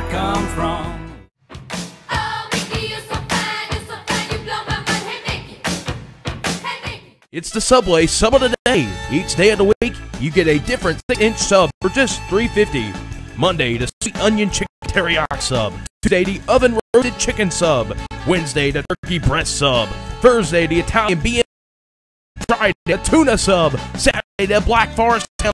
I come from. It's the Subway Sub of the Day. Each day of the week, you get a different 6-inch sub for just $3.50. Monday, the sweet onion chicken teriyaki sub. Tuesday, the oven roasted chicken sub. Wednesday, the turkey breast sub. Thursday, the Italian bean. Friday, the tuna sub. Saturday, the black forest ham.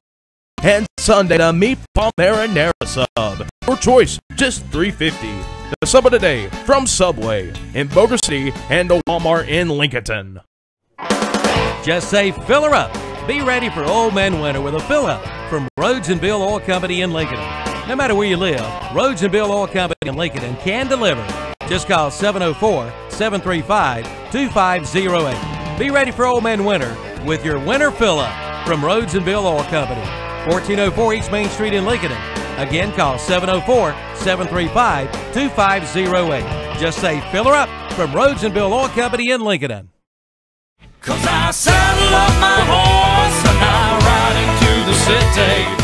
And Sunday, the meatball marinara sub. Your choice, just $3.50. The Sub of the Day from Subway in Boulder City and the Walmart in Lincolnton. Just say fill her up. Be ready for Old Man Winter with a fill up from Rhodes and Bill Oil Company in Lincolnton. No matter where you live, Rhodes and Bill Oil Company in Lincolnton can deliver. Just call 704-735-2508. Be ready for Old Man Winter with your winter fill up from Rhodes and Bill Oil Company, 1404 East Main Street in Lincolnton. Again, call 704-735-2508. Just say fill her up from Rhodes and Bill Oil Company in Lincolnton. 'Cause I saddle up my horse and I ride into the city.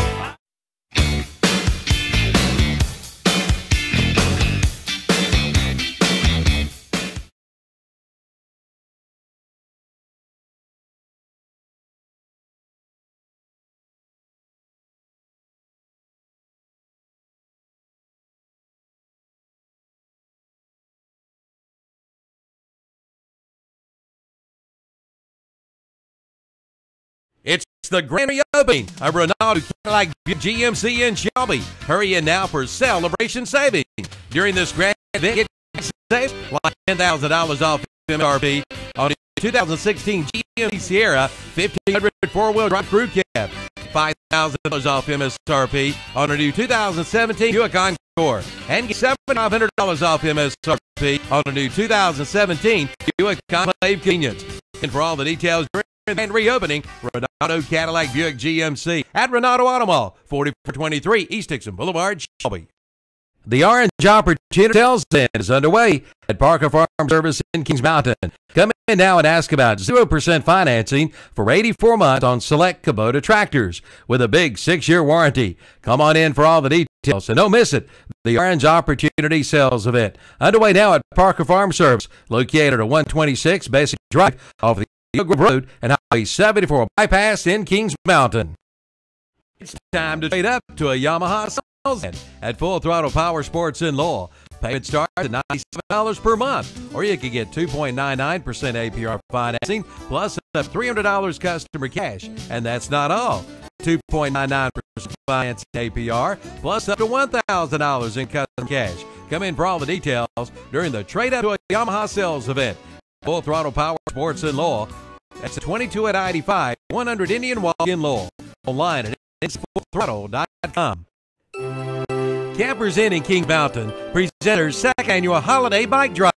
It's the grand reopening of Renault Cadillac GMC in Shelby. Hurry in now for celebration savings. During this grand event, get saved like $10,000 off MSRP on the 2016 GMC Sierra 1500 four-wheel drive crew cab. $5,000 off MSRP on a new 2017 Buick Encore. And get $7,500 off MSRP on a new 2017 Buick Enclave Convenience. And for all the details and reopening, Renato Cadillac Buick GMC at Renato Auto Mall, 4423 East Dixon Boulevard, Shelby. The Orange Opportunity Sales Event is underway at Parker Farm Service in Kings Mountain. Come in now and ask about 0% financing for 84 months on select Kubota tractors with a big 6-year warranty. Come on in for all the details and don't miss it. The Orange Opportunity Sales Event underway now at Parker Farm Service, located at 126 Basic Drive off the Road and Highway 74 bypass in Kings Mountain. It's time to trade up to a Yamaha sales event at Full Throttle Power Sports in Lowell. Payment starts at $97 per month, or you can get 2.99% APR financing plus up $300 customer cash. And that's not all. 2.99% finance APR plus up to $1,000 in customer cash. Come in for all the details during the trade up to a Yamaha sales event. Full Throttle Power Sports in Lowell. That's 22 at I-85, 100 Indian Walk in Lowell. Online at fullthrottle.com. Campers Inn in King Mountain presents their second annual holiday bike drive.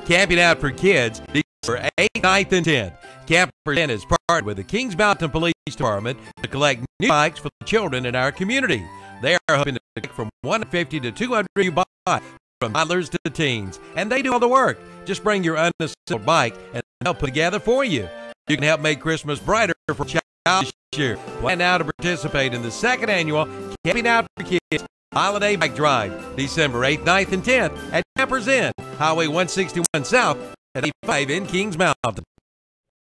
Camping out for kids December 8th, 9th, and 10th. Campers Inn is partnered with the Kings Mountain Police Department to collect new bikes for the children in our community. They are hoping to collect from 150 to 200 new bikes, from toddlers to teens, and they do all the work. Just bring your unassembled bike and they'll put together for you. You can help make Christmas brighter for a child this year. Plan now to participate in the second annual Camping Out for Kids Holiday Bike Drive, December 8th, 9th, and 10th at Campers Inn, Highway 161 South at 85 in Kings Mountain.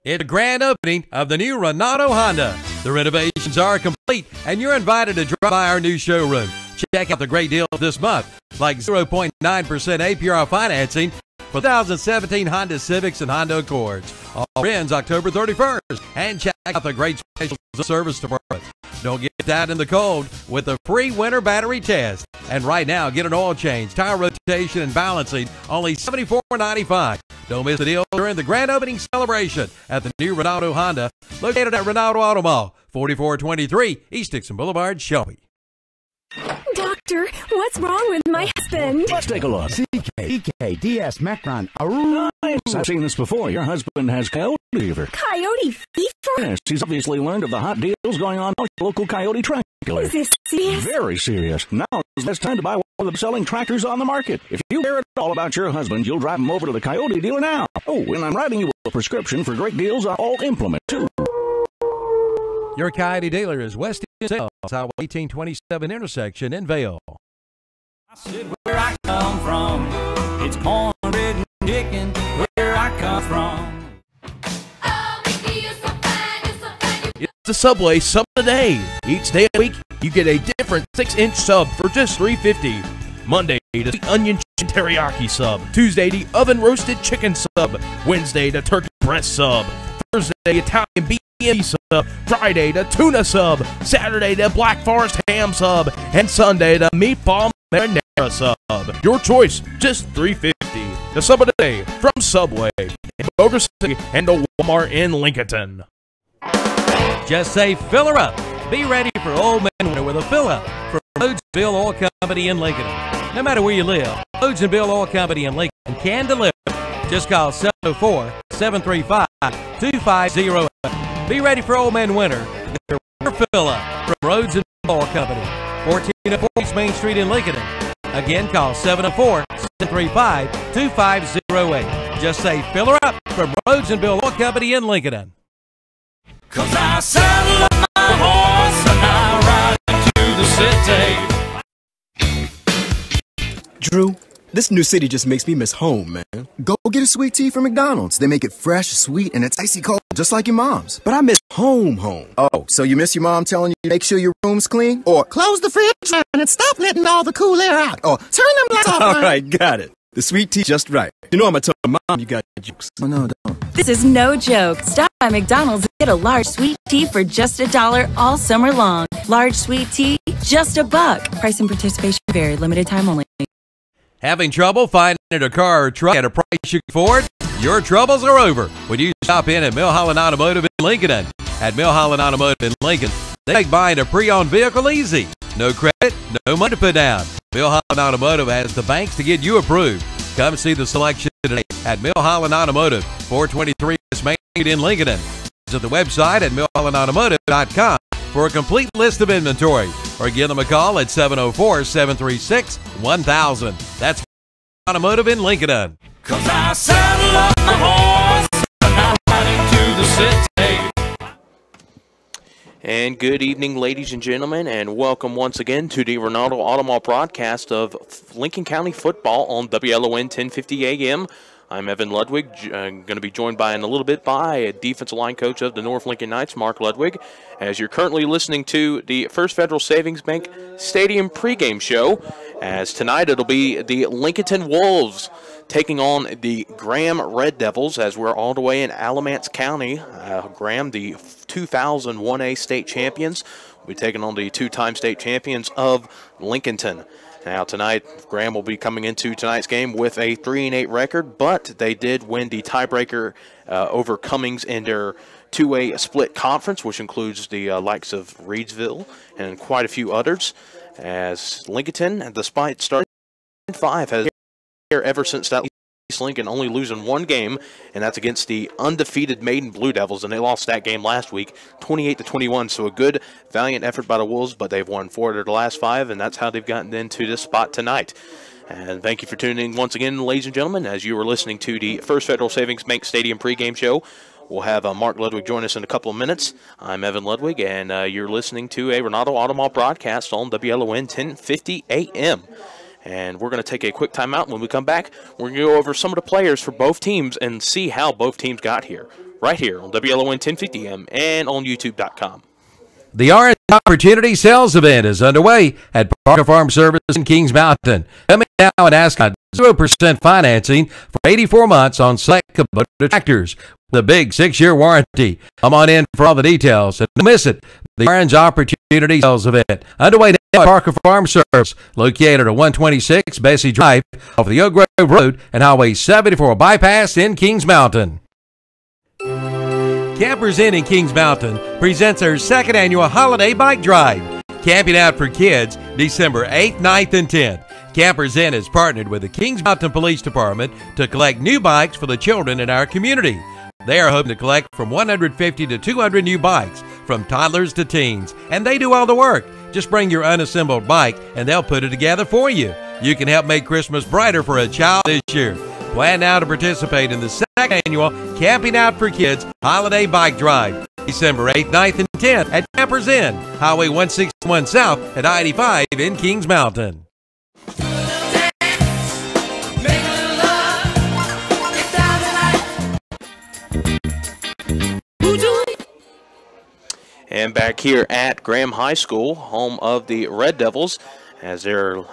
It's a grand opening of the new Renato Honda. The renovations are complete, and you're invited to drop by our new showroom. Check out the great deals this month, like 0.9% APR financing for 2017 Honda Civics and Honda Accords. All ends October 31st. And check out the great specials of service department. Don't get out in the cold with a free winter battery test. And right now, get an oil change, tire rotation, and balancing, only $74.95. Don't miss the deal during the grand opening celebration at the new Renato Honda, located at Renato Auto Mall, 4423 East Dixon Boulevard, Shelby. Doctor, what's wrong with my husband? Let's take a look. CKDS Macron. I've seen this before. Your husband has coyote fever. Coyote fever? Yes, he's obviously learned of the hot deals going on at local coyote tractor dealer. Is this serious? Very serious. Now is the best time to buy one of the selling tractors on the market. If you care at all about your husband, you'll drive him over to the coyote dealer now. Oh, and I'm writing you a prescription for great deals on all implements, too. Your Coyote dealer is West Sales, Highway 1827 intersection in Vale. I said where I come from, it's cornbread and chicken, where I come from. It's the Subway Sub of the Day. Each day of the week, you get a different 6-inch sub for just $3.50. Monday, the onion chicken teriyaki sub. Tuesday, the oven roasted chicken sub. Wednesday, the turkey breast sub. Thursday, Italian beef sub. Friday, the tuna sub. Saturday, the Black Forest ham sub. And Sunday, the meatball marinara sub. Your choice, just $3.50. The Sub of the Day from Subway in Boulder City and the Walmart in Lincolnton. Just say fill her up. Be ready for Old Man Winter with a fill up from Rhodes and Bill Oil Company in Lincoln. No matter where you live, Rhodes and Bill Oil Company in Lincoln can deliver. Just call 704-735-2508. Be ready for Old Man Winter with your fill up from Rhodes and Bill Oil Company, 1404 East Main Street in Lincoln. Again, call 704-735-2508. Just say fill her up from Rhodes and Bill Oil Company in Lincoln. 'Cause I saddle up my horse and I ride into the city. Drew, this new city just makes me miss home, man. Go get a sweet tea from McDonald's. They make it fresh, sweet, and it's icy cold, just like your mom's. But I miss home. Oh, so you miss your mom telling you to make sure your room's clean? Or close the fridge and stop letting all the cool air out? Or turn them lights off. All right, got it. The sweet tea just right. You know I'm gonna tell my mom you got jokes. Oh, no, don't. This is no joke. Stop by McDonald's and get a large sweet tea for just $1 all summer long. Large sweet tea, just $1. Price and participation vary. Limited time only. Having trouble finding a car or truck at a price you can afford? Your troubles are over when you stop in at Milholland Automotive in Lincoln. At Milholland Automotive in Lincoln, they make buying a pre-owned vehicle easy. No credit, no money to put down. Milholland Automotive has the banks to get you approved. Come see the selection today at Milholland Automotive, 423 West Main Street in Lincoln. Visit the website at milhollandautomotive.com for a complete list of inventory, or give them a call at 704-736-1000. That's Automotive in Lincoln. 'Cause I saddle up my horse and I ride into the city. And good evening, ladies and gentlemen, and welcome once again to the Ronaldo Automall broadcast of Lincoln County football on WLON 1050 AM. I'm Evan Ludwig, going to be joined in a little bit by defensive line coach of the North Lincoln Knights, Mark Ludwig, as you're currently listening to the First Federal Savings Bank Stadium pregame show. As tonight it'll be the Lincolnton Wolves taking on the Graham Red Devils, as we're all the way in Alamance County. Graham, the 2001A state champions, will be taking on the two-time state champions of Lincolnton. Now tonight, Graham will be coming into tonight's game with a 3-8 record, but they did win the tiebreaker over Cummings in their 2A split conference, which includes the likes of Reedsville and quite a few others. As Lincolnton, despite starting 5, has here ever since that East Lincoln, only losing one game, and that's against the undefeated Maiden Blue Devils, and they lost that game last week, 28-21. So a good, valiant effort by the Wolves, but they've won 4 of their last 5, and that's how they've gotten into this spot tonight. And thank you for tuning in once again, ladies and gentlemen, as you were listening to the First Federal Savings Bank Stadium pregame show. We'll have Mark Ludwig join us in a couple of minutes. I'm Evan Ludwig, and you're listening to a Ronaldo Automall broadcast on WLON 1050 AM. And we're going to take a quick timeout. When we come back, we're going to go over some of the players for both teams and see how both teams got here, right here on WLON 1050 AM and on YouTube.com. The Orange Opportunity Sales Event is underway at Parker Farm Service in Kings Mountain. Come in now and ask for 0% financing for 84 months on select Kubota tractors with a big 6-year warranty. Come on in for all the details and don't miss it. The Orange Opportunity Sales Event underway now at Parker Farm Service, located at 126 Bessie Drive off the Oak Grove Road and Highway 74 bypass in Kings Mountain. Campers Inn in Kings Mountain presents their second annual holiday bike drive. Camping out for kids December 8th, 9th, and 10th. Campers Inn has partnered with the Kings Mountain Police Department to collect new bikes for the children in our community. They are hoping to collect from 150 to 200 new bikes, from toddlers to teens, and they do all the work. Just bring your unassembled bike and they'll put it together for you. You can help make Christmas brighter for a child this year. Plan now to participate in the second annual Camping Out for Kids Holiday Bike Drive, December 8th, 9th, and 10th at Campers Inn, Highway 161 South at I-85 in Kings Mountain. And back here at Graham High School, home of the Red Devils, as they're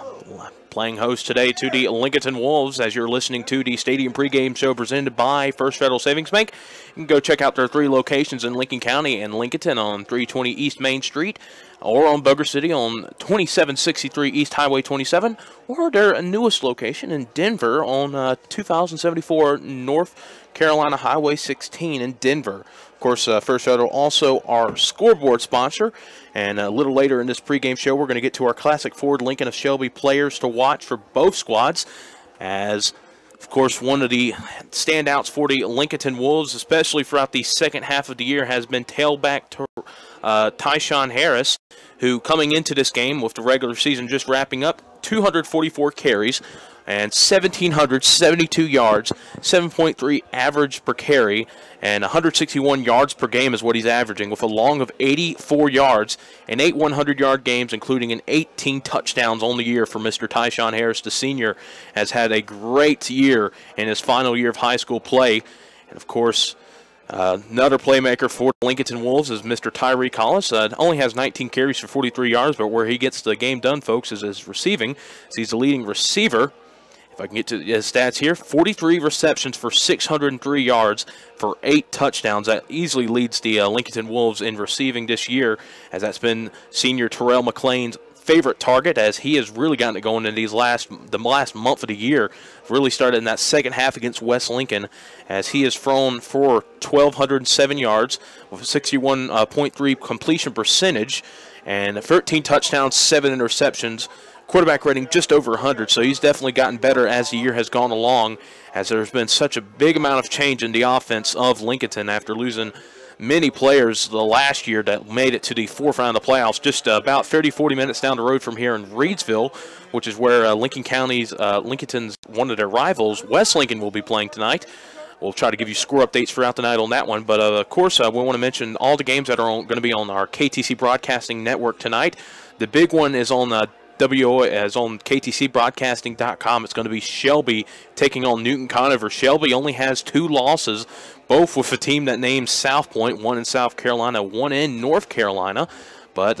playing host today to the Lincolnton Wolves, as you're listening to the Stadium Pregame Show presented by First Federal Savings Bank. You can go check out their 3 locations in Lincoln County and Lincolnton on 320 East Main Street, or on Boger City on 2763 East Highway 27, or their newest location in Denver on 2074 North Carolina Highway 16 in Denver. Of course, First Federal also our scoreboard sponsor, and a little later in this pregame show, we're going to get to our Classic Ford Lincoln of Shelby players to watch for both squads, as, of course, one of the standouts for the Lincolnton Wolves, especially throughout the second half of the year, has been tailback to Tyshawn Harris, who coming into this game with the regular season just wrapping up, 244 carries and 1,772 yards, 7.3 average per carry, and 161 yards per game is what he's averaging, with a long of 84 yards and 8 100-yard games, including an 18 touchdowns on the year for Mr. Tyshawn Harris. The senior has had a great year in his final year of high school play. And, of course, another playmaker for the Lincolnton Wolves is Mr. Tyree Collis. Only has 19 carries for 43 yards, but where he gets the game done, folks, is his receiving. So he's the leading receiver. If I can get to his stats here, 43 receptions for 603 yards for 8 touchdowns. That easily leads the Lincolnton Wolves in receiving this year, as that's been senior Terrell McLean's favorite target, as he has really gotten it going in the last month of the year. Really started in that second half against West Lincoln, as he has thrown for 1,207 yards with a 61.3 completion percentage and 13 touchdowns, 7 interceptions. Quarterback rating just over 100, so he's definitely gotten better as the year has gone along, as there's been such a big amount of change in the offense of Lincolnton after losing many players the last year that made it to the fourth round of the playoffs, just about 30-40 minutes down the road from here in Reedsville, which is where Lincoln County's, Lincolnton's one of their rivals, West Lincoln, will be playing tonight. We'll try to give you score updates throughout the night on that one, but of course we want to mention all the games that are going to be on our KTC Broadcasting Network tonight. The big one is on on KTCBroadcasting.com. It's going to be Shelby taking on Newton Conover. Shelby only has 2 losses, both with a team that names South Point, one in South Carolina, one in North Carolina. But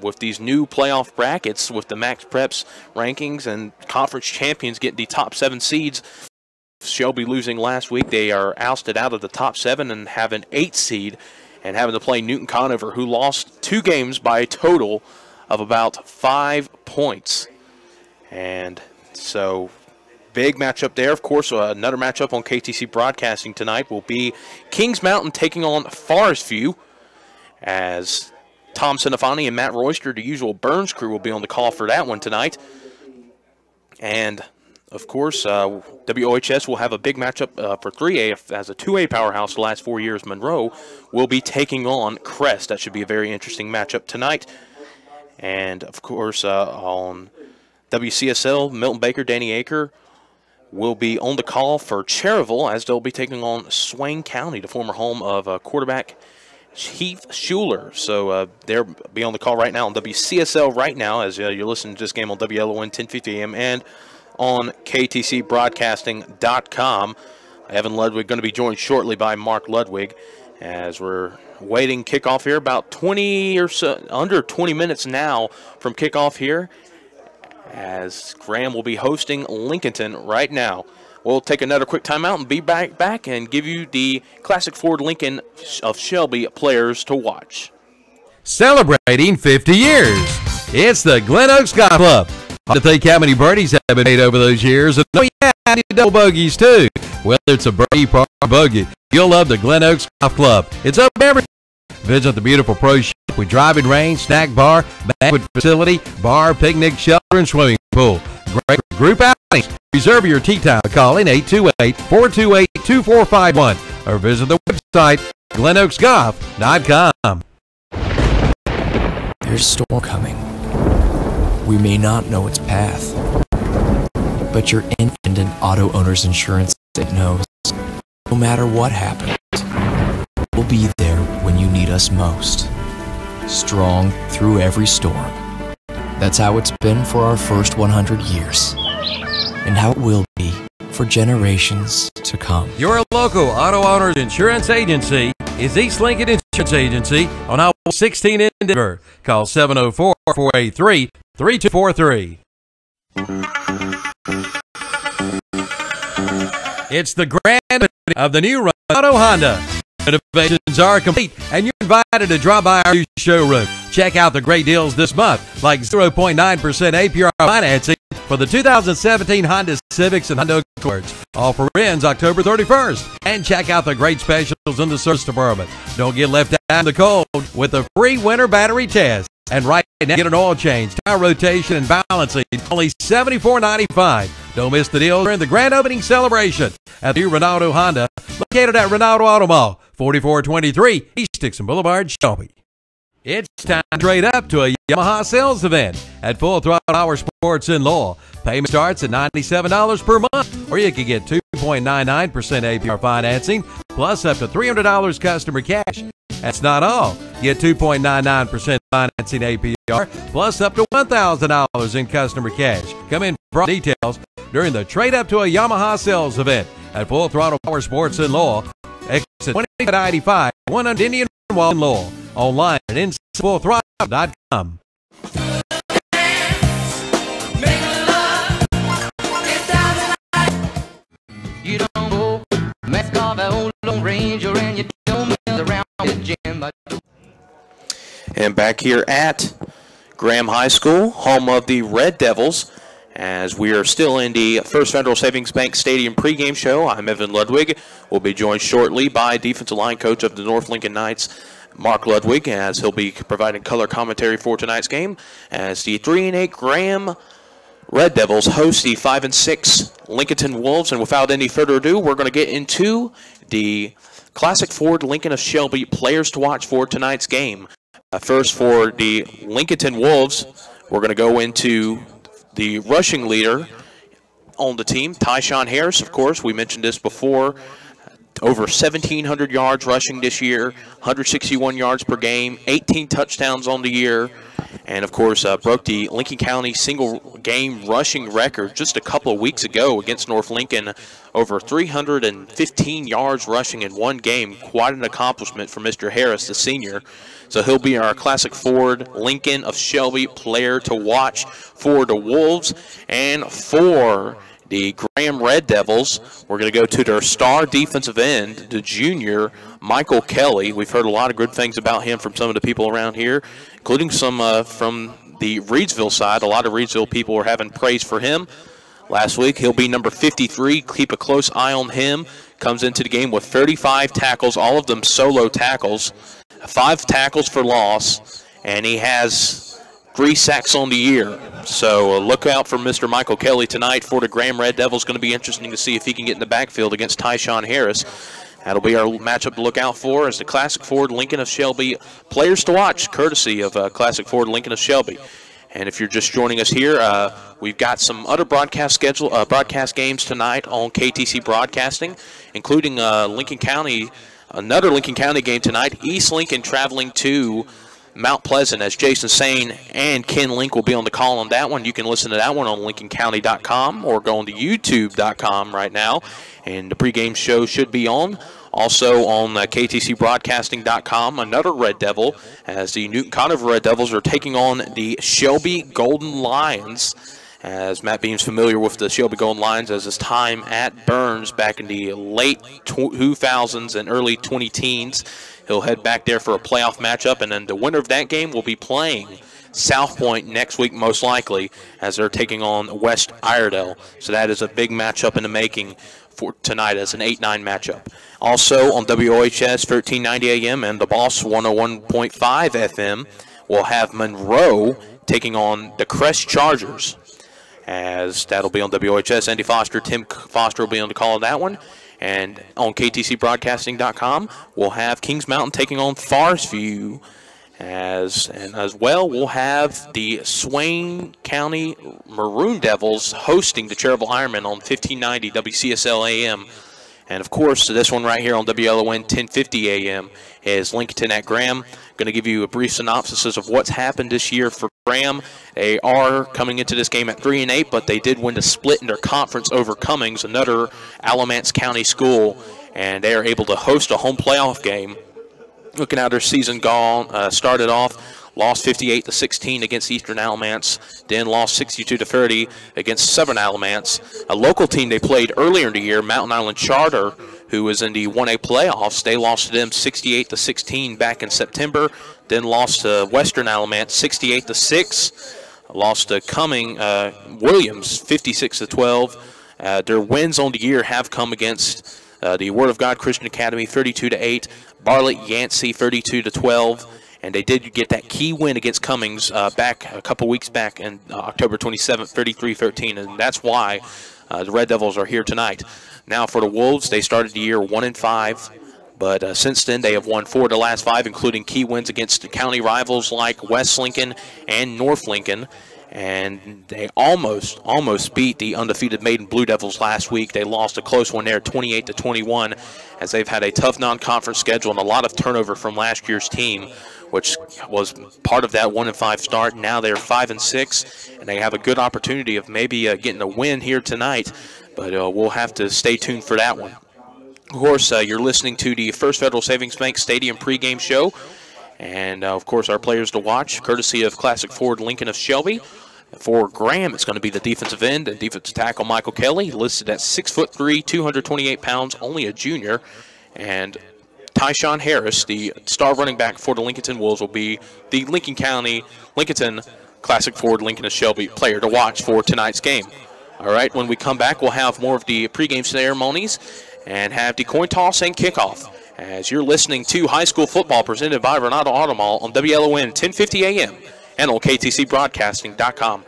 with these new playoff brackets, with the Max Preps rankings and conference champions getting the top 7 seeds, Shelby losing last week, they are ousted out of the top 7 and have an 8 seed and having to play Newton Conover, who lost 2 games by a total of about 5 points. And so, big matchup there. Of course, another matchup on KTC Broadcasting tonight will be Kings Mountain taking on Forest View, as Tom Sinafani and Matt Royster, the usual Burns crew, will be on the call for that one tonight. And, of course, WOHS will have a big matchup for 3A, as a 2A powerhouse the last 4 years. Monroe will be taking on Crest. That should be a very interesting matchup tonight. And, of course, on WCSL, Milton Baker, Danny Aker will be on the call for Cherryville, as they'll be taking on Swain County, the former home of quarterback Heath Schuler. So they'll be on the call right now on WCSL right now, as you're listening to this game on WLON 1050 AM and on KTCBroadcasting.com. Evan Ludwig going to be joined shortly by Mark Ludwig, as we're waiting kickoff here, about 20 or so, under 20 minutes now from kickoff here, as Graham will be hosting Lincolnton right now. We'll take another quick timeout and be back and give you the Classic Ford Lincoln of Shelby players to watch. Celebrating 50 years, it's the Glen Oaks Golf Club. To think how many birdies have been made over those years, and oh yeah, I did double bogeys too. Whether it's a birdie, par, or bogey, you'll love the Glen Oaks Golf Club. It's open every day. Visit the beautiful pro shop with drive-in range, snack bar, banquet facility, bar, picnic, shelter, and swimming pool. Great group outings. Reserve your tee time by calling 828-428-2451 or visit the website glenoaksgolf.com. There's a storm coming. We may not know its path, but your independent auto owner's insurance knows no matter what happens, we'll be there when you need us most. Strong through every storm. That's how it's been for our first 100 years, and how it will be for generations to come. Your local auto owner's insurance agency is East Lincoln Insurance Agency on Highway 16 in Denver. Call 704-483-3243. It's the grand opening of the new Renato Honda. Renovations are complete, and you're invited to drop by our new showroom. Check out the great deals this month, like 0.9% APR financing for the 2017 Honda Civics and Honda Accords. Offer ends October 31st. And check out the great specials in the service department. Don't get left out in the cold with a free winter battery test. And right now, get an oil change, tire rotation, and balancing, only $74.95. Don't miss the deal during the grand opening celebration at the new Renato Honda, located at Renato Auto Mall, 4423 East Dixon Boulevard, Shelby. It's time to trade up to a Yamaha sales event at Full Throttle Power Sports in Lowell. Payment starts at $97 per month, or you can get 2.99% APR financing, plus up to $300 customer cash. That's not all. Get 2.99% financing APR, plus up to $1,000 in customer cash. Come in for details during the Trade Up to a Yamaha sales event at Full Throttle Power Sports in Lowell. Exit 2595, 100 Indian Wall in Lowell. Online at InSullThrottle.com. You don't go mascot the old Lone Ranger, and you don't mess around with Jim. And back here at Graham High School, home of the Red Devils, as we are still in the First Federal Savings Bank Stadium pregame show. I'm Evan Ludwig. We'll be joined shortly by defensive line coach of the North Lincoln Knights, Mark Ludwig, as he'll be providing color commentary for tonight's game, as the 3-8 Graham Red Devils host the 5-6 Lincolnton Wolves. And without any further ado, we're going to get into the Classic Ford Lincoln of Shelby players to watch for tonight's game. First, for the Lincolnton Wolves, we're going to go into the rushing leader on the team, Tyshawn Harris. Of course, we mentioned this before. Over 1,700 yards rushing this year, 161 yards per game, 18 touchdowns on the year, and of course broke the Lincoln County single game rushing record just a couple of weeks ago against North Lincoln. Over 315 yards rushing in one game. Quite an accomplishment for Mr. Harris, the senior. So he'll be our Classic Ford Lincoln of Shelby player to watch for the Wolves. And for the Graham Red Devils, we're going to go to their star defensive end, the junior, Michael Kelly. We've heard a lot of good things about him from some of the people around here, including some from the Reedsville side. A lot of Reedsville people were having praise for him last week. He'll be number 53. Keep a close eye on him. Comes into the game with 35 tackles, all of them solo tackles, 5 tackles for loss, and he has 3 sacks on the year. So look out for Mr. Michael Kelly tonight for the Graham Red Devils. Going to be interesting to see if he can get in the backfield against Tyshawn Harris. That'll be our matchup to look out for as the Classic Ford Lincoln of Shelby players to watch, courtesy of Classic Ford Lincoln of Shelby. And if you're just joining us here, we've got some other broadcast games tonight on KTC Broadcasting, including Lincoln County, another Lincoln County game tonight. East Lincoln traveling to Mount Pleasant, as Jason Sane and Ken Link will be on the call on that one. You can listen to that one on LincolnCounty.com or go on to YouTube.com right now. And the pregame show should be on. Also on KTCBroadcasting.com, another Red Devil, as the Newton Conover Red Devils are taking on the Shelby Golden Lions. As Matt Beam's familiar with the Shelby Golden Lions as his time at Burns back in the late 2000s and early 2010s. He'll head back there for a playoff matchup, and then the winner of that game will be playing South Point next week, most likely, as they're taking on West Iredell. So that is a big matchup in the making for tonight as an 8-9 matchup. Also on WOHS 1390 AM and the Boss 101.5 FM, we'll have Monroe taking on the Crest Chargers, as that'll be on WOHS. Andy Foster, Tim Foster will be on the call on that one. And on KTCBroadcasting.com, we'll have Kings Mountain taking on Forest View. As well, we'll have the Swain County Maroon Devils hosting the Cherryville Ironmen on 1590 WCSL AM. And, of course, this one right here on WLON 1050 AM is Lincolnton at Graham. Going to give you a brief synopsis of what's happened this year for Graham. They are coming into this game at 3-8, but they did win the split in their conference over Cummings, another Alamance County school, and they are able to host a home playoff game looking at their season gone, started off, lost 58-16 against Eastern Alamance, then lost 62-30 against Southern Alamance. A local team they played earlier in the year, Mountain Island Charter, who was in the 1A playoffs, they lost to them 68-16 back in September, then lost to Western Alamance 68-6, lost to Cumming Williams 56-12. Their wins on the year have come against the Word of God Christian Academy 32-8, Bartlett Yancey 32-12, and they did get that key win against Cummings back a couple weeks back in October 27th, 33-13, and that's why the Red Devils are here tonight. Now for the Wolves, they started the year 1-5, but since then they have won 4 of the last 5, including key wins against the county rivals like West Lincoln and North Lincoln. And they almost beat the undefeated Maiden Blue Devils last week. They lost a close one there, 28-21, as they've had a tough non-conference schedule and a lot of turnover from last year's team, which was part of that 1-5 start. Now they're 5-6, and they have a good opportunity of maybe getting a win here tonight, but we'll have to stay tuned for that one. Of course, you're listening to the First Federal Savings Bank Stadium pregame show. And, of course, our players to watch, courtesy of Classic Ford Lincoln of Shelby. For Graham, it's going to be the defensive end and defensive tackle Michael Kelly, listed at 6'3", 228 pounds, only a junior. And Tyshawn Harris, the star running back for the Lincolnton Wolves, will be the Lincolnton Classic Ford Lincoln of Shelby player to watch for tonight's game. All right, when we come back, we'll have more of the pregame ceremonies and have the coin toss and kickoff, as you're listening to high school football presented by Renato Automall on WLON 1050 AM and on KTCBroadcasting.com.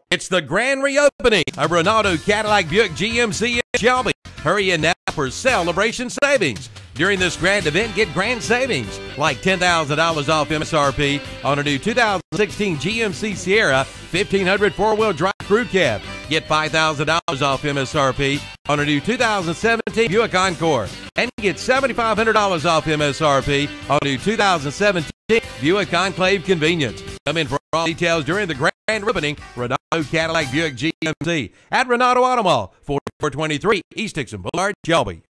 It's the grand reopening of Renato Cadillac Buick GMC in Shelby. Hurry in now for celebration savings. During this grand event, get grand savings like $10,000 off MSRP on a new 2016 GMC Sierra 1500 four-wheel drive crew cab. Get $5,000 off MSRP on a new 2017 Buick Encore. And get $7,500 off MSRP on a new 2017 Buick Enclave Convenience. Come in for all details during the grand opening. Renato Cadillac Buick GMC at Renato Automall, 4423 East Dixon Boulevard, Shelby.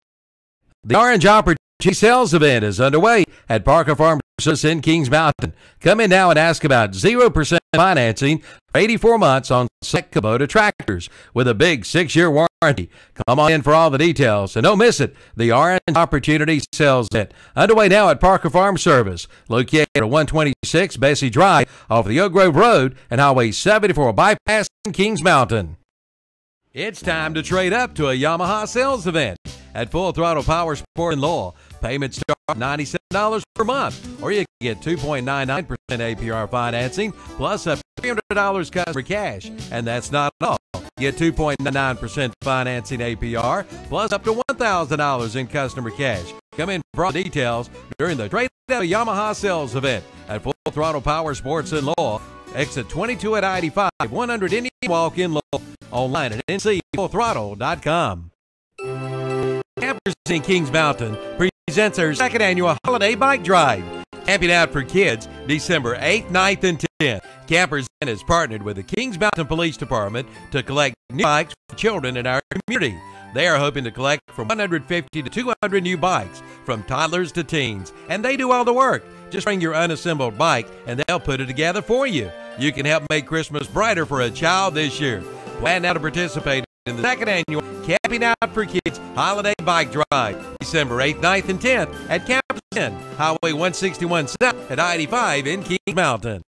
The Orange Opportunity Sales Event is underway at Parker Farm Service in Kings Mountain. Come in now and ask about 0% financing for 84 months on select Kubota tractors with a big 6-year warranty. Come on in for all the details and don't miss it. The Orange Opportunity Sales Event underway now at Parker Farm Service, located at 126 Bessie Drive off the Oak Grove Road and Highway 74 bypass in Kings Mountain. It's time to trade up to a Yamaha sales event at Full Throttle Power Sport in Lowell. Payments start at $97 per month, or you can get 2.99% APR financing plus up to $300 customer cash. And that's not all. Get 2.99% financing APR plus up to $1,000 in customer cash. Come in for all details during the Trade Up Yamaha sales event at Full Throttle Power Sports in Lowell. Exit 22 at I-85, 100 Indian Walk in Lowell. Online at ncfullthrottle.com. Campers in Kings Mountain presents their second annual holiday bike drive. Camping out for kids December 8th, 9th, and 10th. Campers has partnered with the Kings Mountain Police Department to collect new bikes for children in our community. They are hoping to collect from 150 to 200 new bikes, from toddlers to teens, and they do all the work. Just bring your unassembled bike, and they'll put it together for you. You can help make Christmas brighter for a child this year. Plan now to participate in the second annual Camping Out for Kids Holiday Bike Drive, December 8th, 9th, and 10th at Campus Inn, Highway 161 South at I-85 in Kings Mountain.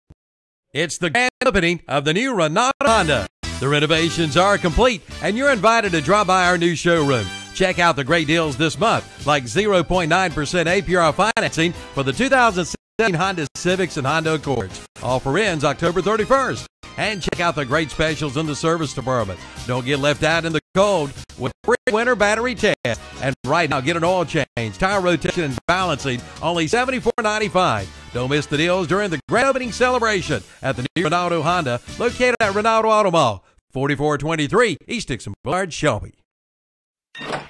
It's the grand opening of the new Renato Honda. The renovations are complete, and you're invited to drop by our new showroom. Check out the great deals this month, like 0.9% APR financing for the 2017 Honda Civics and Honda Accords. Offer ends October 31st. And check out the great specials in the service department. Don't get left out in the cold with free winter battery test. And right now, get an oil change, tire rotation, and balancing, only $74.95. Don't miss the deals during the grand opening celebration at the new Renato Honda, located at Renato Automall, 4423 East Dixon Boulevard, Shelby.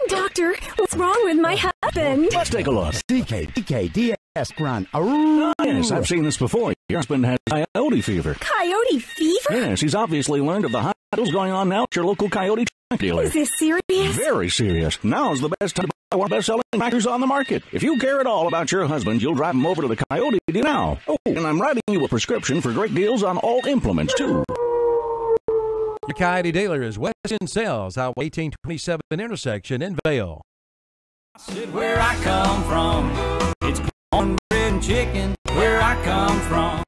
Doctor, what's wrong with my husband? Let's take a look. DKDS run. Yes, I've seen this before. Your husband has coyote fever. Coyote fever? Yes, he's obviously learned of the hospitals going on now at your local coyote dealer. Is this serious? Very serious. Now's the best time to buy one of the best-selling tractors on the market. If you care at all about your husband, you'll drive him over to the Coyote dealer now. Oh, and I'm writing you a prescription for great deals on all implements, too. Your Coyote dealer is Western Sales, Highway 1827 intersection in Vale. Where I come from, it's cornbread and chicken. Where I come from.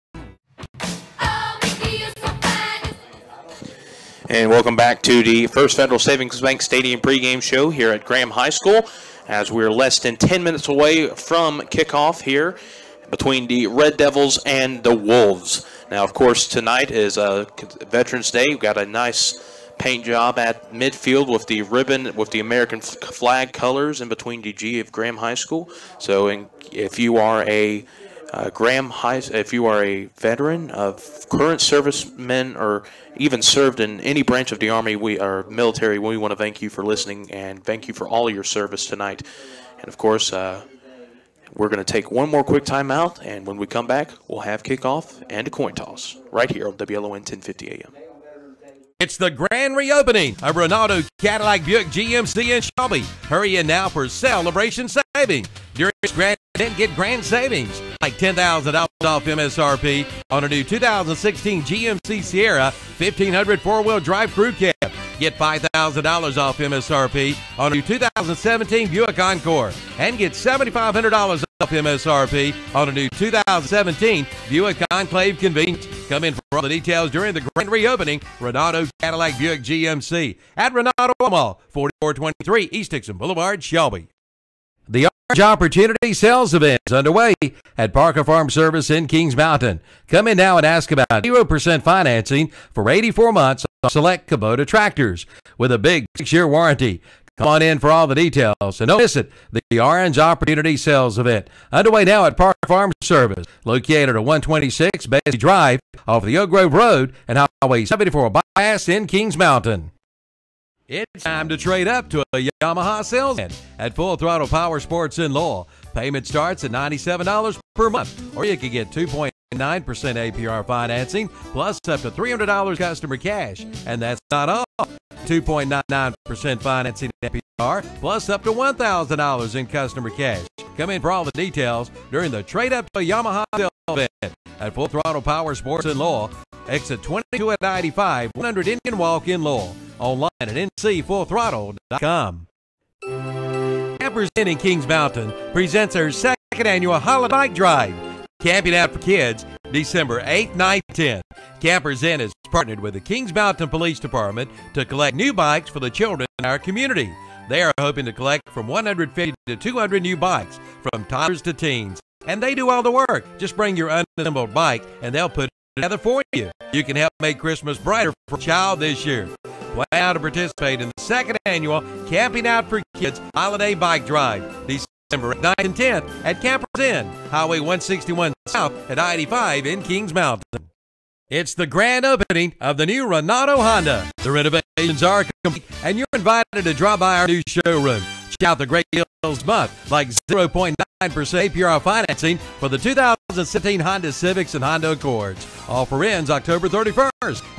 And welcome back to the First Federal Savings Bank Stadium pregame show here at Graham High School, as we're less than 10 minutes away from kickoff here between the Red Devils and the Wolves. Now, of course, tonight is Veterans Day. We've got a nice paint job at midfield with the ribbon with the American flag colors in between the G of Graham High School. So if you are a if you are a veteran of current servicemen or even served in any branch of the Army or military, we want to thank you for listening and thank you for all your service tonight. And, of course, we're going to take one more quick timeout, and when we come back, we'll have kickoff and a coin toss right here on WLON 1050 AM. It's the grand reopening of Ronaldo Cadillac Buick GMC in Shelby. Hurry in now for celebration savings. During this grand event, get grand savings like $10,000 off MSRP on a new 2016 GMC Sierra 1500 four-wheel drive crew cab. Get $5,000 off MSRP on a new 2017 Buick Encore. And get $7,500 off MSRP on a new 2017 Buick Enclave Convenience. Come in for all the details during the grand reopening. Ronaldo Cadillac Buick GMC at Ronaldo Mall, 4423 East Dixon Boulevard, Shelby. The Orange Opportunity Sales Event is underway at Parker Farm Service in Kings Mountain. Come in now and ask about 0% financing for 84 months on select Kubota tractors with a big 6-year warranty. Come on in for all the details. And don't miss it, the Orange Opportunity Sales Event. Underway now at Parker Farm Service, located at 126 Bailey Drive off the Oak Grove Road and Highway 74 bypass in Kings Mountain. It's time to trade up to a Yamaha sales event at Full Throttle Power Sports in Lowell. Payment starts at $97 per month, or you can get 2.9% APR financing plus up to $300 customer cash. And that's not all. 2.99% financing APR plus up to $1,000 in customer cash. Come in for all the details during the Trade Up to a Yamaha sales event at Full Throttle Power Sports in Lowell. Exit 22 at 95, 100 Indian Walk in Lowell. Online at ncfullthrottle.com. Campers Inn in Kings Mountain presents their second annual Holiday Bike Drive. Camping out for kids, December 8th, 9th, 10th. Campers Inn has partnered with the Kings Mountain Police Department to collect new bikes for the children in our community. They are hoping to collect from 150 to 200 new bikes, from toddlers to teens. And they do all the work. Just bring your unassembled bike and they'll put it together for you. You can help make Christmas brighter for a child this year. Plan out to participate in the second annual Camping Out for Kids Holiday Bike Drive, December 9th and 10th at Campers Inn, Highway 161 South at I-85 in Kings Mountain. It's the grand opening of the new Ronaldo Honda. The renovations are complete, and you're invited to drop by our new showroom. Check out the great deals month, like 0.9% APR financing for the 2017 Honda Civics and Honda Accords. Offer ends October 31st.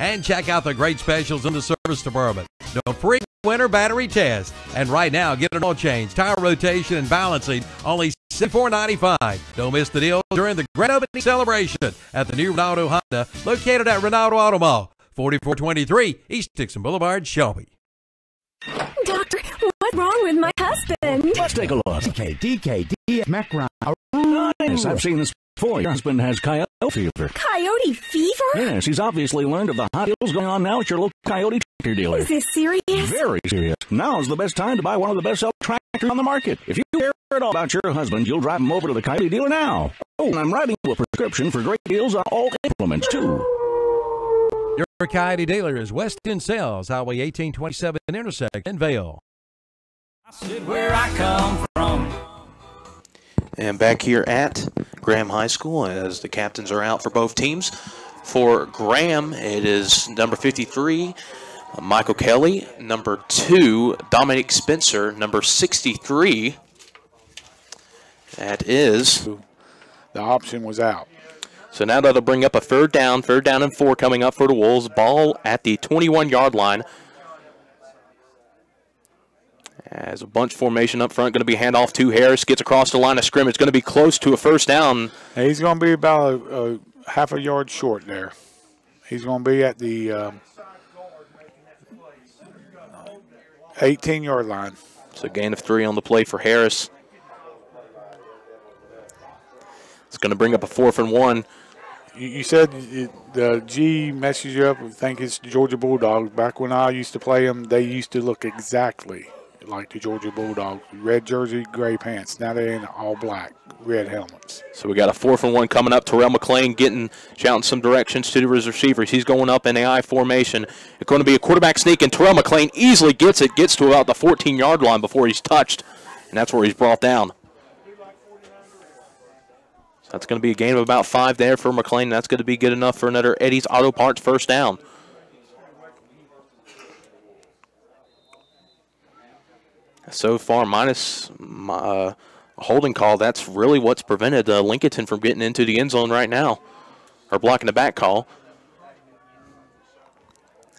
And check out the great specials in the service department. No free winter battery test. And right now, get an oil change, tire rotation, and balancing, only $64.95. Don't miss the deal during the grand opening celebration at the new Ronaldo Honda, located at Ronaldo Auto Mall, 4423 East Dixon Boulevard, Shelby. Doctor, what's wrong with my husband? Let's take a look. DKD Macron. Yes, I've seen this before. Your husband has coyote fever. Coyote fever? Yes, he's obviously learned of the hot deals going on now at your local Coyote tractor dealer. Is this serious? Very serious. Now's the best time to buy one of the best-selling tractors on the market. If you care at all about your husband, you'll drive him over to the Coyote dealer now. Oh, and I'm writing you a prescription for great deals on all implements, too. Your Coyote dealer is Western Sales, Highway 1827 intersection in Vale. I said where I come from. And back here at Graham High School, as the captains are out for both teams. For Graham, it is number 53, Michael Kelly. Number 2, Dominic Spencer. Number 63, that is... The option was out. So now that'll bring up a third down and 4 coming up for the Wolves. Ball at the 21-yard line. As a bunch formation up front, going to be handoff to Harris, gets across the line of scrimmage, going to be close to a first down. And he's going to be about a half a yard short there. He's going to be at the 18-yard line. So gain of 3 on the play for Harris. It's going to bring up a 4th and 1. You said the G messes you up. I think it's Georgia Bulldogs. Back when I used to play them, they used to look exactly like the Georgia Bulldogs. Red jersey, gray pants. Now they're in all black, red helmets. So we got a 4th and 1 coming up. Terrell McClain shouting some directions to his receivers. He's going up in the I formation. It's going to be a quarterback sneak, and Terrell McClain easily gets to about the 14-yard line before he's touched, and that's where he's brought down. So that's going to be a gain of about 5 there for McClain. That's going to be good enough for another Eddie's Auto Parts first down. So far, minus a holding call, that's really what's prevented Lincolnton from getting into the end zone right now, or blocking the back call.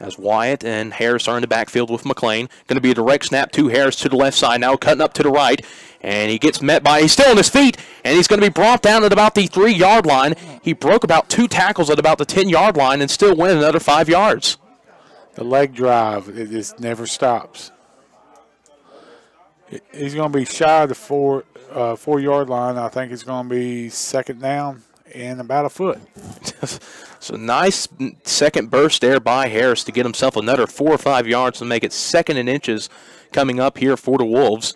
As Wyatt and Harris are in the backfield with McClain. Going to be a direct snap to Harris to the left side, now cutting up to the right. And he gets met by, he's still on his feet, and he's going to be brought down at about the 3-yard line. He broke about 2 tackles at about the 10-yard line and still win another 5 yards. The leg drive, it just never stops. He's going to be shy of the 4-yard line. I think it's going to be second down and about a foot. So nice second burst there by Harris to get himself another 4 or 5 yards to make it 2nd and inches coming up here for the Wolves.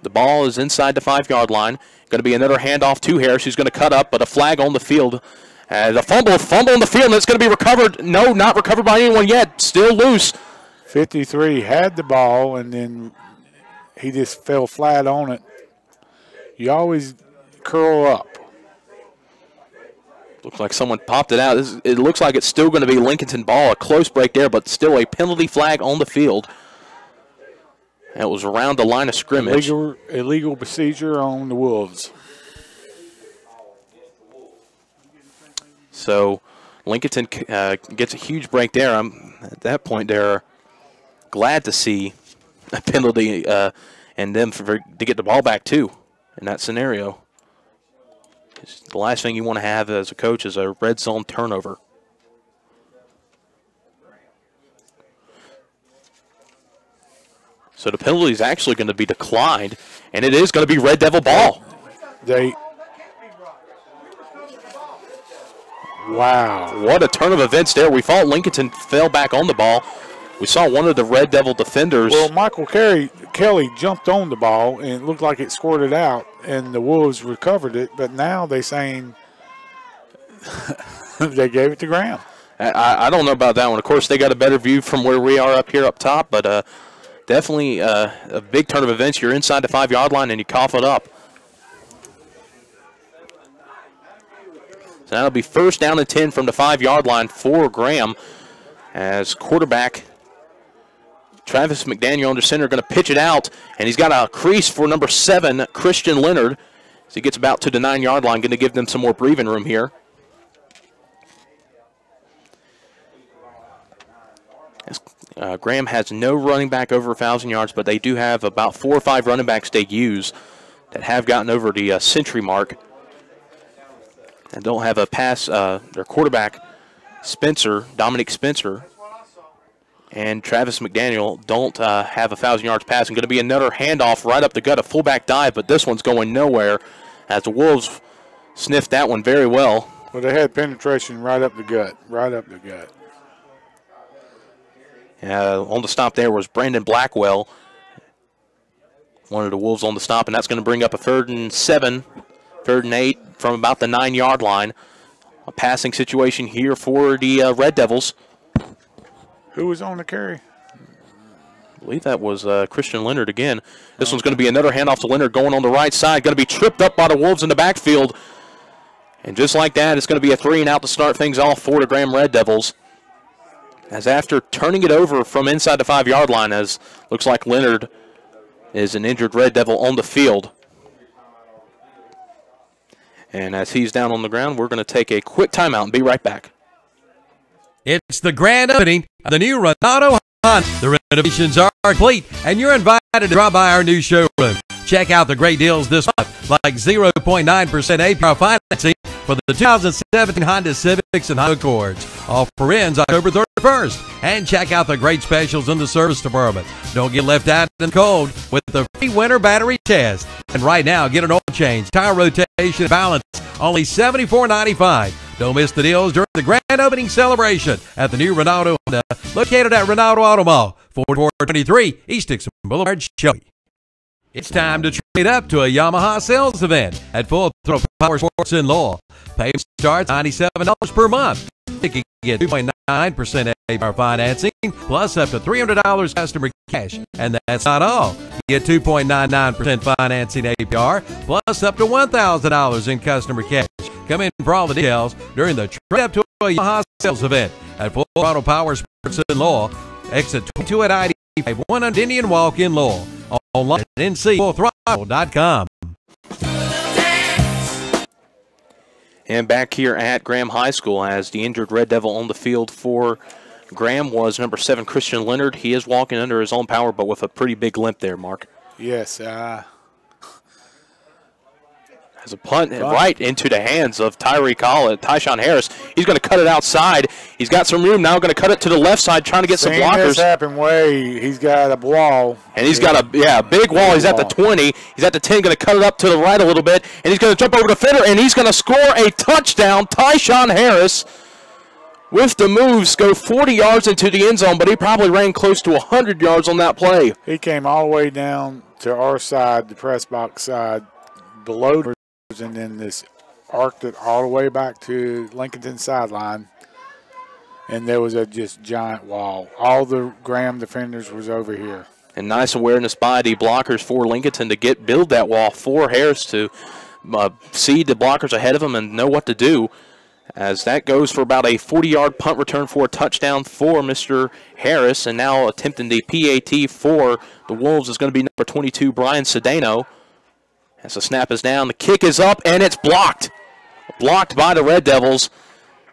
The ball is inside the 5-yard line. Going to be another handoff to Harris, who's going to cut up, but a flag on the field. The fumble on the field, and it's going to be recovered. No, not recovered by anyone yet. Still loose. 53 had the ball, and then he just fell flat on it. You always curl up. Looks like someone popped it out. It looks like it's still going to be Lincolnton ball. A close break there, but still a penalty flag on the field. It was around the line of scrimmage. Illegal procedure on the Wolves. So Lincolnton gets a huge break there. At that point, they're glad to see a penalty and them to get the ball back, too, in that scenario. The last thing you want to have as a coach is a red zone turnover. So the penalty is actually going to be declined, and it is going to be Red Devil ball. Wow. What a turn of events there. We thought Lincolnton fell back on the ball. We saw one of the Red Devil defenders. Well, Michael Kelly jumped on the ball, and it looked like it squirted out, and the Wolves recovered it. But now they're saying they gave it to Graham. I don't know about that one. Of course, they got a better view from where we are up here up top, but definitely a big turn of events. You're inside the 5-yard line, and you cough it up. So that'll be first down and 10 from the 5-yard line for Graham, as quarterback Travis McDaniel under center going to pitch it out, and he's got a crease for number 7, Christian Leonard. As he gets about to the 9-yard line, going to give them some more breathing room here. Graham has no running back over 1,000 yards, but they do have about 4 or 5 running backs they use that have gotten over the century mark. And don't have a pass. Their quarterback, Dominic Spencer, and Travis McDaniel don't have 1,000 yards passing. Going to be another handoff right up the gut, a fullback dive, but this one's going nowhere as the Wolves sniffed that one very well. Well, they had penetration right up the gut, On the stop there was Brandon Blackwell, one of the Wolves on the stop, and that's going to bring up a 3rd and 7, 3rd and 8 from about the 9-yard line. A passing situation here for the Red Devils. Who was on the carry? I believe that was Christian Leonard again. This one's going to be another handoff to Leonard going on the right side. Going to be tripped up by the Wolves in the backfield. And just like that, it's going to be a 3 and out to start things off for the Graham Red Devils. As after turning it over from inside the 5-yard line, as looks like Leonard is an injured Red Devil on the field. And as he's down on the ground, we're going to take a quick timeout and be right back. It's the grand opening of the new Renato The renovations are complete, and you're invited to drop by our new showroom. Check out the great deals this month, like 0.9% APR financing for the 2017 Honda Civics and Honda Accords. Offer ends October 31st. And check out the great specials in the service department. Don't get left out in the cold with the free winter battery test. And right now, get an oil change, tire rotation, and balance, only $74.95. Don't miss the deals during the grand opening celebration at the new Ronaldo Honda, located at Ronaldo Auto Mall, 4423 East Dixon Boulevard, Shelby. It's time to trade up to a Yamaha sales event at Full Throttle Power Sports in Lowell. Payment starts $97 per month. You can get 2.9% APR financing plus up to $300 customer cash. And that's not all. You get 2.99% financing APR plus up to $1,000 in customer cash. Come in for all the details during the trade up to a Yamaha sales event at Full Throttle Power Sports in Lowell. Exit 22 at ID 100 Indian Walk in Lowell. Online at ncfullthrottle.com. And back here at Graham High School, as the injured Red Devil on the field for Graham was number 7, Christian Leonard. He is walking under his own power, but with a pretty big limp there, Mark. Yes. Has a punt right into the hands of Tyshawn Harris. He's going to cut it outside. He's got some room now. Going to cut it to the left side, trying to get some blockers. This happen he's got a wall. And he's got a big wall. He's at the 20. He's at the 10. Going to cut it up to the right a little bit, and he's going to jump over the defender, and he's going to score a touchdown. Tyshawn Harris with the moves go 40 yards into the end zone, but he probably ran close to 100 yards on that play. He came all the way down to our side, the press box side, below, and then this arced it all the way back to Lincolnton sideline, and there was a just giant wall. All the Graham defenders was over here. And nice awareness by the blockers for Lincolnton to build that wall for Harris to see the blockers ahead of him and know what to do, as that goes for about a 40-yard punt return for a touchdown for Mr. Harris. And now attempting the PAT for the Wolves is going to be number 22, Brian Cedeno. As the snap is down, the kick is up, and it's blocked. Blocked by the Red Devils.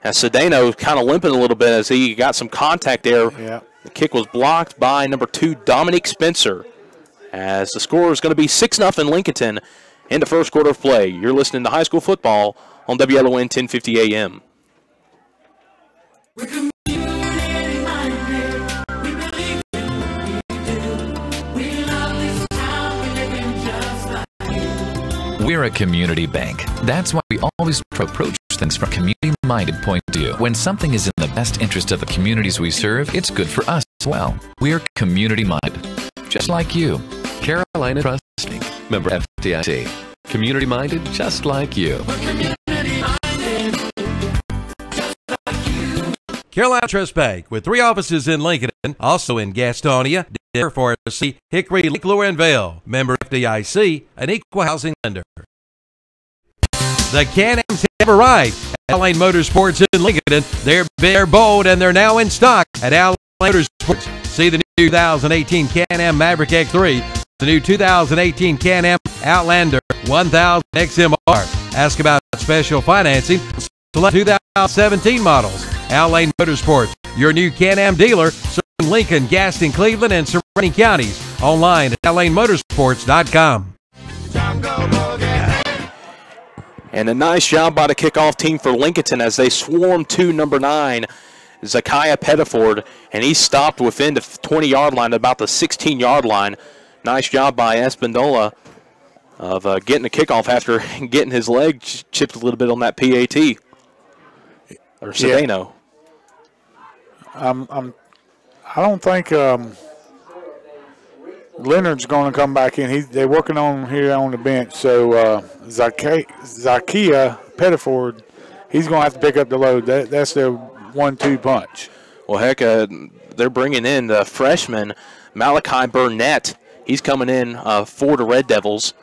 As Cedeno kind of limping a little bit as he got some contact there. Yeah. The kick was blocked by number 2, Dominic Spencer. As the score is going to be 6-0 Lincolnton in the first quarter of play. You're listening to high school football on WLON 1050 AM. We're a community bank. That's why we always approach things from a community-minded point of view. When something is in the best interest of the communities we serve, it's good for us as well. We're community-minded, just like you. Carolina Trust Bank, member FDIC. Community-minded, just like you. Carolina Trust Bank, with 3 offices in Lincolnton, also in Gastonia, Denver, Forest City, Hickory, Lake Lure, and Vale. Member FDIC, an equal housing lender. The Can-Ams have arrived at Alane Motorsports in Lincolnton. They're bold, and they're now in stock at Alane Motorsports. See the new 2018 Can-Am Maverick X3, the new 2018 Can-Am Outlander 1000 XMR. Ask about special financing. Select 2017 models. Alane Motorsports, your new Can-Am dealer, serving Lincoln, Gaston, Cleveland, and surrounding counties. Online at alanemotorsports.com. And a nice job by the kickoff team for Lincolnton as they swarm to number 9, Zakiah Pettiford, and he stopped within the 20-yard line, about the 16-yard line. Nice job by Espindola of getting the kickoff after getting his leg chipped a little bit on that PAT. Or Cedeno. I don't think Leonard's going to come back in. They're working on here on the bench. So Zakiah Pettiford, he's going to have to pick up the load. That's their 1-2 punch. Well, heck, they're bringing in the freshman Malachi Burnett. He's coming in for the Red Devils.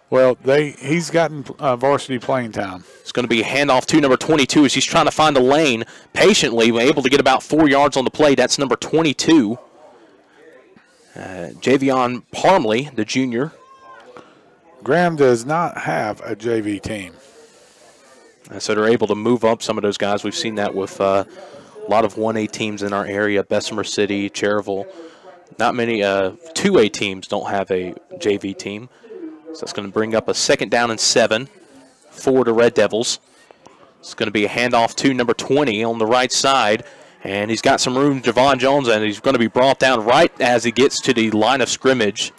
Well, he's gotten varsity playing time. It's going to be a handoff to number 22 as he's trying to find a lane patiently. Able to get about 4 yards on the play. That's number 22. Javion Parmley, the junior. Graham does not have a JV team. So they're able to move up some of those guys. We've seen that with A lot of 1A teams in our area, Bessemer City, Cherryville. Not many 2A teams don't have a JV team. So it's going to bring up a 2nd down and 7 for the Red Devils. It's going to be a handoff to number 20 on the right side. And he's got some room, Javon Jones, and he's going to be brought down right as he gets to the line of scrimmage.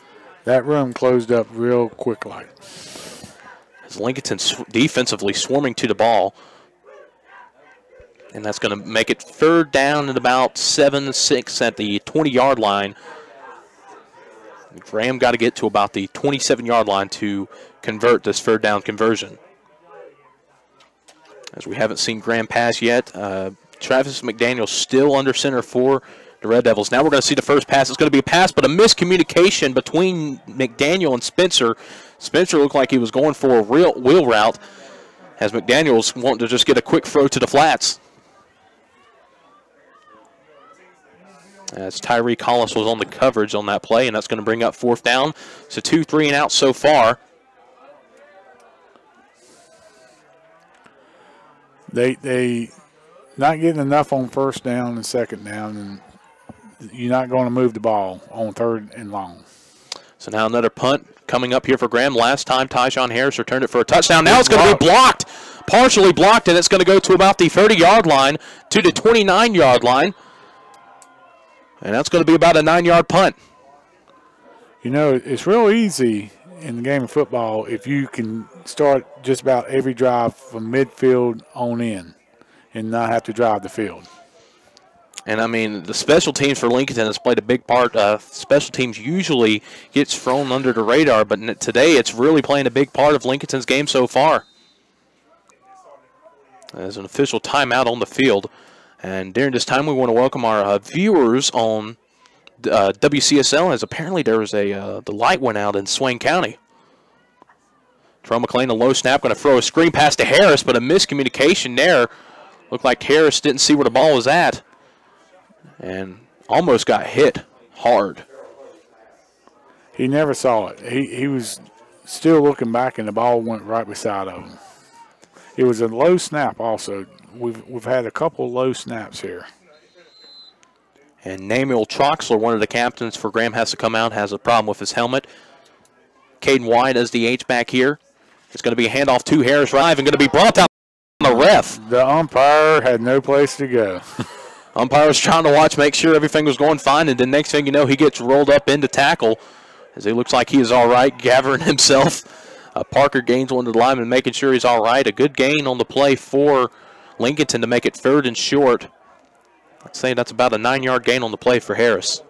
That room closed up real quickly. As Lincolnton defensively swarming to the ball. And that's going to make it 3rd down and about 7-6 at the 20-yard line. Graham got to get to about the 27-yard line to convert this 3rd down conversion. As we haven't seen Graham pass yet, Travis McDaniel still under center for the Red Devils. Now we're going to see the first pass. It's going to be a pass, but a miscommunication between McDaniel and Spencer. Spencer looked like he was going for a real wheel route, as McDaniel's wanting to just get a quick throw to the flats. As Tyreek Hollis was on the coverage on that play, and that's going to bring up 4th down. So 2, 3 and out so far. They not getting enough on 1st down and 2nd down, and you're not going to move the ball on 3rd and long. So now another punt coming up here for Graham. Last time Tyshawn Harris returned it for a touchdown. Now it's going to be blocked, partially blocked, and it's going to go to about the 30-yard line to the 29-yard line. And that's going to be about a 9-yard punt. You know, it's real easy in the game of football if you can start just about every drive from midfield on in and not have to drive the field. And, I mean, the special teams for Lincolnton has played a big part. Special teams usually gets thrown under the radar, but today it's really playing a big part of Lincolnton's game so far. There's an official timeout on the field. And during this time, we want to welcome our viewers on WCSL, as apparently there was the light went out in Swain County. Terrell McLean, a low snap, going to throw a screen pass to Harris, but a miscommunication there. Looked like Harris didn't see where the ball was at and almost got hit hard. He never saw it. He was still looking back, and the ball went right beside of him. It was a low snap also. We've had a couple low snaps here. And Namuel Troxler, one of the captains for Graham, has to come out, has a problem with his helmet. Caden White as the H-back here. It's going to be a handoff to Harris Rive and going to be brought down by the ref. The umpire had no place to go. Umpire was trying to watch, make sure everything was going fine, and then next thing you know, he gets rolled up into tackle as he looks like he is all right, gathering himself. Parker gains one to the lineman, making sure he's all right. A good gain on the play for Lincolnton to make it 3rd and short. I'd say that's about a 9-yard gain on the play for Harris.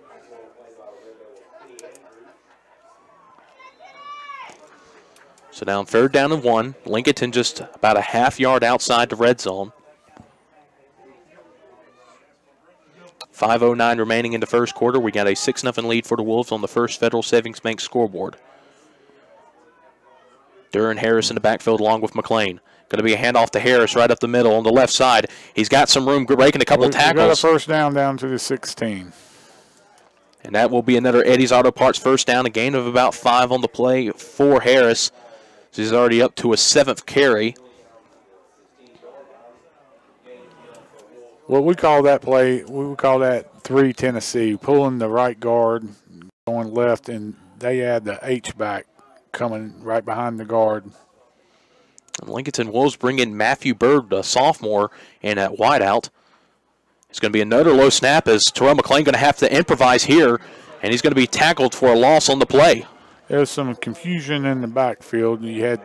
So down 3rd down and 1. Lincolnton just about a half-yard outside the red zone. 5:09 remaining in the first quarter. We got a 6-0 lead for the Wolves on the First Federal Savings Bank scoreboard. Duran Harris in the backfield along with McLean. Going to be a handoff to Harris right up the middle on the left side. He's got some room, breaking a couple tackles. We got a 1st down to the 16. And that will be another Eddie's Auto Parts 1st down, a gain of about 5 on the play for Harris. So he's already up to a 7th carry. What we call that play, we would call that 3 Tennessee, pulling the right guard, going left, and they add the H-back coming right behind the guard. And Lincolnton Wolves bring in Matthew Bird, a sophomore, in at wideout. It's going to be another low snap as Terrell McLean going to have to improvise here, and he's going to be tackled for a loss on the play. There was some confusion in the backfield. You had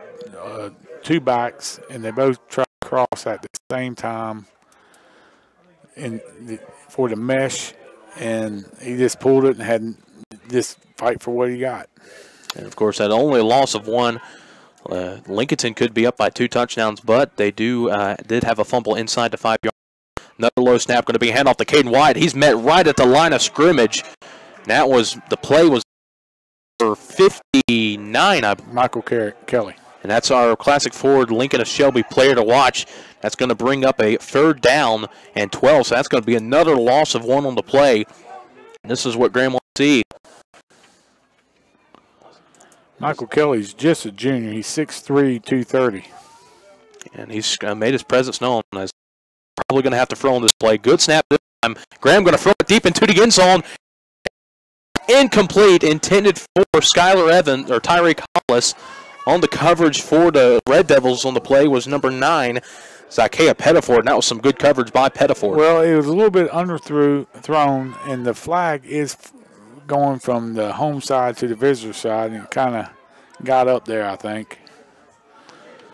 2 backs, and they both tried to cross at the same time for the mesh, and he just pulled it and had this fight for what he got. And, of course, that only a loss of 1. Lincolnton could be up by 2 touchdowns, but they did have a fumble inside the 5-yard. Another low snap going to be a handoff to Caden White. He's met right at the line of scrimmage. That was the play was for 59. Michael Kelly. And that's our classic forward, Lincoln of Shelby player to watch. That's going to bring up a 3rd down and 12. So that's going to be another loss of 1 on the play. And this is what Graham wants to see. Michael Kelly's just a junior. He's 6'3", 230. And he's made his presence known as probably going to have to throw on this play. Good snap this time. Graham going to throw it deep into the end zone. Incomplete, intended for Skylar Evans or Tyreek Hollis. On the coverage for the Red Devils on the play was number 9, Zacchaeus Pettiford, and that was some good coverage by Pettiford. Well, it was a little bit thrown, and the flag is going from the home side to the visitor side, and it kind of got up there, I think.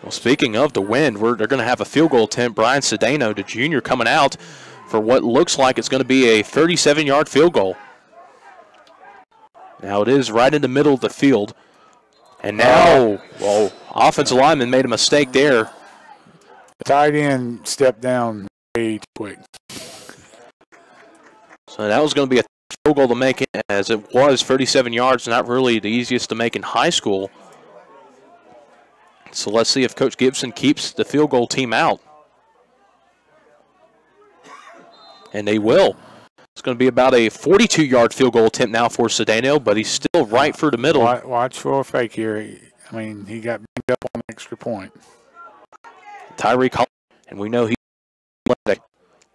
Well, speaking of the wind, they're going to have a field goal attempt. Brian Cedeno, the junior, coming out for what looks like it's going to be a 37-yard field goal. Now it is right in the middle of the field. And now, offensive lineman made a mistake there. The tight end stepped down way too quick. So that was going to be a field goal to make it, as it was 37 yards, not really the easiest to make in high school. So let's see if Coach Gibson keeps the field goal team out. And they will. It's going to be about a 42-yard field goal attempt now for Cedeno, but he's still right for the middle. Watch for a fake here. I mean, he got banged up on an extra point. Tyreek Hollis, and we know he's athletic.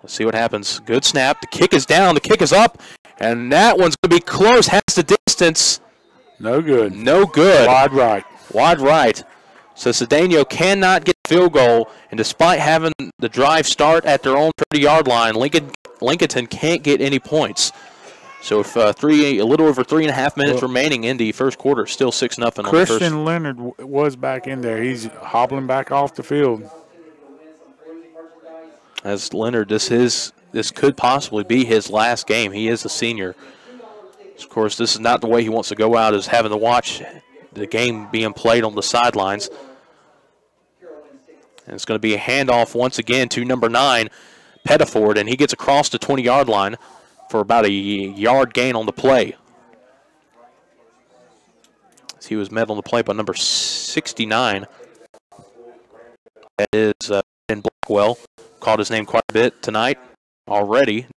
Let's see what happens. Good snap. The kick is down. The kick is up, and that one's going to be close. Has the distance. No good. No good. Wide right. Wide right. So Cedeno cannot get the field goal, and despite having the drive start at their own 30-yard line, Lincolnton can't get any points. So if a little over 3.5 minutes remaining in the first quarter, still 6-0. Christian Leonard was back in there. He's hobbling back off the field. As Leonard, this could possibly be his last game. He is a senior. Of course, this is not the way he wants to go out, is having to watch the game being played on the sidelines. And it's going to be a handoff once again to number 9, Pettiford, and he gets across the 20-yard line for about a yard gain on the play. As he was met on the play by number 69. That is Ben Blackwell. Called his name quite a bit tonight already.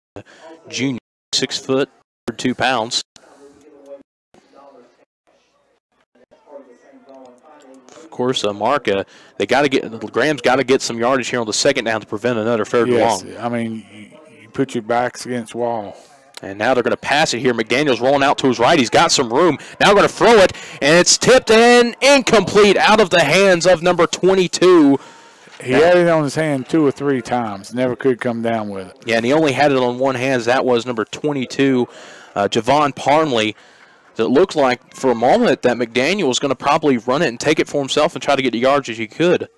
Junior, 6 foot, 2 pounds. Of course, Mark, Graham's got to get some yardage here on the second down to prevent another third and long. I mean, you put your backs against the wall. And now they're going to pass it here. McDaniel's rolling out to his right. He's got some room. Now going to throw it, and it's tipped in, incomplete, out of the hands of number 22. He had it on his hand 2 or 3 times. Never could come down with it. Yeah, and he only had it on one hand. That was number 22, Javon Parnley. It looked like for a moment that McDaniel was going to probably run it and take it for himself and try to get the yards as he could.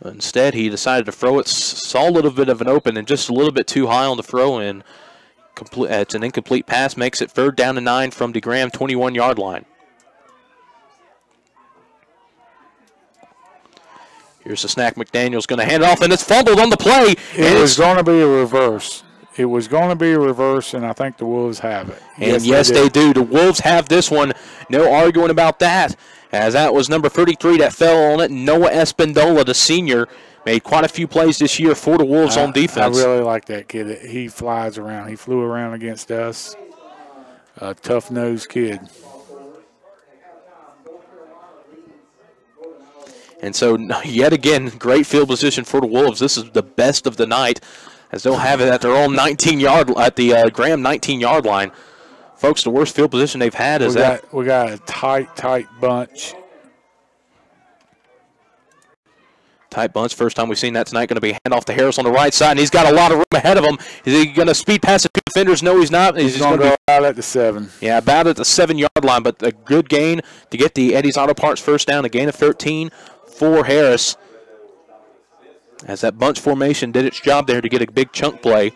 Instead, he decided to throw it. Saw a little bit of an open and just a little bit too high on the throw, and it's an incomplete pass. Makes it 3rd down and 9 from the Graham 21-yard line. Here's the snack. McDaniel's going to hand it off, and it's fumbled on the play. It was going to be a reverse. It was going to be a reverse, and I think the Wolves have it. And yes, they do. The Wolves have this one. No arguing about that, as that was number 33 that fell on it. Noah Espindola, the senior, made quite a few plays this year for the Wolves on defense. I really like that kid. He flies around. He flew around against us. A tough-nosed kid. And so, yet again, great field position for the Wolves. This is the best of the night, as they'll have it at their own 19-yard, at the Graham 19-yard line. Folks, the worst field position they've had is that. We got a tight bunch. Tight bunch. First time we've seen that tonight. Going to be a handoff to Harris on the right side, and he's got a lot of room ahead of him. Is he going to speed past the 2 defenders? No, he's not. He's going to go out at the 7. Yeah, about at the 7-yard line, but a good gain to get the Eddie's Auto Parts first down. A gain of 13 for Harris, as that bunch formation did its job there to get a big chunk play.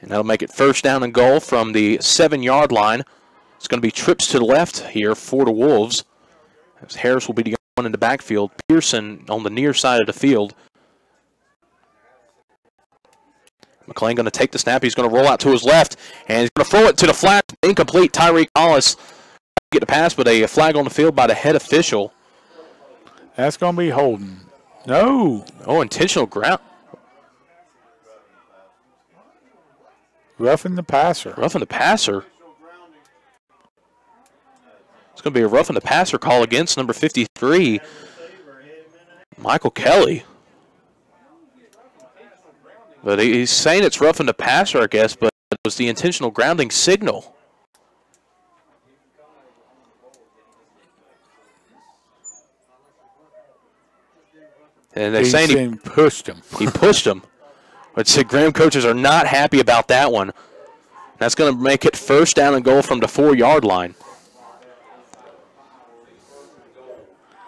And that'll make it 1st down and goal from the 7-yard line. It's going to be trips to the left here for the Wolves, as Harris will be the one in the backfield. Pearson on the near side of the field. McLean going to take the snap. He's going to roll out to his left, and he's going to throw it to the flat. Incomplete. Tyreek Hollis get the pass, but a flag on the field by the head official. That's going to be holding. No. Oh, intentional ground. Roughing the passer. Roughing the passer. It's going to be a roughing the passer call against number 53, Michael Kelly. But he's saying it's roughing the passer, I guess, but it was the intentional grounding signal. And they're saying he pushed him. He pushed him. But Graham coaches are not happy about that one. That's going to make it first down and goal from the 4-yard line.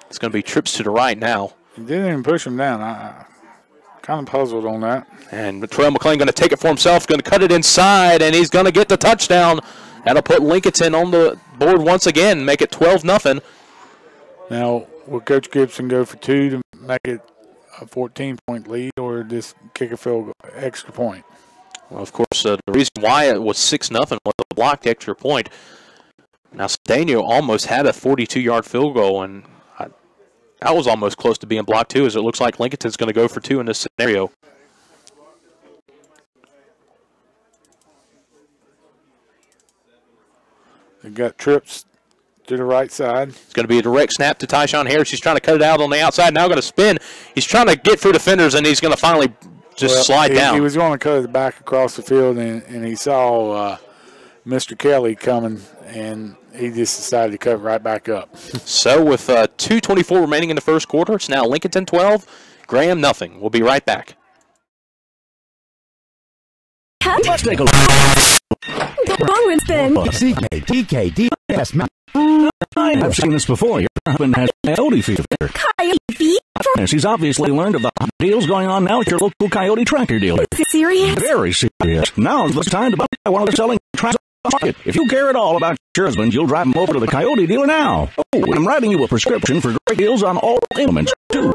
It's going to be trips to the right now. He didn't even push him down. I kind of puzzled on that. And Terrell McLean going to take it for himself, going to cut it inside, and he's going to get the touchdown. That'll put Lincolnton on the board once again, make it 12-0. Now, will Coach Gibson go for 2 to make it a 14-point lead, or just kick a field goal, extra point? Well, of course, the reason why it was 6-0 was a blocked extra point. Now, Daniel almost had a 42-yard field goal, and that was almost close to being blocked, too, as it looks like Lincolnton's going to go for 2 in this scenario. They got trips to the right side. It's going to be a direct snap to Tyshawn Harris. He's trying to cut it out on the outside. Now going to spin. He's trying to get through defenders, and he's going to finally just slide down. He was going to cut it back across the field, and he saw Mr. Kelly coming, and he just decided to cut it right back up. So with 2:24 remaining in the first quarter, it's now Lincolnton 12, Graham nothing. We'll be right back. Let's take a look. Wrong with Ben. CKTKDS. I've seen this before. Your husband has coyote fever. Coyote fever? Yes, he's obviously learned of the deals going on now at your local coyote tractor dealer. Is it serious? Very serious. Now is the time to buy one of the selling tractors on the market. If you care at all about your husband, you'll drive him over to the coyote dealer now. Oh, I'm writing you a prescription for great deals on all implements, too.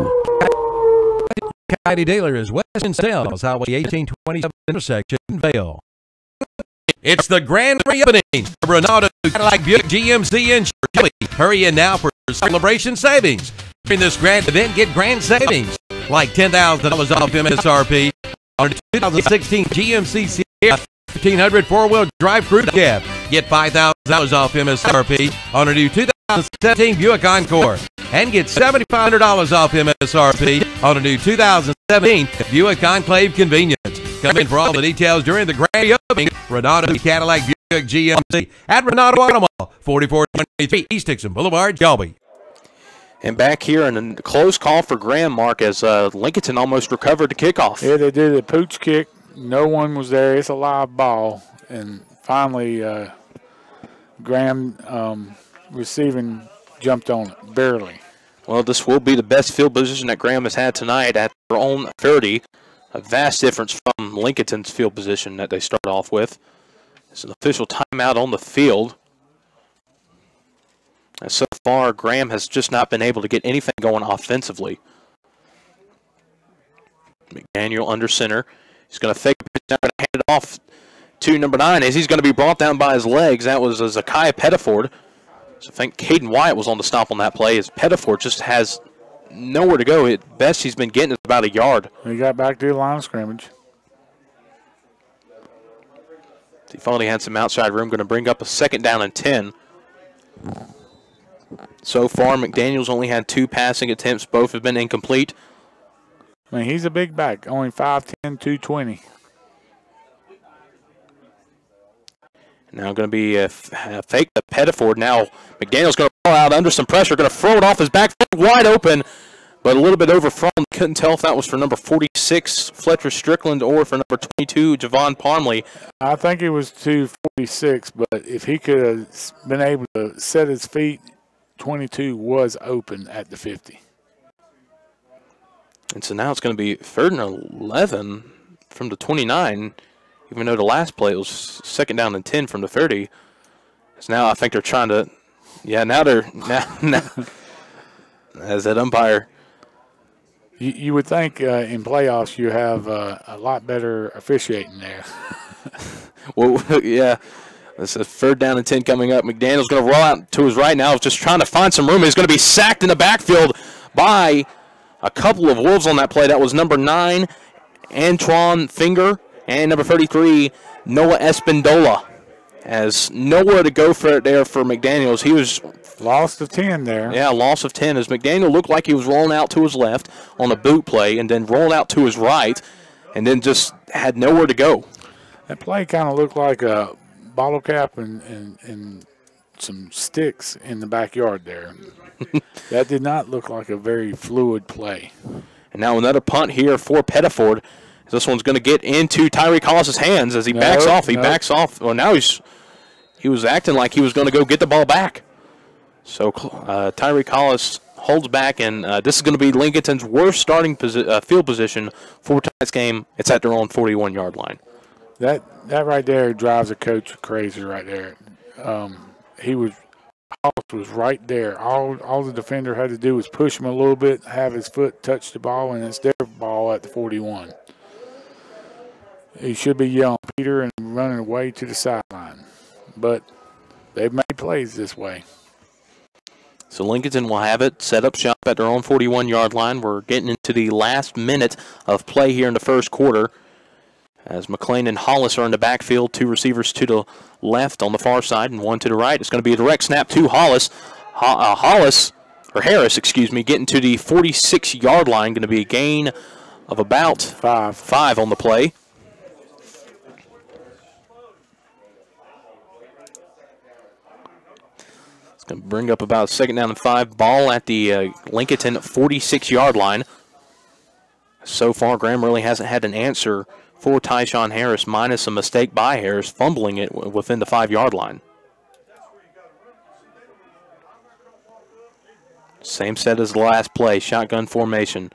Coyote dealer is Western Sales, Highway 1827 intersection, Vale. It's the grand reopening of Ronaldo Cadillac Buick GMC in Shirley. Hurry in now for celebration savings. During this grand event, get grand savings like $10,000 off MSRP on the 2016 GMC Sierra 1500 four-wheel drive crew cab. Get $5,000 off MSRP on a new 2017 Buick Encore. And get $7,500 off MSRP on a new 2017 Buick Enclave Convenience. Come in for all the details during the grand opening. Ronaldo Cadillac Buick GMC at Ronaldo Auto Mall, 4423 East Dixon Boulevard, Shelby. And back here in a close call for Graham, Mark, as Lincolnton almost recovered the kickoff. Yeah, they did a pooch kick. No one was there. It's a live ball. And finally, Graham receiving jumped on it, barely. Well, this will be the best field position that Graham has had tonight at their own 30. A vast difference from Lincolnton's field position that they start off with. It's an official timeout on the field. And so far, Graham has just not been able to get anything going offensively. McDaniel under center. He's going to fake it down and hand it off to number 9 as he's going to be brought down by his legs. That was Zakiah Pettiford. So I think Caden Wyatt was on the stop on that play as Pettiford just has nowhere to go. At best, he's been getting about a yard. He got back to the line of scrimmage. He finally had some outside room. Going to bring up a 2nd down and 10. So far, McDaniel's only had 2 passing attempts. Both have been incomplete. I mean, he's a big back, only 5'10", 220. Now going to be a fake to Pettiford. Now McDaniel's going to pull out under some pressure. Going to throw it off his back foot, wide open, but a little bit overthrown. Couldn't tell if that was for number 46, Fletcher Strickland, or for number 22, Javon Parmley. I think it was 246, but if he could have been able to set his feet, 22 was open at the 50. And so now it's going to be 3rd and 11 from the 29. Even though the last play was 2nd down and 10 from the 30. So now I think they're trying to, now as that umpire. You would think in playoffs you have a lot better officiating there. Well, yeah. This is 3rd down and 10 coming up. McDaniel's going to roll out to his right now, just trying to find some room. He's going to be sacked in the backfield by a couple of Wolves on that play. That was number 9, Antoine Finger. And number 33, Noah Espindola, has nowhere to go for it there for McDaniels. He was Loss of 10 there. Yeah, loss of 10 as McDaniel looked like he was rolling out to his left on a boot play and then rolled out to his right and then just had nowhere to go. That play kind of looked like a bottle cap and some sticks in the backyard there. That did not look like a very fluid play. And now another punt here for Pettiford. This one's going to get into Tyreek Hollis' hands as he backs off. He backs off. Well, now he was acting like he was going to go get the ball back. So Tyreek Hollis holds back, and this is going to be Lincolnton's worst starting field position for tonight's game. It's at their own 41-yard line. That right there drives a coach crazy right there. Hollis was right there. All the defender had to do was push him a little bit, have his foot touch the ball, and it's their ball at the 41. He should be yelling Peter and running away to the sideline. But they've made plays this way. So Lincolnton will have it set up shop at their own 41-yard line. We're getting into the last minute of play here in the first quarter. As McLean and Hollis are in the backfield, two receivers to the left on the far side and one to the right. It's going to be a direct snap to Hollis. Harris, getting to the 46-yard line. Going to be a gain of about five on the play. It's going to bring up about 2nd down and 5. Ball at the Lincolnton 46-yard line. So far, Graham really hasn't had an answer for Tyshawn Harris, minus a mistake by Harris, fumbling it within the 5-yard line. Same set as the last play, shotgun formation.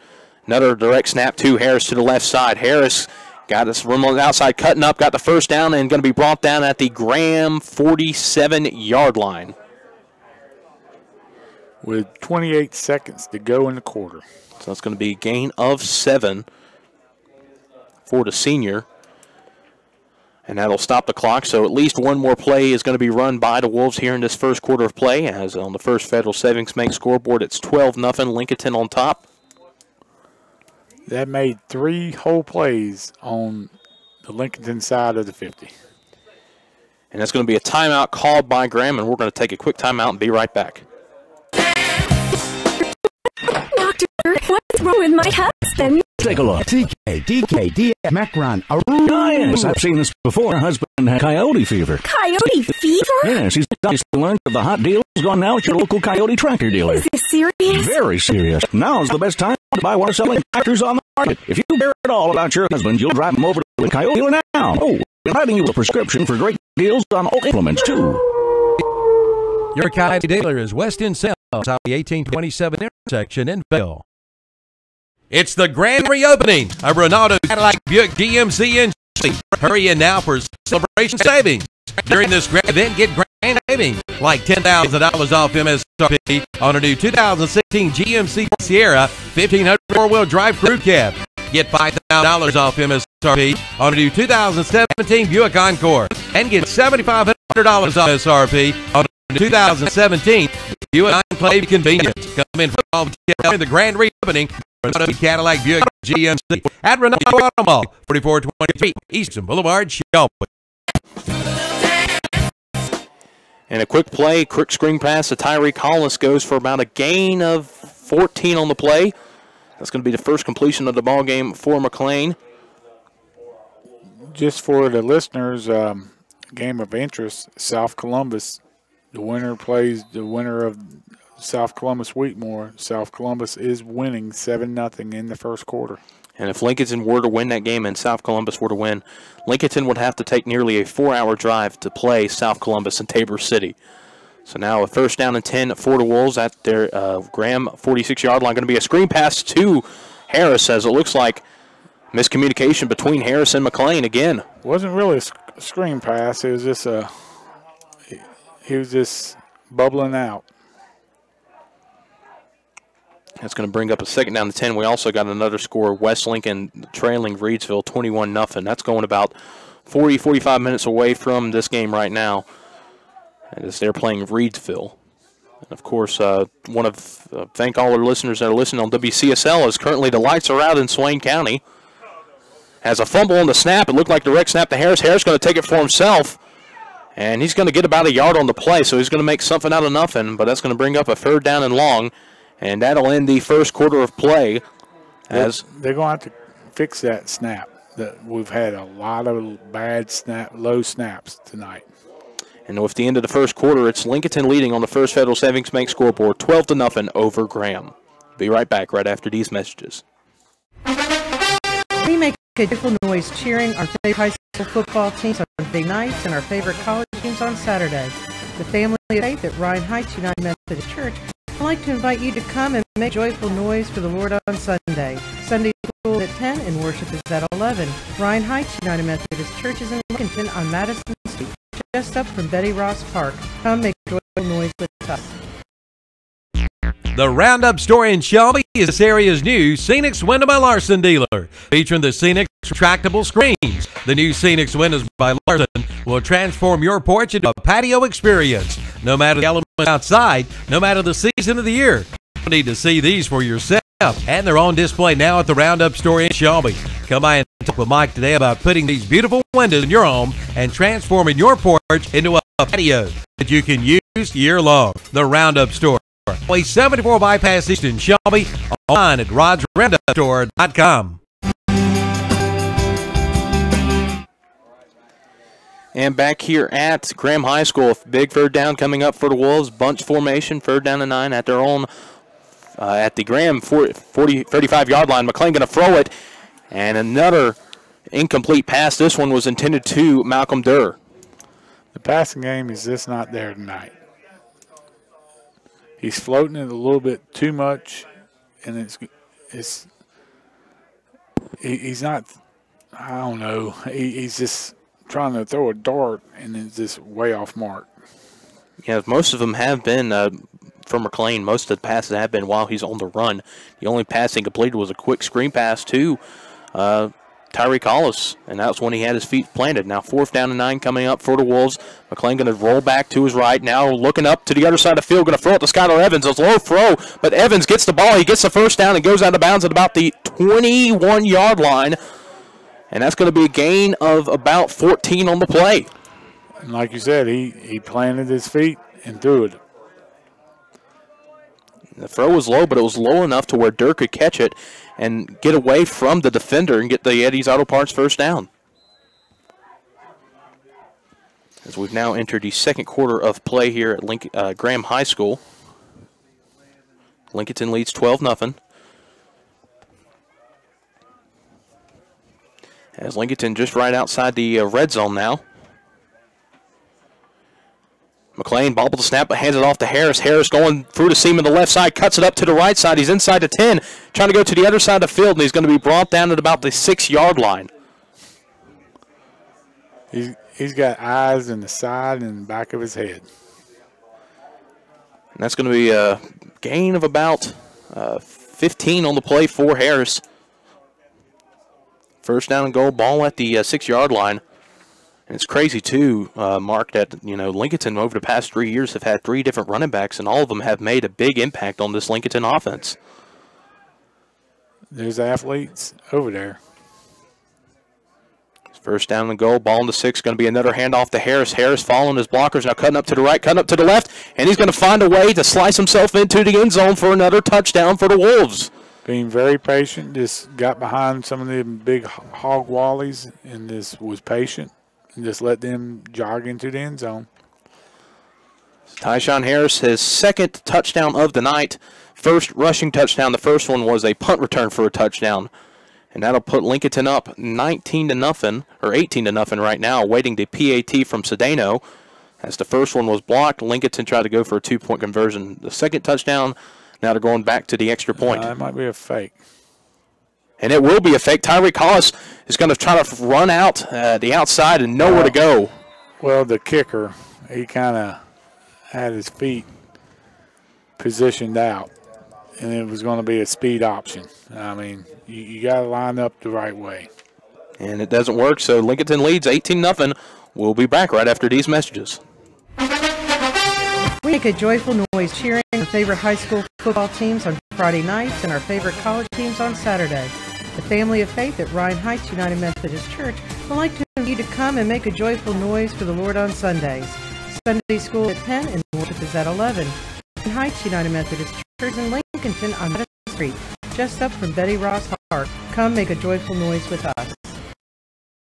Another direct snap to Harris to the left side. Harris got his room on the outside, cutting up, got the first down, and going to be brought down at the Graham 47-yard line. With 28 seconds to go in the quarter. So it's going to be a gain of 7 for the senior. And that'll stop the clock. So at least one more play is going to be run by the Wolves here in this first quarter of play. As on the First Federal Savings Bank scoreboard, it's 12-0, Lincolnton on top. That made 3 whole plays on the Lincolnton side of the 50. And that's going to be a timeout called by Graham, and we're going to take a quick timeout and be right back. Doctor, what's wrong with my husband? Take a look. DK, Macron, yes, I've seen this before. Her husband had coyote fever. Coyote fever? Yes, he's obviously learned of the hot deals going now at your local coyote tractor dealer. Is this serious? Very serious. Now's the best time to buy one of the selling tractors on the market. If you care at all about your husband, you'll drive him over to the coyote dealer now. Oh, we're writing you a prescription for great deals on all implements, too. Your coyote dealer is West End Sales, out the 1827 intersection in Vail. It's the grand reopening of Ronaldo Cadillac Buick GMC in Chelsea. Hurry in now for celebration savings. During this grand event, get grand savings like $10,000 off MSRP on a new 2016 GMC Sierra 1500 four-wheel drive crew cab. Get $5,000 off MSRP on a new 2017 Buick Encore. And get $7,500 off MSRP on a 2017 Buick Enclave Convenience. Come in for all the grand reopening. Ronaldo Cadillac Buick GMC at Ronaldo Auto Mall, 4423 Eastern Boulevard, Shelby. And a quick play, quick screen pass to Tyreek Hollis goes for about a gain of 14 on the play. That's going to be the first completion of the ball game for McLean. Just for the listeners, game of interest, South Columbus. The winner plays the winner of South Columbus Wheatmore. South Columbus is winning 7-0 in the first quarter. And if Lincolnton were to win that game and South Columbus were to win, Lincolnton would have to take nearly a 4-hour drive to play South Columbus in Tabor City. So now a 1st down and 10 for the Wolves at their Graham 46-yard line. Going to be a screen pass to Harris, as it looks like miscommunication between Harris and McLean again. Wasn't really a screen pass. It was just he was just bubbling out. That's going to bring up a 2nd down to 10. We also got another score, West Lincoln trailing Reedsville 21-0. That's going about 45 minutes away from this game right now, as they're playing Reedsville. And of course, thank all our listeners that are listening on WCSL, as currently the lights are out in Swain County. Has a fumble on the snap. It looked like direct snap to Harris. Harris going to take it for himself. And he's going to get about a yard on the play, so he's going to make something out of nothing, but that's going to bring up a 3rd down and long, and that'll end the first quarter of play. As they're going to have to fix that snap. We've had a lot of bad low snaps tonight. And with the end of the first quarter, it's Lincolnton leading on the First Federal Savings Bank scoreboard, 12-0 over Graham. Be right back right after these messages. We make a joyful noise cheering our favorite high school football teams on Friday nights and our favorite college teams on Saturday. The family of faith at Ryan Heights United Methodist Church would like to invite you to come and make joyful noise for the Lord on Sunday. Sunday school at 10 and worship is at 11. Ryan Heights United Methodist Church is in Lincolnton on Madison Street, just up from Betty Ross Park. Come make joyful noise with us. The Roundup store in Shelby is this area's new Scenics Window by Larson dealer, featuring the Scenics retractable screens. The new Scenics Windows by Larson will transform your porch into a patio experience. No matter the elements outside, no matter the season of the year, you need to see these for yourself. And they're on display now at the Roundup store in Shelby. Come by and talk with Mike today about putting these beautiful windows in your home and transforming your porch into a patio that you can use year-long. The Roundup store. 74 Bypass East in Shelby, online at rodsroundupstore.com. And back here at Graham High School, big 3rd down coming up for the Wolves. Bunch formation, 3rd down and 9 at their own, at the Graham 35-yard line. McLean going to throw it, and another incomplete pass. This one was intended to Malcolm Durr. The passing game is just not there tonight. He's floating it a little bit too much, and he's not, I don't know, he's just trying to throw a dart, and it's just way off mark. Yeah, most of them have been from McLean. Most of the passes have been while he's on the run. The only pass he completed was a quick screen pass to Tyreek Hollis, and that's when he had his feet planted. Now 4th down and 9 coming up for the Wolves. McLean going to roll back to his right. Now looking up to the other side of the field, going to throw it to Skylar Evans. It's a low throw, but Evans gets the ball. He gets the 1st down and goes out of bounds at about the 21-yard line. And that's going to be a gain of about 14 on the play. And like you said, he planted his feet and threw it. The throw was low, but it was low enough to where Dirk could catch it and get away from the defender and get the Eddie's Auto Parts 1st down. As we've now entered the second quarter of play here at Graham High School. Lincolnton leads 12-0. As Lincolnton just right outside the red zone now. McLean bobbled the snap, but hands it off to Harris. Harris going through the seam on the left side, cuts it up to the right side. He's inside the 10, trying to go to the other side of the field, and he's going to be brought down at about the 6-yard line. He's got eyes in the side and the back of his head. And that's going to be a gain of about 15 on the play for Harris. 1st down and goal, ball at the 6-yard line. And it's crazy, too, Mark, that, Lincolnton over the past 3 years have had 3 different running backs, and all of them have made a big impact on this Lincolnton offense. There's athletes over there. 1st down and goal, ball in the 6, going to be another handoff to Harris. Harris following his blockers, now cutting up to the right, cutting up to the left, and he's going to find a way to slice himself into the end zone for another touchdown for the Wolves. Being very patient, just got behind some of the big hog wallies and just was patient. And just let them jog into the end zone. Tyshawn Harris, his 2nd touchdown of the night. 1st rushing touchdown. The first one was a punt return for a touchdown. And that'll put Lincolnton up 19-0, or 18-0 right now, waiting the PAT from Cedeno. As the first one was blocked, Lincolnton tried to go for a 2-point conversion. The 2nd touchdown, now they're going back to the extra point. That might be a fake. And it will be a fake. Tyreek Hollis is going to try to run out the outside and nowhere to go. Well, the kicker, he kind of had his feet positioned out, and it was going to be a speed option. I mean, you got to line up the right way. And it doesn't work, so Lincolnton leads 18-0. We'll be back right after these messages. We make a joyful noise cheering our favorite high school football teams on Friday nights and our favorite college teams on Saturday. The family of faith at Ryan Heights United Methodist Church would like to invite you to come and make a joyful noise for the Lord on Sundays. Sunday school at 10 and worship is at 11. In Heights United Methodist Church in Lincolnton on Madison Street, just up from Betty Ross Park. Come make a joyful noise with us.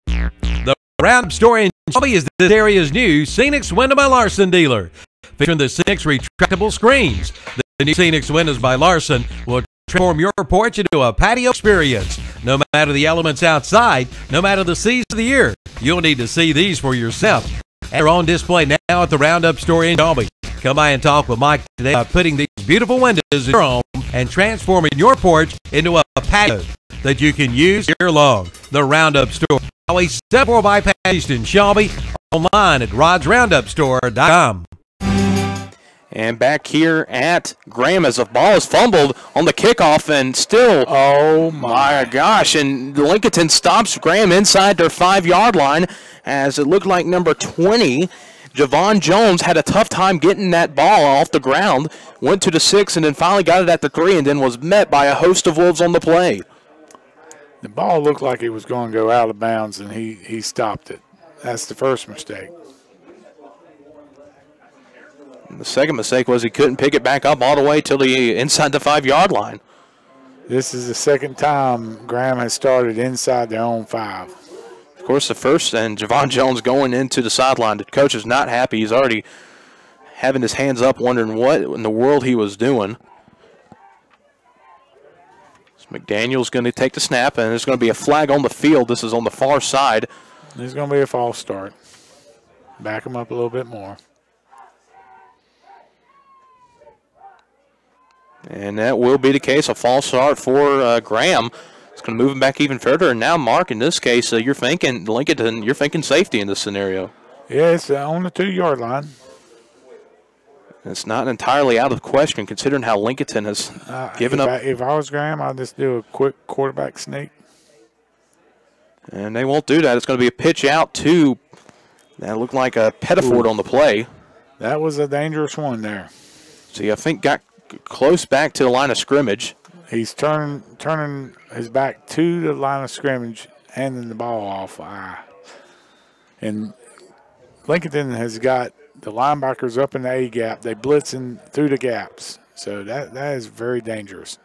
The Roundup store in Shelby is this area's new Scenics Window by Larson dealer. Featuring the Scenics retractable screens. The new Scenics Windows by Larson will transform your porch into a patio experience. No matter the elements outside, no matter the season of the year, you'll need to see these for yourself. They're on display now at the Roundup store in Shelby. Come by and talk with Mike today about putting these beautiful windows in your home and transforming your porch into a patio that you can use year long. The Roundup store, Highway 74 bypass East in Shelby, online at rodsroundupstore.com. And back here at Graham as the ball is fumbled on the kickoff and still, oh my gosh, and Lincolnton stops Graham inside their 5-yard line as it looked like number 20, Javon Jones, had a tough time getting that ball off the ground, went to the 6 and then finally got it at the 3 and then was met by a host of Wolves on the play. The ball looked like it was going to go out of bounds and he stopped it. That's the first mistake. The second mistake was he couldn't pick it back up all the way till the inside the 5-yard line. This is the second time Graham has started inside their own 5. Of course, the first, and Javon Jones going into the sideline. The coach is not happy. He's already having his hands up, wondering what in the world he was doing. So McDaniel's going to take the snap, and there's going to be a flag on the field. This is on the far side. There's going to be a false start. Back him up a little bit more. And that will be the case, a false start for Graham. It's going to move him back even further. And now, Mark, in this case, you're thinking Lincolnton, you're thinking safety in this scenario. Yeah, it's on the 2-yard line. It's not entirely out of question considering how Lincolnton has given up. If I was Graham, I'd just do a quick quarterback sneak. And they won't do that. It's going to be a pitch out to, that looked like a Pettiford on the play. That was a dangerous one there. See, I think got close back to the line of scrimmage. He's turning his back to the line of scrimmage, handing the ball off. And Lincolnton has got the linebackers up in the A gap. They blitzing through the gaps. So that is very dangerous.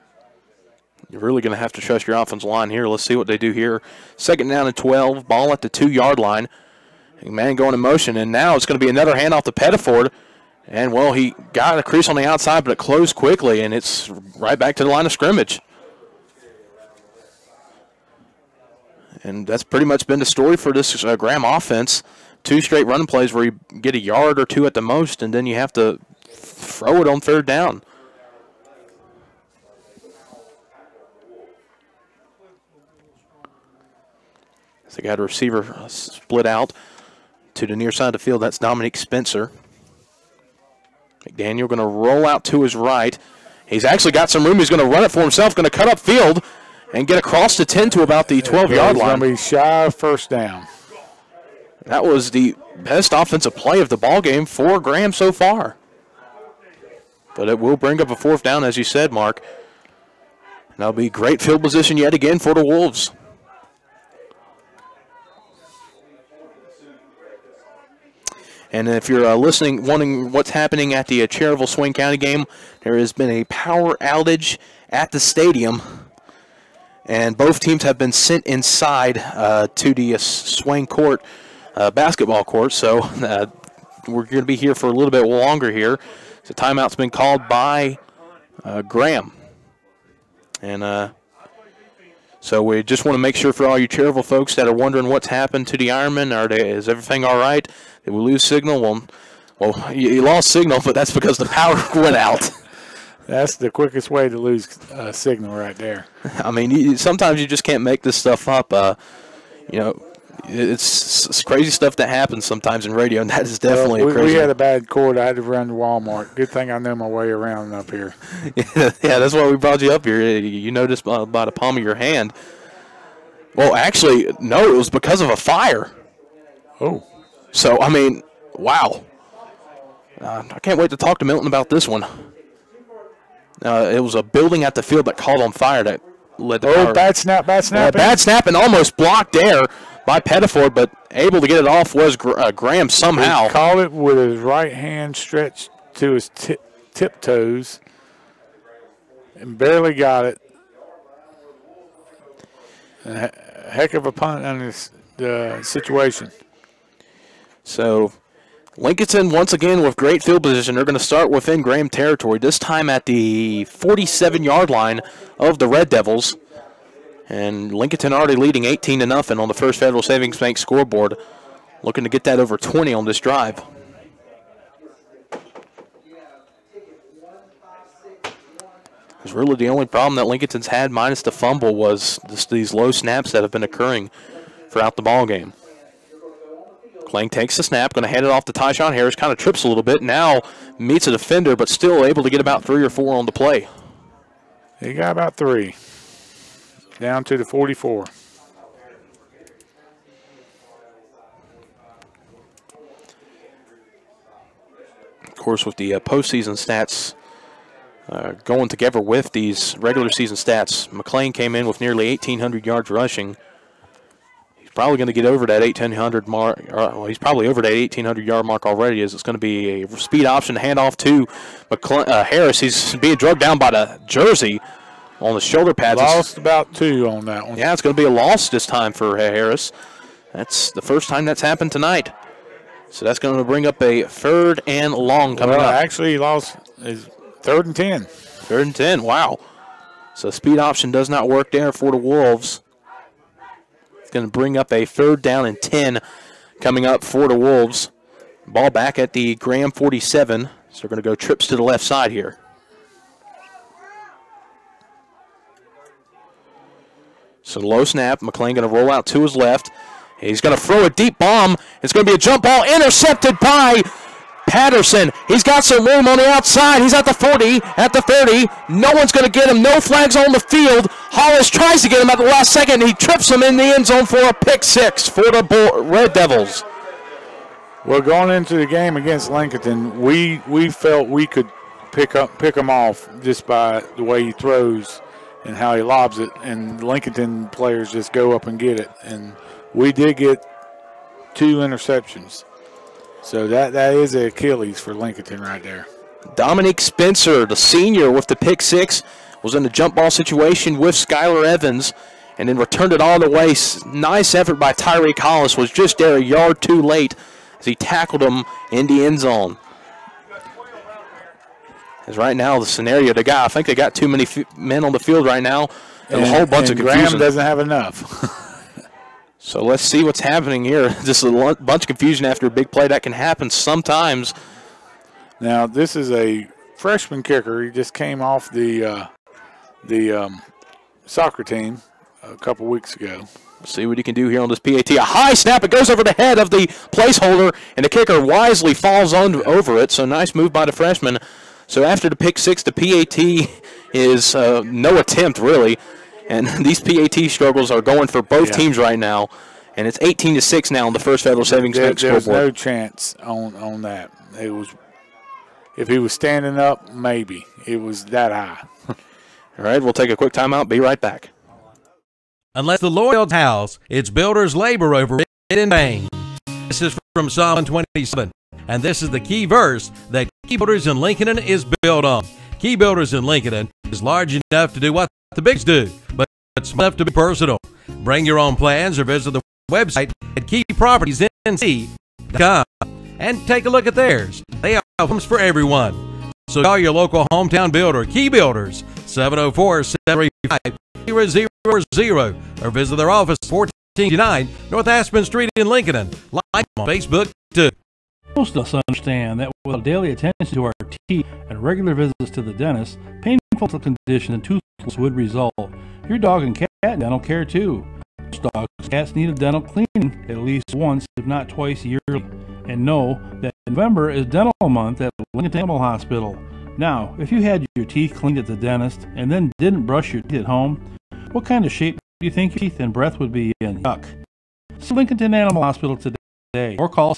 You're really going to have to trust your offensive line here. Let's see what they do here. 2nd down and 12, ball at the 2-yard line. Man going in motion, and now it's going to be another handoff to Pettiford. And, well, he got a crease on the outside, but it closed quickly, and it's right back to the line of scrimmage. And that's pretty much been the story for this Graham offense. 2 straight running plays where you get a yard or 2 at the most, and then you have to throw it on 3rd down. So they got a receiver split out to the near side of the field. That's Dominique Spencer. McDaniel going to roll out to his right. He's actually got some room. He's going to run it for himself. Going to cut up field and get across the 10 to about the 12-yard line. He's going to be shy of 1st down. That was the best offensive play of the ballgame for Graham so far. But it will bring up a 4th down, as you said, Mark. And that'll be great field position yet again for the Wolves. And if you're listening, wondering what's happening at the Cherryville-Swain County game, there has been a power outage at the stadium. And both teams have been sent inside to the Swain Court basketball court. So we're going to be here for a little bit longer here. So timeout's been called by Graham. And so we just want to make sure for all you Cherryville folks that are wondering what's happened to the Ironman, is everything all right? Did we lose signal? Well, you lost signal, but that's because the power went out. That's the quickest way to lose signal right there. I mean, sometimes you just can't make this stuff up. It's crazy stuff that happens sometimes in radio, and that is definitely crazy. We had a bad cord. I had to run to Walmart. Good thing I know my way around up here. Yeah, that's why we brought you up here. You noticed by the palm of your hand. Well, actually, no, it was because of a fire. Oh. So, I mean, wow. I can't wait to talk to Milton about this one. It was a building at the field that caught on fire that led to power. Bad snap. Bad snap and almost blocked there by Pettiford, but able to get it off was Graham somehow. He caught it with his right hand stretched to his tiptoes and barely got it. A heck of a punt on this situation. So Lincolnton once again with great field position. They're going to start within Graham territory, this time at the 47-yard line of the Red Devils. And Lincolnton already leading 18-0 on the First Federal Savings Bank scoreboard. Looking to get that over 20 on this drive. Because really the only problem that Lincolnton's had minus the fumble was just these low snaps that have been occurring throughout the ball game. Kling takes the snap, going to hand it off to Tyshawn Harris, kind of trips a little bit, now meets a defender, but still able to get about 3 or 4 on the play. He got about 3. Down to the 44. Of course, with the postseason stats going together with these regular season stats, McLean came in with nearly 1,800 yards rushing. He's probably going to get over that 1,800 mark. Well, he's probably over that 1,800-yard mark already, as it's going to be a speed option handoff to Harris. He's being drugged down by the jersey on the shoulder pads. Lost about 2 on that one. Yeah, it's going to be a loss this time for Harris. That's the first time that's happened tonight. So that's going to bring up a 3rd and long coming up. Actually, he lost his 3rd and 10. 3rd and 10, wow. So speed option does not work there for the Wolves. It's going to bring up a 3rd down and 10 coming up for the Wolves. Ball back at the Graham 47. So they're going to go trips to the left side here. So low snap. McLean going to roll out to his left. He's going to throw a deep bomb. It's going to be a jump ball intercepted by Patterson. He's got some room on the outside. He's at the 40, at the 30. No one's going to get him. No flags on the field. Hollis tries to get him at the last second. He trips him in the end zone for a pick 6 for the Red Devils. Well, going into the game against Lincolnton, we felt we could pick him off just by the way he throws and how he lobs it, and Lincolnton players just go up and get it. And we did get 2 interceptions. So that is an Achilles for Lincolnton right there. Dominique Spencer, the senior, with the pick 6, was in the jump ball situation with Skylar Evans and then returned it all the way. Nice effort by Tyreek Hollis, was just there a yard too late as he tackled him in the end zone. As right now, the scenario, I think they got too many men on the field right now. And a whole bunch of confusion. Graham doesn't have enough. So let's see what's happening here. Just a bunch of confusion after a big play. That can happen sometimes. Now, this is a freshman kicker. He just came off the soccer team a couple weeks ago. Let's see what he can do here on this PAT. A high snap. It goes over the head of the placeholder, and the kicker wisely falls over it. So nice move by the freshman. So after the pick 6, the PAT is no attempt, really. And these PAT struggles are going for both teams right now. And it's 18-6 now on the First Federal Savings Bank scoreboard. There's no chance on that. It was, if he was standing up, maybe. It was that high. All right, we'll take a quick timeout. Be right back. Unless the Lord's house, its builders labor over it in vain. This is from Psalm 127. And this is the key verse that Key Builders in Lincolnton is built on. Key Builders in Lincolnton is large enough to do what the bigs do, but it's small enough to be personal. Bring your own plans or visit the website at keypropertiesnc.com and take a look at theirs. They have homes for everyone. So call your local hometown builder, Key Builders, 704-735-0000, or visit their office, 1409 North Aspen Street in Lincolnton. Like them on Facebook, too. Most of us understand that without daily attention to our teeth and regular visits to the dentist, painful conditions and toothless would result. Your dog and cat need dental care too. Most dogs and cats need a dental cleaning at least once, if not twice yearly. And know that November is dental month at Lincolnton Animal Hospital. Now, if you had your teeth cleaned at the dentist and then didn't brush your teeth at home, what kind of shape do you think your teeth and breath would be in? Yuck. See Lincolnton Animal Hospital today or call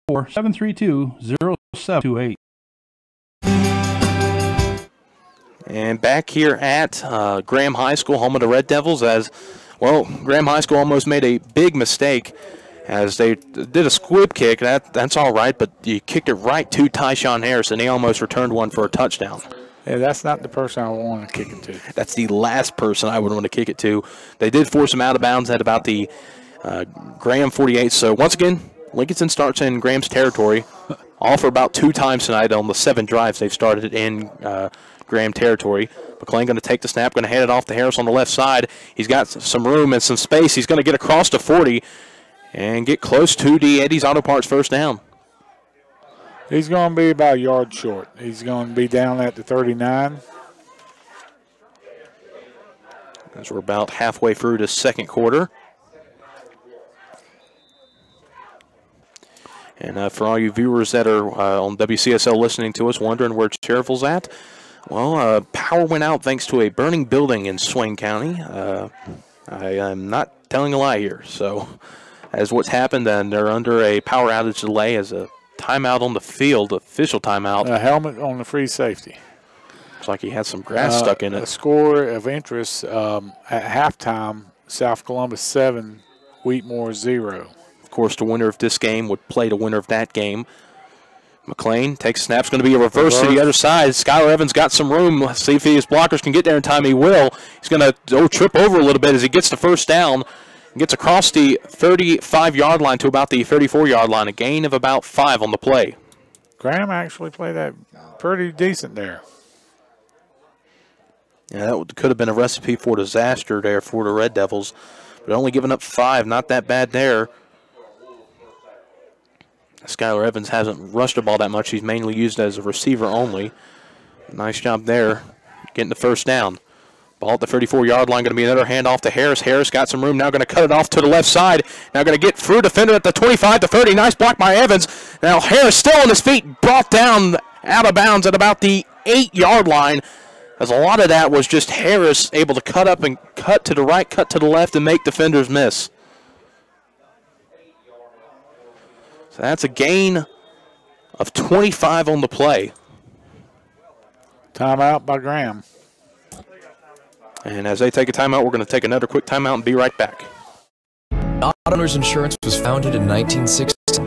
704-732-0728. And back here at Graham High School, home of the Red Devils, as Well, Graham High School almost made a big mistake as they did a squib kick. That's all right, but you kicked it right to Tyshawn Harris, and he almost returned one for a touchdown. Yeah, that's not the person I want to kick it to. That's the last person I would want to kick it to. They did force him out of bounds at about the Graham 48. So once again, Lincolnton starts in Graham's territory, all for about 2 times tonight on the 7 drives they've started in Graham territory. McLean going to take the snap, going to hand it off to Harris on the left side. He's got some room and some space. He's going to get across to 40 and get close to the Eddie's Auto Parts first down. He's going to be about a yard short. He's going to be down at the 39. As we're about halfway through the second quarter. And for all you viewers that are on WCSL listening to us, wondering where Cherville's at, well, power went out thanks to a burning building in Swain County. I am not telling a lie here. So, as what's happened, and they're under a power outage delay as a timeout on the field, official timeout. A helmet on the free safety. Looks like he had some grass stuck in it. A score of interest at halftime, South Columbus 7, Wheatmore 0. Of course, the winner of this game would play the winner of that game. McLean takes snap's going to be a reverse to the other side. Skylar Evans got some room. Let's see if his blockers can get there in time. He will. He's going to trip over a little bit as he gets the first down. Gets across the 35-yard line to about the 34-yard line, a gain of about 5 on the play. Graham actually played that pretty decent there. Yeah, that could have been a recipe for disaster there for the Red Devils, but only giving up 5, not that bad there. Skylar Evans hasn't rushed the ball that much. He's mainly used as a receiver only. Nice job there, getting the first down. Ball at the 34-yard line, going to be another handoff to Harris. Harris got some room, now going to cut it off to the left side. Now going to get through defender at the 25 to 30. Nice block by Evans. Now Harris still on his feet, brought down out of bounds at about the 8-yard line. As a lot of that was just Harris able to cut up and cut to the right, cut to the left, and make defenders miss. So that's a gain of 25 on the play. Timeout by Graham. And as they take a timeout, we're going to take another quick timeout and be right back. Auto Owners Insurance was founded in 1960.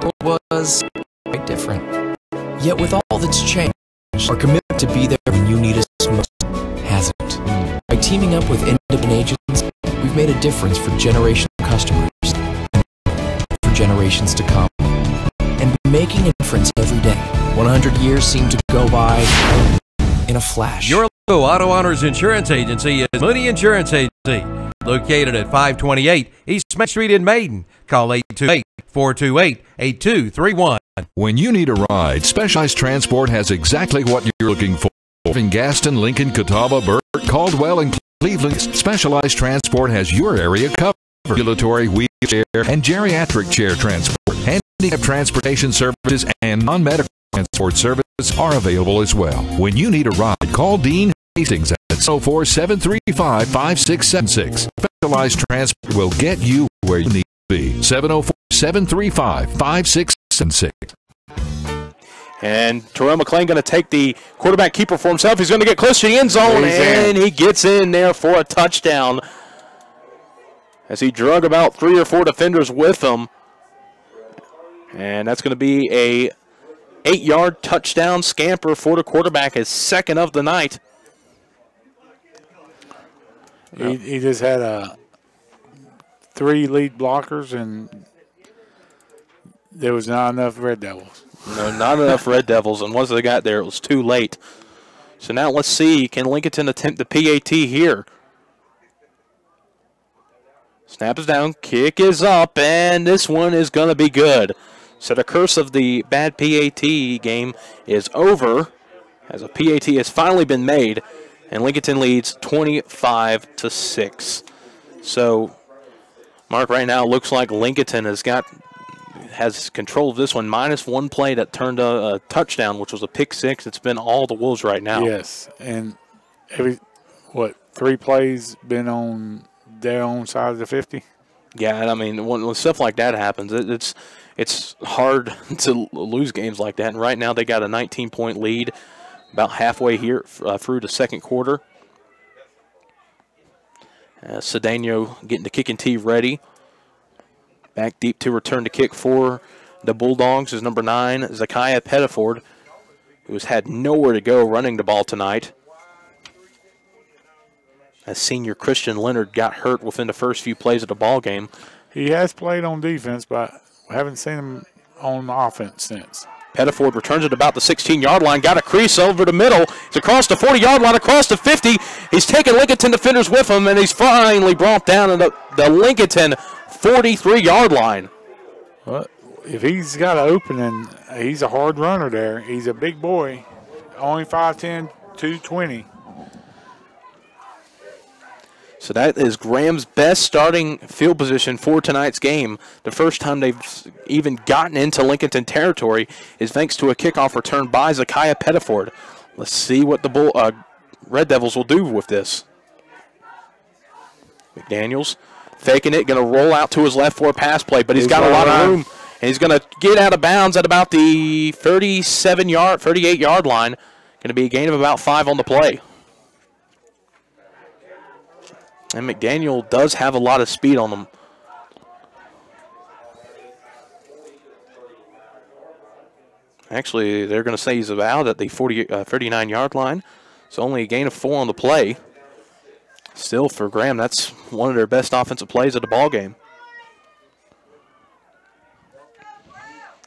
It was quite different. Yet with all that's changed, our commitment to be there when you need us most hasn't. By teaming up with independent agents, we've made a difference for generational customers and for generations to come. And making a difference every day. 100 years seem to go by in a flash. Your local Auto Owners Insurance Agency is Mooney Insurance Agency, located at 528 East Main Street in Maiden. Call 828-428-8231. When you need a ride, Specialized Transport has exactly what you're looking for. In Gaston, Lincoln, Catawba, Burt, Caldwell, and Cleveland, Specialized Transport has your area covered. Ambulatory wheelchair and geriatric chair transport, handicap transportation services, and non-medical transport services are available as well. When you need a ride, call Dean Hastings at 704-735-5676. Specialized Transport will get you where you need to be. 704-735-5676. And Terrell McLean going to take the quarterback keeper for himself. He's going to get close to the end zone, and he gets in there for a touchdown as he drug about 3 or 4 defenders with him. And that's going to be a 8-yard touchdown scamper for the quarterback, his second of the night. He just had 3 lead blockers, and there was not enough Red Devils. No, not enough Red Devils, and once they got there, it was too late. So now let's see, can Lincolnton attempt the PAT here? Snap is down, kick is up, and this one is going to be good. So the curse of the bad PAT game is over, as a PAT has finally been made, and Lincolnton leads 25-6. So, Mark, right now it looks like Lincolnton has control of this one, minus 1 play that turned a touchdown, which was a pick 6. It's been all the Wolves right now. Yes, and 3 plays been on their own side of the 50? Yeah, and I mean, when stuff like that happens, it's hard to lose games like that. And right now they got a 19-point lead about halfway here through the second quarter. Cedeno getting the kicking tee ready. Back deep to return to kick for the Bulldogs is number 9, Zakiah Pettiford, who has had nowhere to go running the ball tonight. As senior Christian Leonard got hurt within the first few plays of the ball game. He has played on defense, but we haven't seen him on offense since. Pettiford returns it about the 16-yard line, got a crease over the middle. He's across the 40-yard line, across the 50. He's taking Lincolnton defenders with him, and he's finally brought down at the Lincolnton 43-yard line. Well, if he's got an opening, he's a hard runner there. He's a big boy, only 5'10", 220. So that is Graham's best starting field position for tonight's game. The first time they've even gotten into Lincolnton territory is thanks to a kickoff return by Zakiah Pettiford. Let's see what the Red Devils will do with this. McDaniels faking it, going to roll out to his left for a pass play, but he's got a lot of room, and he's going to get out of bounds at about the 38-yard line. Going to be a gain of about 5 on the play. And McDaniel does have a lot of speed on him. Actually, they're going to say he's about at the 39-yard line. It's only a gain of 4 on the play. Still, for Graham, that's one of their best offensive plays of the ball game.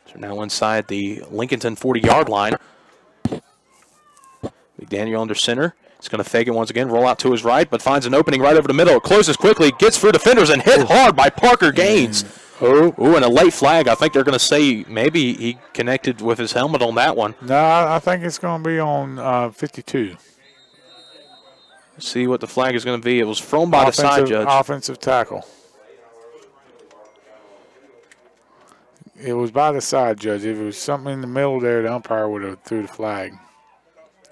So now inside the Lincolnton 40-yard line. McDaniel under center. He's going to fake it once again, roll out to his right, but finds an opening right over the middle. It closes quickly, gets through defenders, and hit hard by Parker Gaines. Ooh, and a late flag. I think they're going to say maybe he connected with his helmet on that one. No, I think it's going to be on 52. Let's see what the flag is going to be. It was thrown by the side judge. Offensive tackle. It was by the side judge. If it was something in the middle there, the umpire would have threw the flag.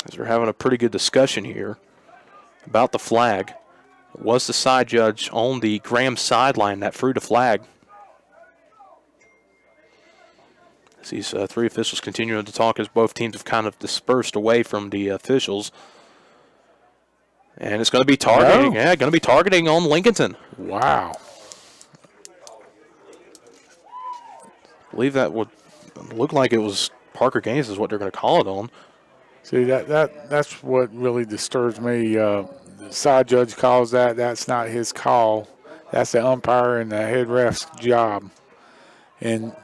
As we're having a pretty good discussion here about the flag. It was the side judge on the Graham sideline that threw the flag. As these 3 officials continuing to talk as both teams have kind of dispersed away from the officials. And it's going to be targeting. No. Yeah, going to be targeting on Lincolnton. Wow. I believe that would look like it was Parker Gaines is what they're going to call it on. See, that's what really disturbs me. The side judge calls that. That's not his call. That's the umpire and the head ref's job. And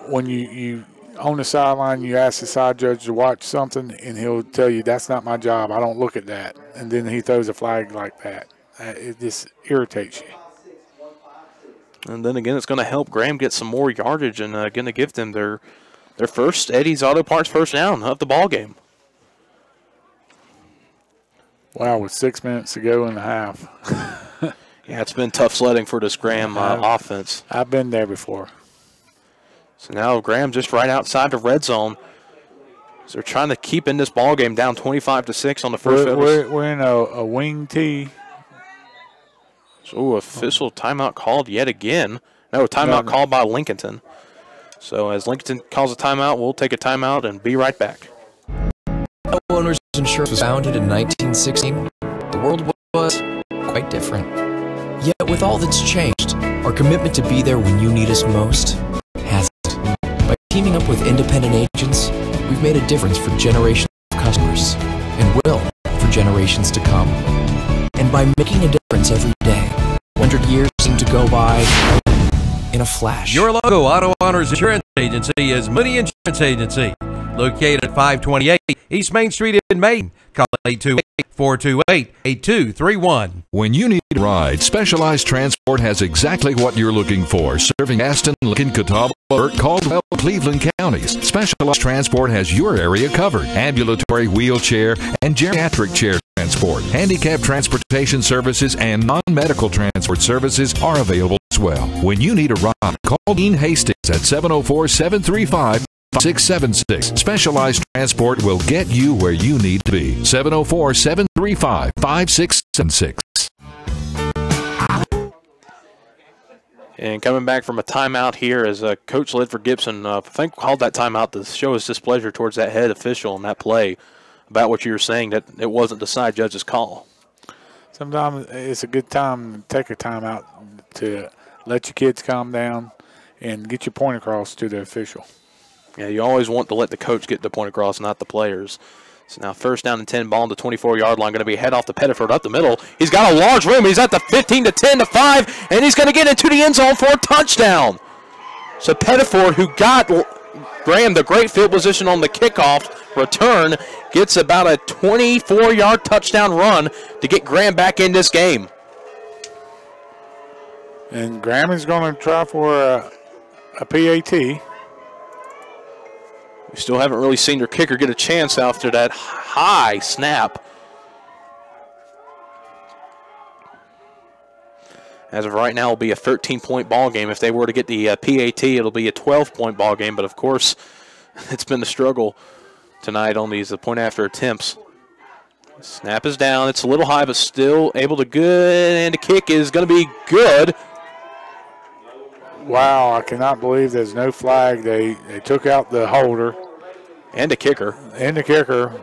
when you on the sideline, you ask the side judge to watch something, and he'll tell you, that's not my job. I don't look at that. And then he throws a flag like that. It just irritates you. And then again, it's going to help Graham get some more yardage and going to give them their first Eddie's Auto Parts first down of the ball game. Wow, with 6 minutes to go in the half. Yeah, it's been tough sledding for this Graham offense. I've been there before. So now Graham just right outside the red zone. So they're trying to keep in this ball game down 25-6 on the first. We're in a wing tee. So official timeout called yet again. No, timeout called by Lincolnton. So as Lincolnton calls a timeout, we'll take a timeout and be right back. Owners Insurance was founded in 1916. The world was quite different. Yet with all that's changed, our commitment to be there when you need us most hasn't. By teaming up with independent agents, we've made a difference for generations of customers and will for generations to come. And by making a difference every day, 100 years seem to go by in a flash. Your local Auto Owners Insurance Agency is Moody Insurance Agency, located at 528 East Main Street in Maine. Call 828-428-8231. When you need a ride, Specialized Transport has exactly what you're looking for, serving Aston, Lincoln, Catawba, Burke, Caldwell, Cleveland counties. Specialized Transport has your area covered. Ambulatory, wheelchair, and geriatric chair transport. Handicap transportation services and non-medical transport services are available as well. When you need a ride, call Dean Hastings at 704-735-5676. Specialized Transport will get you where you need to be. 704-735-5676. And coming back from a timeout here as Coach Ledford Gibson, I think, called that timeout to show his displeasure towards that head official on that play about what you were saying, that it wasn't the side judge's call. So Sometimes it's a good time to take a time out to let your kids calm down and get your point across to the official. Yeah, you always want to let the coach get the point across, not the players. So now first down and 10, ball on the 24-yard line. Going to be head off to Pettiford up the middle. He's got a large room. He's at the 15 to 10 to 5, and he's going to get into the end zone for a touchdown. So Pettiford, who got Graham the great field position on the kickoff return, gets about a 24-yard touchdown run to get Graham back in this game. And Graham is going to try for a PAT. We still haven't really seen your kicker get a chance after that high snap. As of right now, it'll be a 13-point ball game. If they were to get the PAT, it'll be a 12-point ball game. But, of course, it's been a struggle tonight on these point-after attempts. Snap is down. It's a little high, but still able to good. And the kick is going to be good. Wow, I cannot believe there's no flag. They took out the holder. And the kicker. And the kicker.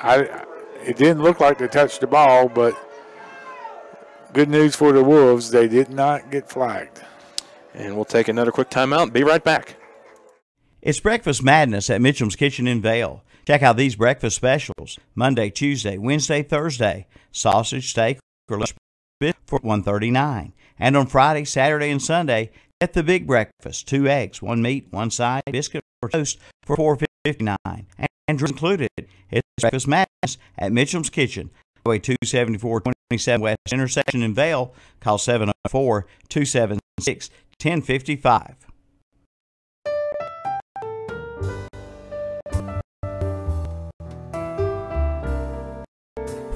It didn't look like they touched the ball, but good news for the Wolves, they did not get flagged. And we'll take another quick timeout and be right back. It's Breakfast Madness at Mitchum's Kitchen in Vale. Check out these breakfast specials. Monday, Tuesday, Wednesday, Thursday. Sausage, steak, or lunch for $1.39. And on Friday, Saturday, and Sunday, get the big breakfast. 2 eggs, 1 meat, 1 side, biscuit or toast for $4.59. And drinks included. It's Breakfast Madness at Mitchum's Kitchen. Highway 274 27 West intersection in Vale. Call 704-276-1055.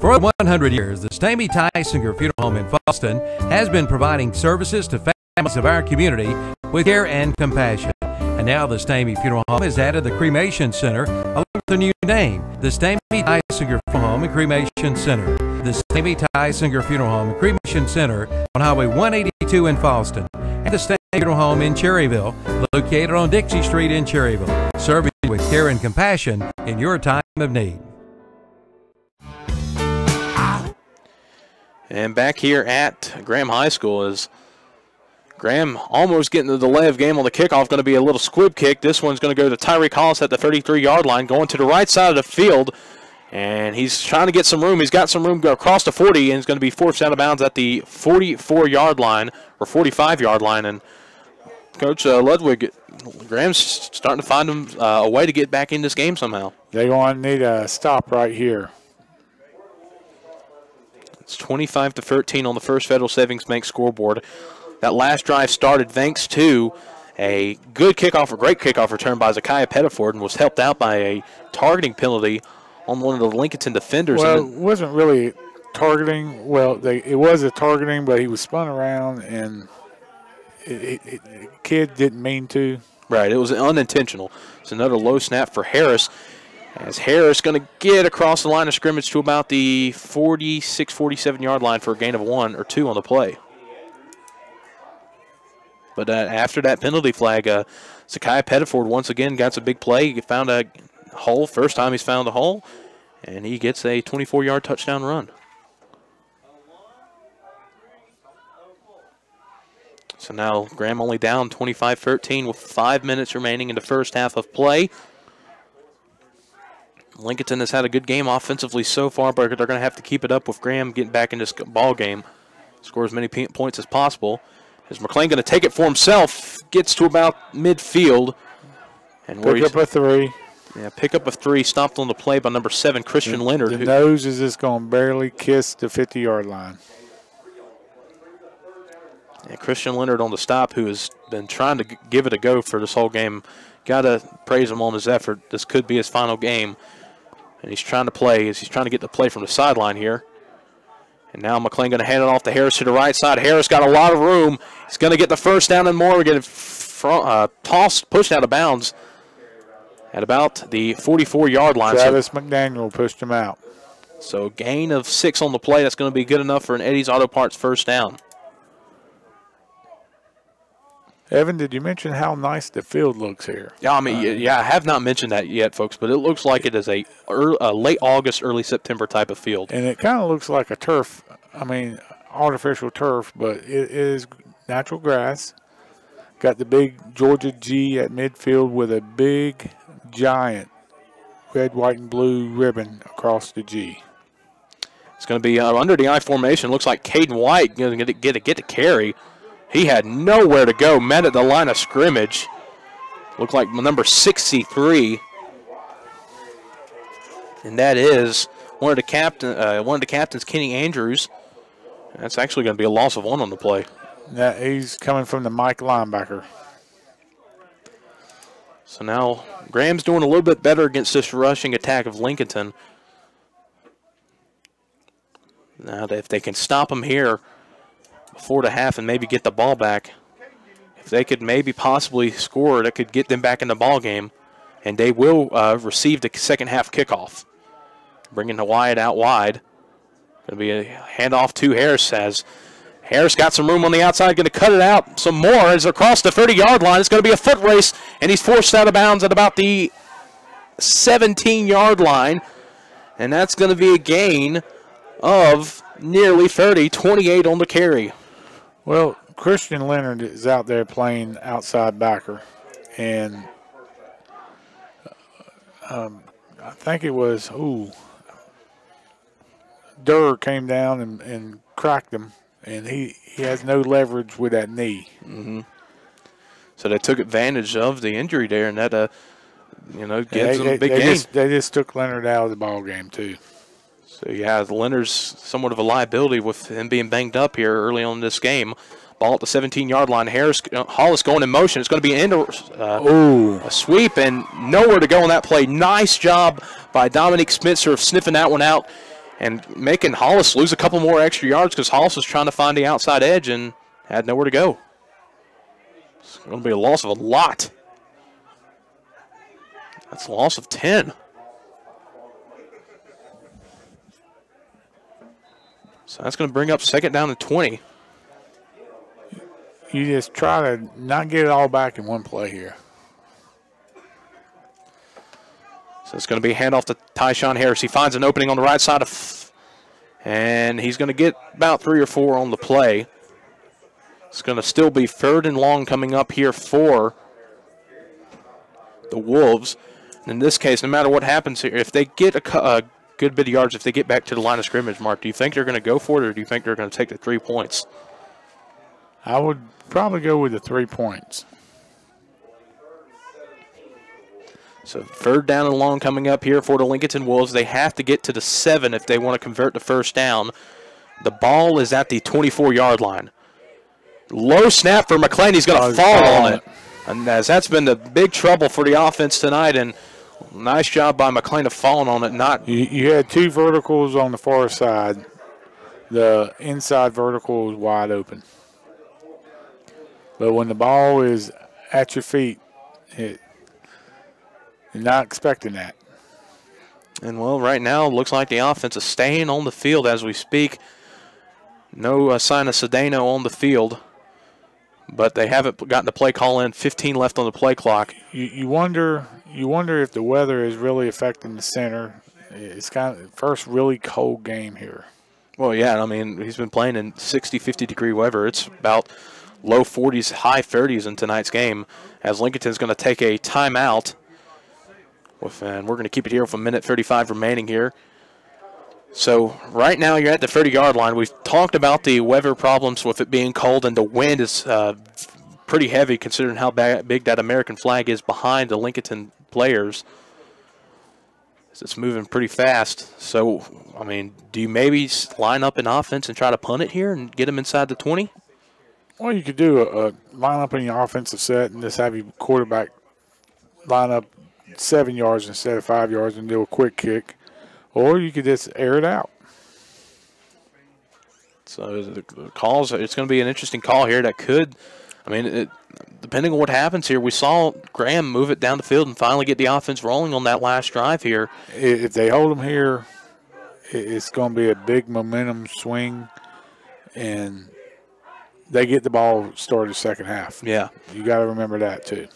For 100 years, the Stamey Tysinger Funeral Home in Fallston has been providing services to families of our community with care and compassion. And now the Stamey Funeral Home has added the Cremation Center along with a new name, the Stamey Tysinger Funeral Home and Cremation Center. The Stamey Tysinger Funeral Home and Cremation Center on Highway 182 in Fallston. And the Stamey Funeral Home in Cherryville, located on Dixie Street in Cherryville, serving with care and compassion in your time of need. And back here at Graham High School is Graham almost getting the delay of game on the kickoff. Going to be a little squib kick. This one's going to go to Tyreek Hollis at the 33-yard line, going to the right side of the field. And he's trying to get some room. He's got some room across the 40, and he's going to be forced out of bounds at the 44-yard line or 45-yard line. And Coach Ludwig, Graham's starting to find him a way to get back in this game somehow. They're going to need a stop right here. It's 25-13 on the First Federal Savings Bank scoreboard. That last drive started thanks to a good kickoff, a great kickoff return by Zakiah Pettiford, and was helped out by a targeting penalty on one of the Lincolnton defenders. Well, it wasn't really targeting. Well, it was a targeting, but he was spun around, and the kid didn't mean to. Right, it was unintentional. It's another low snap for Harris. As Harris going to get across the line of scrimmage to about the 46, 47-yard line for a gain of 1 or 2 on the play. But after that penalty flag, Zakiah Pettiford once again got a big play. He found a hole. First time he's found a hole, and he gets a 24-yard touchdown run. So now Graham only down 25-13 with 5 minutes remaining in the first half of play. Lincolnton has had a good game offensively so far, but they're going to have to keep it up with Graham getting back in this ball game. Score as many points as possible. As McLean going to take it for himself, gets to about midfield. And pick up a 3. Yeah, pick up a 3, stopped on the play by number 7, Christian Leonard. The nose is just going to barely kiss the 50-yard line. Yeah, Christian Leonard on the stop, who has been trying to give it a go for this whole game. Got to praise him on his effort. This could be his final game. And he's trying to play. He's trying to get the play from the sideline here. And now McLean going to hand it off to Harris to the right side. Harris got a lot of room. He's going to get the first down and more. We get it tossed, pushed out of bounds at about the 44-yard line. Travis McDaniel pushed him out. So gain of 6 on the play. That's going to be good enough for an Eddie's Auto Parts first down. Evan, did you mention how nice the field looks here? Yeah, I mean, yeah, I have not mentioned that yet, folks, but it looks like it is a late August, early September type of field. And it kind of looks like a turf, I mean, artificial turf, but it is natural grass. Got the big Georgia G at midfield with a big, giant red, white, and blue ribbon across the G. It's going to be under the I formation. Looks like Caden White going to get the carry. He had nowhere to go. Met at the line of scrimmage. Looked like number 63, and that is one of the captains, Kenny Andrews. That's actually going to be a loss of 1 on the play. That he's coming from the Mike linebacker. So now Graham's doing a little bit better against this rushing attack of Lincolnton. Now, if they can stop them here before the half and maybe get the ball back, if they could maybe possibly score, that could get them back in the ball game, and they will receive the second half kickoff. Bringing the Wyatt out wide. Going to be a handoff to Harris as Harris got some room on the outside, going to cut it out some more as across the 30-yard line. It's going to be a foot race, and he's forced out of bounds at about the 17-yard line, and that's going to be a gain of nearly 30, 28 on the carry. Well, Christian Leonard is out there playing outside backer, and I think it was, Durr came down and cracked him, and he has no leverage with that knee. Mm-hmm. So they took advantage of the injury there, and that, gives them a big gain. They just took Leonard out of the ball game, too. So, yeah, Leonard's somewhat of a liability with him being banged up here early on in this game. Ball at the 17-yard line. Hollis going in motion. It's going to be a sweep and nowhere to go on that play. Nice job by Dominique Spencer of sniffing that one out and making Hollis lose a couple more extra yards because Hollis was trying to find the outside edge and had nowhere to go. It's going to be a loss of a lot. That's a loss of 10. So that's going to bring up second down to 20. You just try to not get it all back in one play here. So it's going to be a handoff to Tyshawn Harris. He finds an opening on the right side and he's going to get about 3 or 4 on the play. It's going to still be 3rd and long coming up here for the Wolves. And in this case, no matter what happens here, if they get a good bit of yards, if they get back to the line of scrimmage, Mark, do you think they're going to go for it or do you think they're going to take the 3 points? I would probably go with the 3 points. So 3rd down and long coming up here for the Lincolnton Wolves. They have to get to the 7 if they want to convert the first down. The ball is at the 24-yard line. Low snap for McLean. He's going to fall on it. And as that's been the big trouble for the offense tonight, and nice job by McLean of falling on it. You had 2 verticals on the far side. The inside vertical is wide open. But when the ball is at your feet, you're not expecting that. And, well, right now it looks like the offense is staying on the field as we speak. No sign of Cedeno on the field. But they haven't gotten the play call in. 15 left on the play clock. You wonder if the weather is really affecting the center. It's kind of first really cold game here. Well, yeah, I mean, he's been playing in 60, 50-degree weather. It's about low 40s, high 30s in tonight's game as Lincolnton's going to take a timeout. And we're going to keep it here for 1:35 remaining here. So right now you're at the 30-yard line. We've talked about the weather problems with it being cold, and the wind is pretty heavy considering how big that American flag is behind the Lincolnton players. It's moving pretty fast. So, I mean, do you maybe line up an offense and try to punt it here and get them inside the 20? Well, you could do a line up in your offensive set and just have your quarterback line up 7 yards instead of 5 yards and do a quick kick. Or you could just air it out. So the calls, it's going to be an interesting call here that could, I mean, depending on what happens here, we saw Graham move it down the field and finally get the offense rolling on that last drive here. If they hold them here, it's going to be a big momentum swing. And they get the ball started second half. Yeah. You got to remember that, too.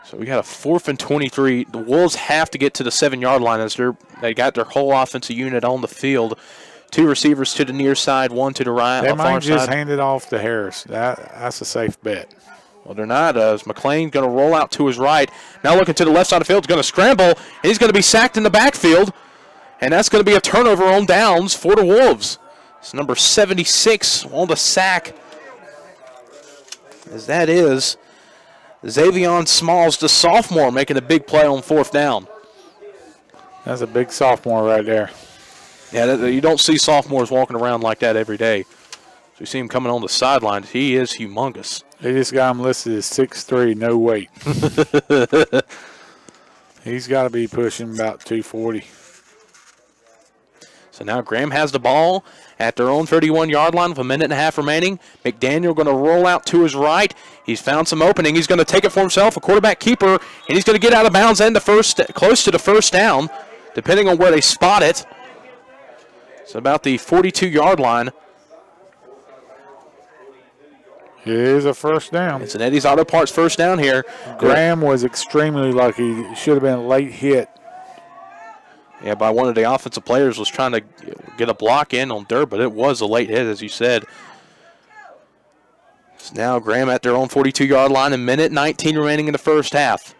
So we got a 4th and 23. The Wolves have to get to the 7-yard line as they got their whole offensive unit on the field. 2 receivers to the near side, 1 to the right. They might just hand it off to Harris. That's a safe bet. Well, they're not. As McLean going to roll out to his right. Now looking to the left side of the field. He's going to scramble, and he's going to be sacked in the backfield. And that's going to be a turnover on downs for the Wolves. It's number 76 on the sack. As that is Xavion Smalls, the sophomore, making a big play on 4th down. That's a big sophomore right there. Yeah, you don't see sophomores walking around like that every day. So you see him coming on the sidelines. He is humongous. They just got him listed as 6'3", no weight. He's got to be pushing about 240. So now Graham has the ball at their own 31-yard line with 1.5 minutes remaining. McDaniel going to roll out to his right. He's found some opening. He's going to take it for himself, a quarterback keeper, and he's going to get out of bounds and close to the first down, depending on where they spot it. It's about the 42-yard line. It is a first down. It's an Eddie's Auto Parts first down here. Graham was extremely lucky. It should have been a late hit. Yeah, by one of the offensive players was trying to get a block in on Durr, but it was a late hit, as you said. So now Graham at their own 42-yard line, 1:19 remaining in the first half.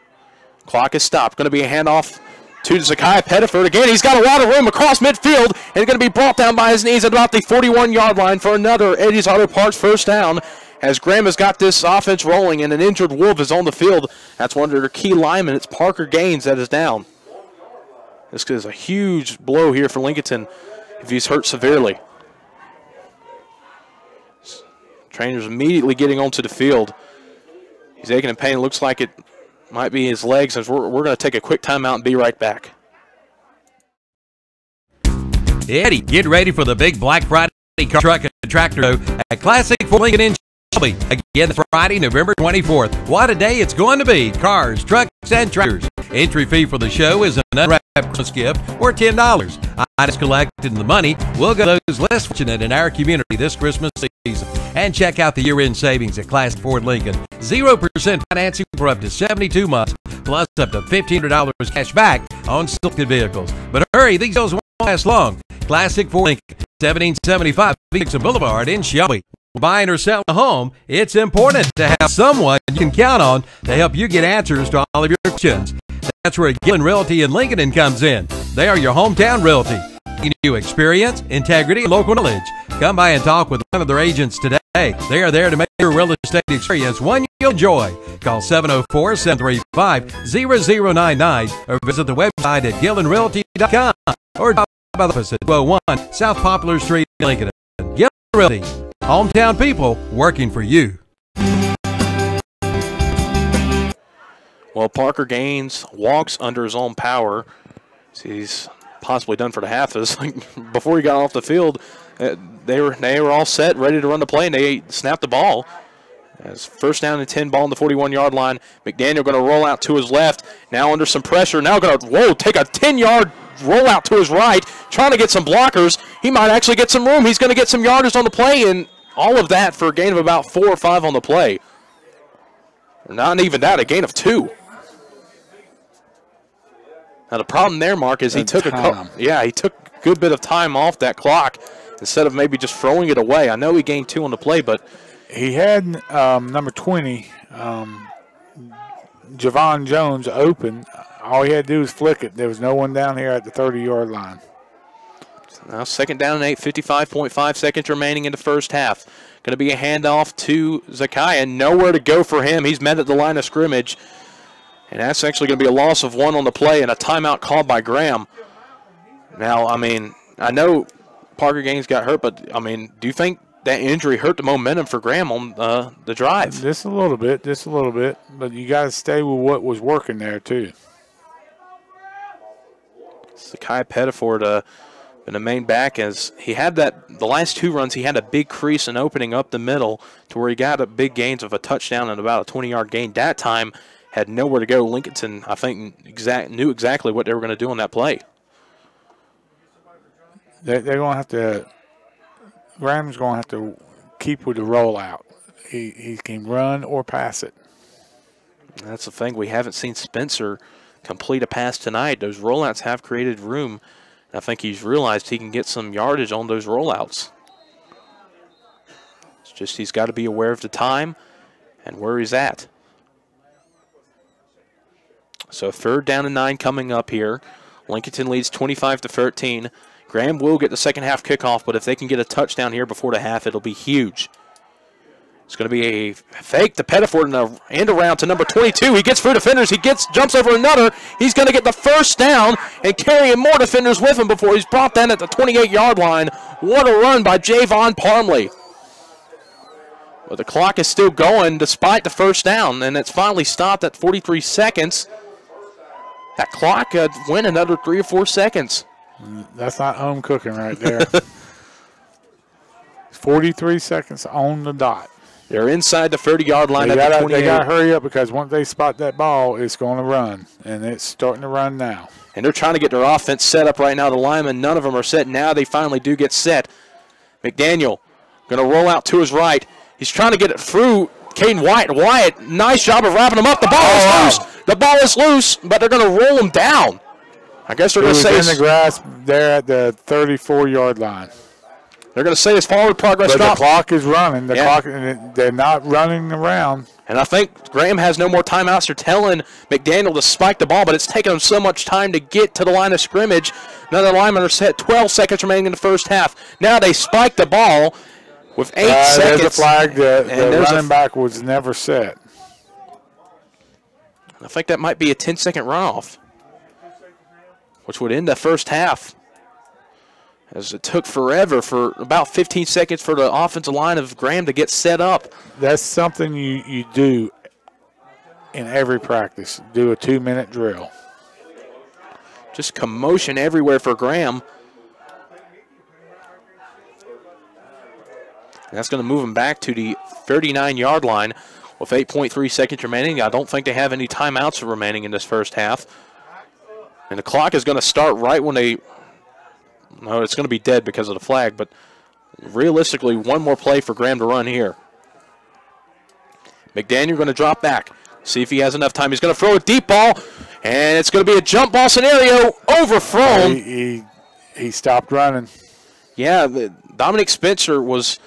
Clock is stopped. Going to be a handoff to Zakiah Pettiford. Again, he's got a lot of room across midfield, and he's going to be brought down by his knees at about the 41-yard line for another Eddie's Auto Parts first down. As Graham has got this offense rolling and an injured Wolf is on the field. That's one of their key linemen. It's Parker Gaines that is down. This is a huge blow here for Lincolnton if he's hurt severely. Trainer's immediately getting onto the field. He's aching in pain. Looks like it might be his legs. As we're going to take a quick timeout and be right back. Eddie, get ready for the big Black Friday truck and tractor show at Classic Ford Lincoln in Shelby. Again, Friday, November 24th. What a day it's going to be. Cars, trucks, and tractors. Entry fee for the show is an unwrapped Christmas gift or $10. Items collected in the money will go to those less fortunate in our community this Christmas season. And check out the year-end savings at Classic Ford Lincoln. 0% financing for up to 72 months, plus up to $1,500 cash back on selected vehicles. But hurry, these deals won't last long. Classic Ford Lincoln, 1775 Dixon Boulevard in Shelby. Buying or selling a home, it's important to have someone you can count on to help you get answers to all of your questions. That's where Gillen Realty in Lincolnton comes in. They are your hometown realty. Giving you experience, integrity, and local knowledge. Come by and talk with one of their agents today. They are there to make your real estate experience one you'll enjoy. Call 704-735-0099 or visit the website at GillenRealty.com or drop by the office at 201 South Poplar Street in Lincoln. Gillen Realty, hometown people working for you. Well, Parker Gaines walks under his own power. He's possibly done for the half. Before he got off the field, they were all set, ready to run the play, and they snapped the ball. As first down and 10, ball on the 41-yard line. McDaniel going to roll out to his left. Now under some pressure. Now going to take a 10-yard roll out to his right, trying to get some blockers. He might actually get some room. He's going to get some yardage on the play, and all of that for a gain of about 4 or 5 on the play. Not even that, a gain of 2. Now the problem there, Mark, is he took a good bit of time off that clock instead of maybe just throwing it away. I know he gained 2 on the play, but he had number 20, Javon Jones, open. All he had to do was flick it. There was no one down here at the 30-yard line. So now second down and 8, 55.5 seconds remaining in the first half. Going to be a handoff to Zakiah. Nowhere to go for him. He's met at the line of scrimmage. And that's actually going to be a loss of 1 on the play and a timeout called by Graham. Now, I mean, I know Parker Gaines got hurt, but, I mean, do you think that injury hurt the momentum for Graham on the drive? Just a little bit. But you got to stay with what was working there, too. Zakiah Pettiford been the main back as he had the last 2 runs, he had a big crease and opening up the middle to where he got a big gains of a touchdown and about a 20-yard gain. That time, had nowhere to go. Lincolnton, I think, knew exactly what they were going to do on that play. They're going to have to – Graham's going to have to keep with the rollout. He can run or pass it. That's the thing. We haven't seen Spencer complete a pass tonight. Those rollouts have created room. I think he's realized he can get some yardage on those rollouts. It's just he's got to be aware of the time and where he's at. So 3rd down and 9 coming up here. Lincolnton leads 25-13. Graham will get the second half kickoff, but if they can get a touchdown here before the half, it'll be huge. It's going to be a fake to Pettiford and a end around to number 22. He gets through defenders. He jumps over another. He's going to get the first down and carrying more defenders with him before he's brought down at the 28-yard line. What a run by Javon Parmley. But the clock is still going despite the first down, and it's finally stopped at 43 seconds. That clock went another 3 or 4 seconds. That's not home cooking right there. 43 seconds on the dot. They're inside the 30-yard line. They got to hurry up because once they spot that ball, it's going to run, and it's starting to run now. And they're trying to get their offense set up right now. The linemen, none of them are set. Now they finally do get set. McDaniel going to roll out to his right. He's trying to get it through Caden Wyatt. Wyatt, nice job of wrapping him up. The ball is loose. The ball is loose, but they're going to roll him down. I guess they're going to say in the grass there at the 34-yard line. They're going to say his forward progress But dropped. the clock is running. They're not running around. And I think Graham has no more timeouts. They're telling McDaniel to spike the ball, but it's taken him so much time to get to the line of scrimmage. None of the linemen are set. 12 seconds remaining in the first half. Now they spike the ball with 8 seconds. There's a flag. The running back was never set. I think that might be a 10-second runoff, which would end the first half, as it took forever for about 15 seconds for the offensive line of Graham to get set up. That's something you do in every practice. Do a 2-minute drill. Just commotion everywhere for Graham. And that's going to move him back to the 39-yard line with 8.3 seconds remaining. I don't think they have any timeouts remaining in this first half. And the clock is going to start right when they... No, it's going to be dead because of the flag, but realistically, one more play for Graham to run here. McDaniel going to drop back, see if he has enough time. He's going to throw a deep ball, and it's going to be a jump ball scenario, overthrown. He stopped running. Yeah, Dominic Spencer was,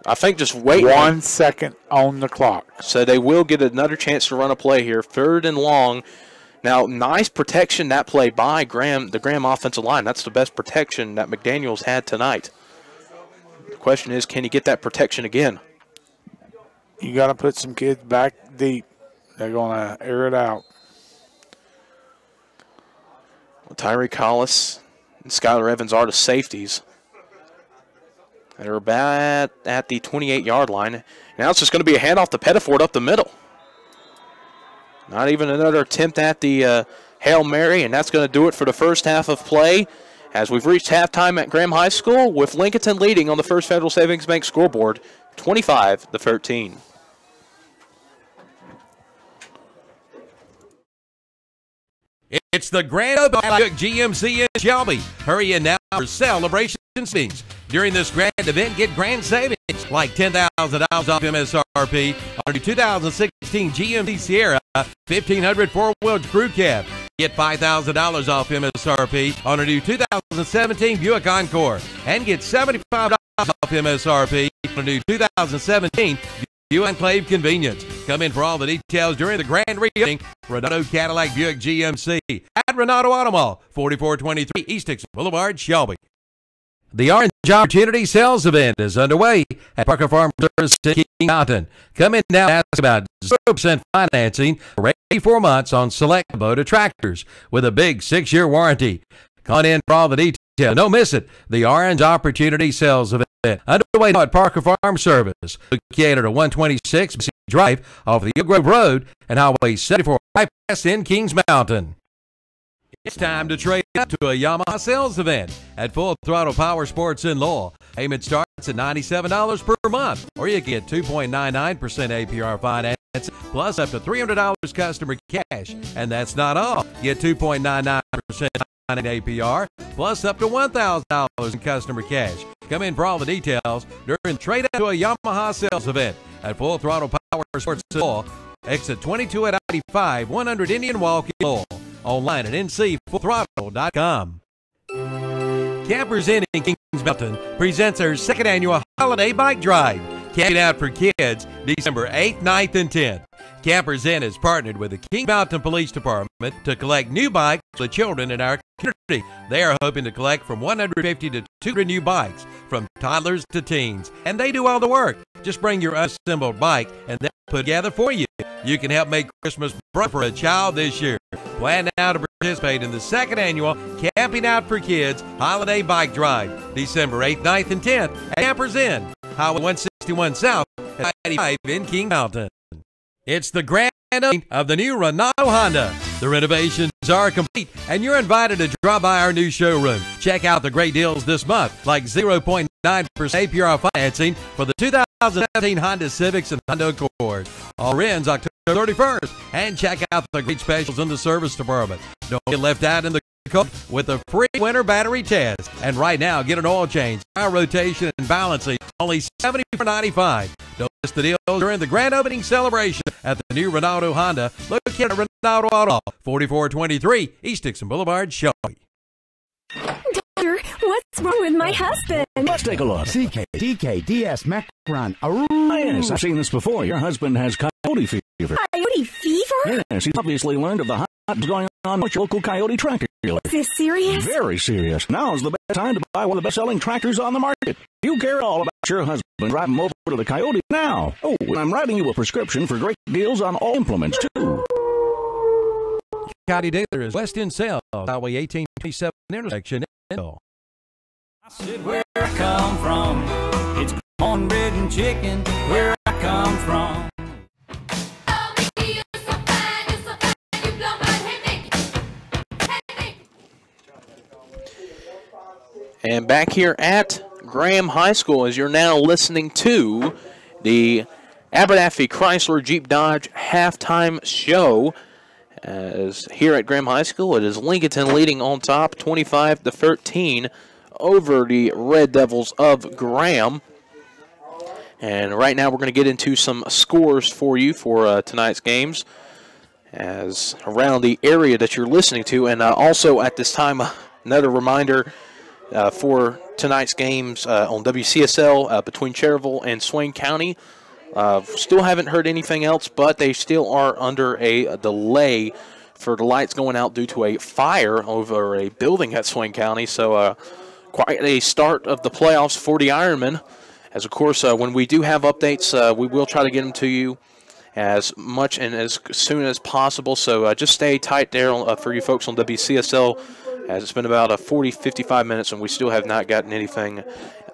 I think, just waiting. 1 second on the clock. So they will get another chance to run a play here, 3rd and long. Now, nice protection that play by the Graham offensive line. That's the best protection that McDaniel's had tonight. The question is, can he get that protection again? You got to put some kids back deep. They're going to air it out. Well, Tyree Collis and Skylar Evans are the safeties. They're about at the 28-yard line. Now it's just going to be a handoff to Pettiford up the middle. Not even another attempt at the Hail Mary, and that's going to do it for the first half of play as we've reached halftime at Graham High School with Lincolnton leading on the First Federal Savings Bank scoreboard 25-13. It's the Grand Opening GMC in Shelby. Hurry in now for celebration savings. During this grand event, get grand savings like $10,000 off MSRP on your 2016 GMC Sierra 1500 four-wheel crew cab. Get $5,000 off MSRP on a new 2017 Buick Encore. And get $75 off MSRP on a new 2017 Buick Enclave Convenience. Come in for all the details during the grand reopening. Renato Cadillac Buick GMC at Renato Auto Mall, 4423 East Dixon Boulevard, Shelby. The Orange Opportunity Sales Event is underway at Parker Farm Service in King Mountain. Come in now and ask about 0% financing for 84 months on select Kubota tractors with a big 6-year warranty. Call in for all the details. Don't miss it. The Orange Opportunity Sales Event underway now at Parker Farm Service, located at 126 Drive off the Oak Grove Road and Highway 74 bypass in Kings Mountain. It's time to trade up to a Yamaha sales event at Full Throttle Power Sports in Lowell. Payment starts at $97 per month, or you get 2.99% APR financing plus up to $300 customer cash. And that's not all. Get 2.99% APR, plus up to $1,000 in customer cash. Come in for all the details during the Trade Out to a Yamaha sales event at Full Throttle Power Sports Mall, exit 22 at 95, 100 Indian Walk in Lowell. Online at ncfullthrottle.com. Campers Inn in Kings Mountain presents their second annual holiday bike drive. Camping out for kids December 8th, 9th, and 10th. Campers Inn has partnered with the King Mountain Police Department to collect new bikes for the children in our community. They are hoping to collect from 150 to 200 new bikes, from toddlers to teens, and they do all the work. Just bring your assembled bike and they'll put together for you. You can help make Christmas bright for a child this year. Plan now to participate in the second annual Camping Out for Kids Holiday Bike Drive, December 8th, 9th, and 10th at Campers Inn, Highway 161 South at 95 in King Mountain. It's the grand opening of the new Renault Honda. The renovations are complete, and you're invited to drop by our new showroom. Check out the great deals this month, like 0.9% APR financing for the 2017 Honda Civics and Honda Accords. All ends October 31st, and check out the great specials in the service department. Don't get left out in the cold with a free winter battery test. And right now, get an oil change, tire rotation, and balancing, only $74.95. Don't miss the deal during the grand opening celebration at the new Renault Honda, located at Renault Auto, 4423 East Dixon Boulevard, Shelby. Doctor, what's wrong with my husband? Let's take a look. CKDS Macron. Yes, I've seen this before. Your husband has coyote fever. Coyote fever? Yes, he's obviously learned of the hot going on with your local coyote tractor dealer. Is this serious? Very serious. Now is the best time to buy one of the best-selling tractors on the market. You care all about your husband. Drive him over to the Coyote now. Oh, and I'm writing you a prescription for great deals on all implements, too. Coyote dealer is West End Sales, Highway 1827 intersection. I said where I come from, it's cornbread and chicken, where I come from. And back here at Graham High School, as you're now listening to the Abernathy Chrysler Jeep Dodge halftime show. As here at Graham High School, it is Lincolnton leading on top, 25-13 over the Red Devils of Graham. And right now we're going to get into some scores for you for tonight's games, as around the area that you're listening to. And also at this time, another reminder for tonight's games on WCSL between Cherville and Swain County. Still haven't heard anything else, but they still are under a delay for the lights going out due to a fire over a building at Swain County. So quite a start of the playoffs for the Ironmen. As, of course, when we do have updates, we will try to get them to you as much and as soon as possible. So just stay tight there for you folks on WCSL, as it's been about 40-55 minutes, and we still have not gotten anything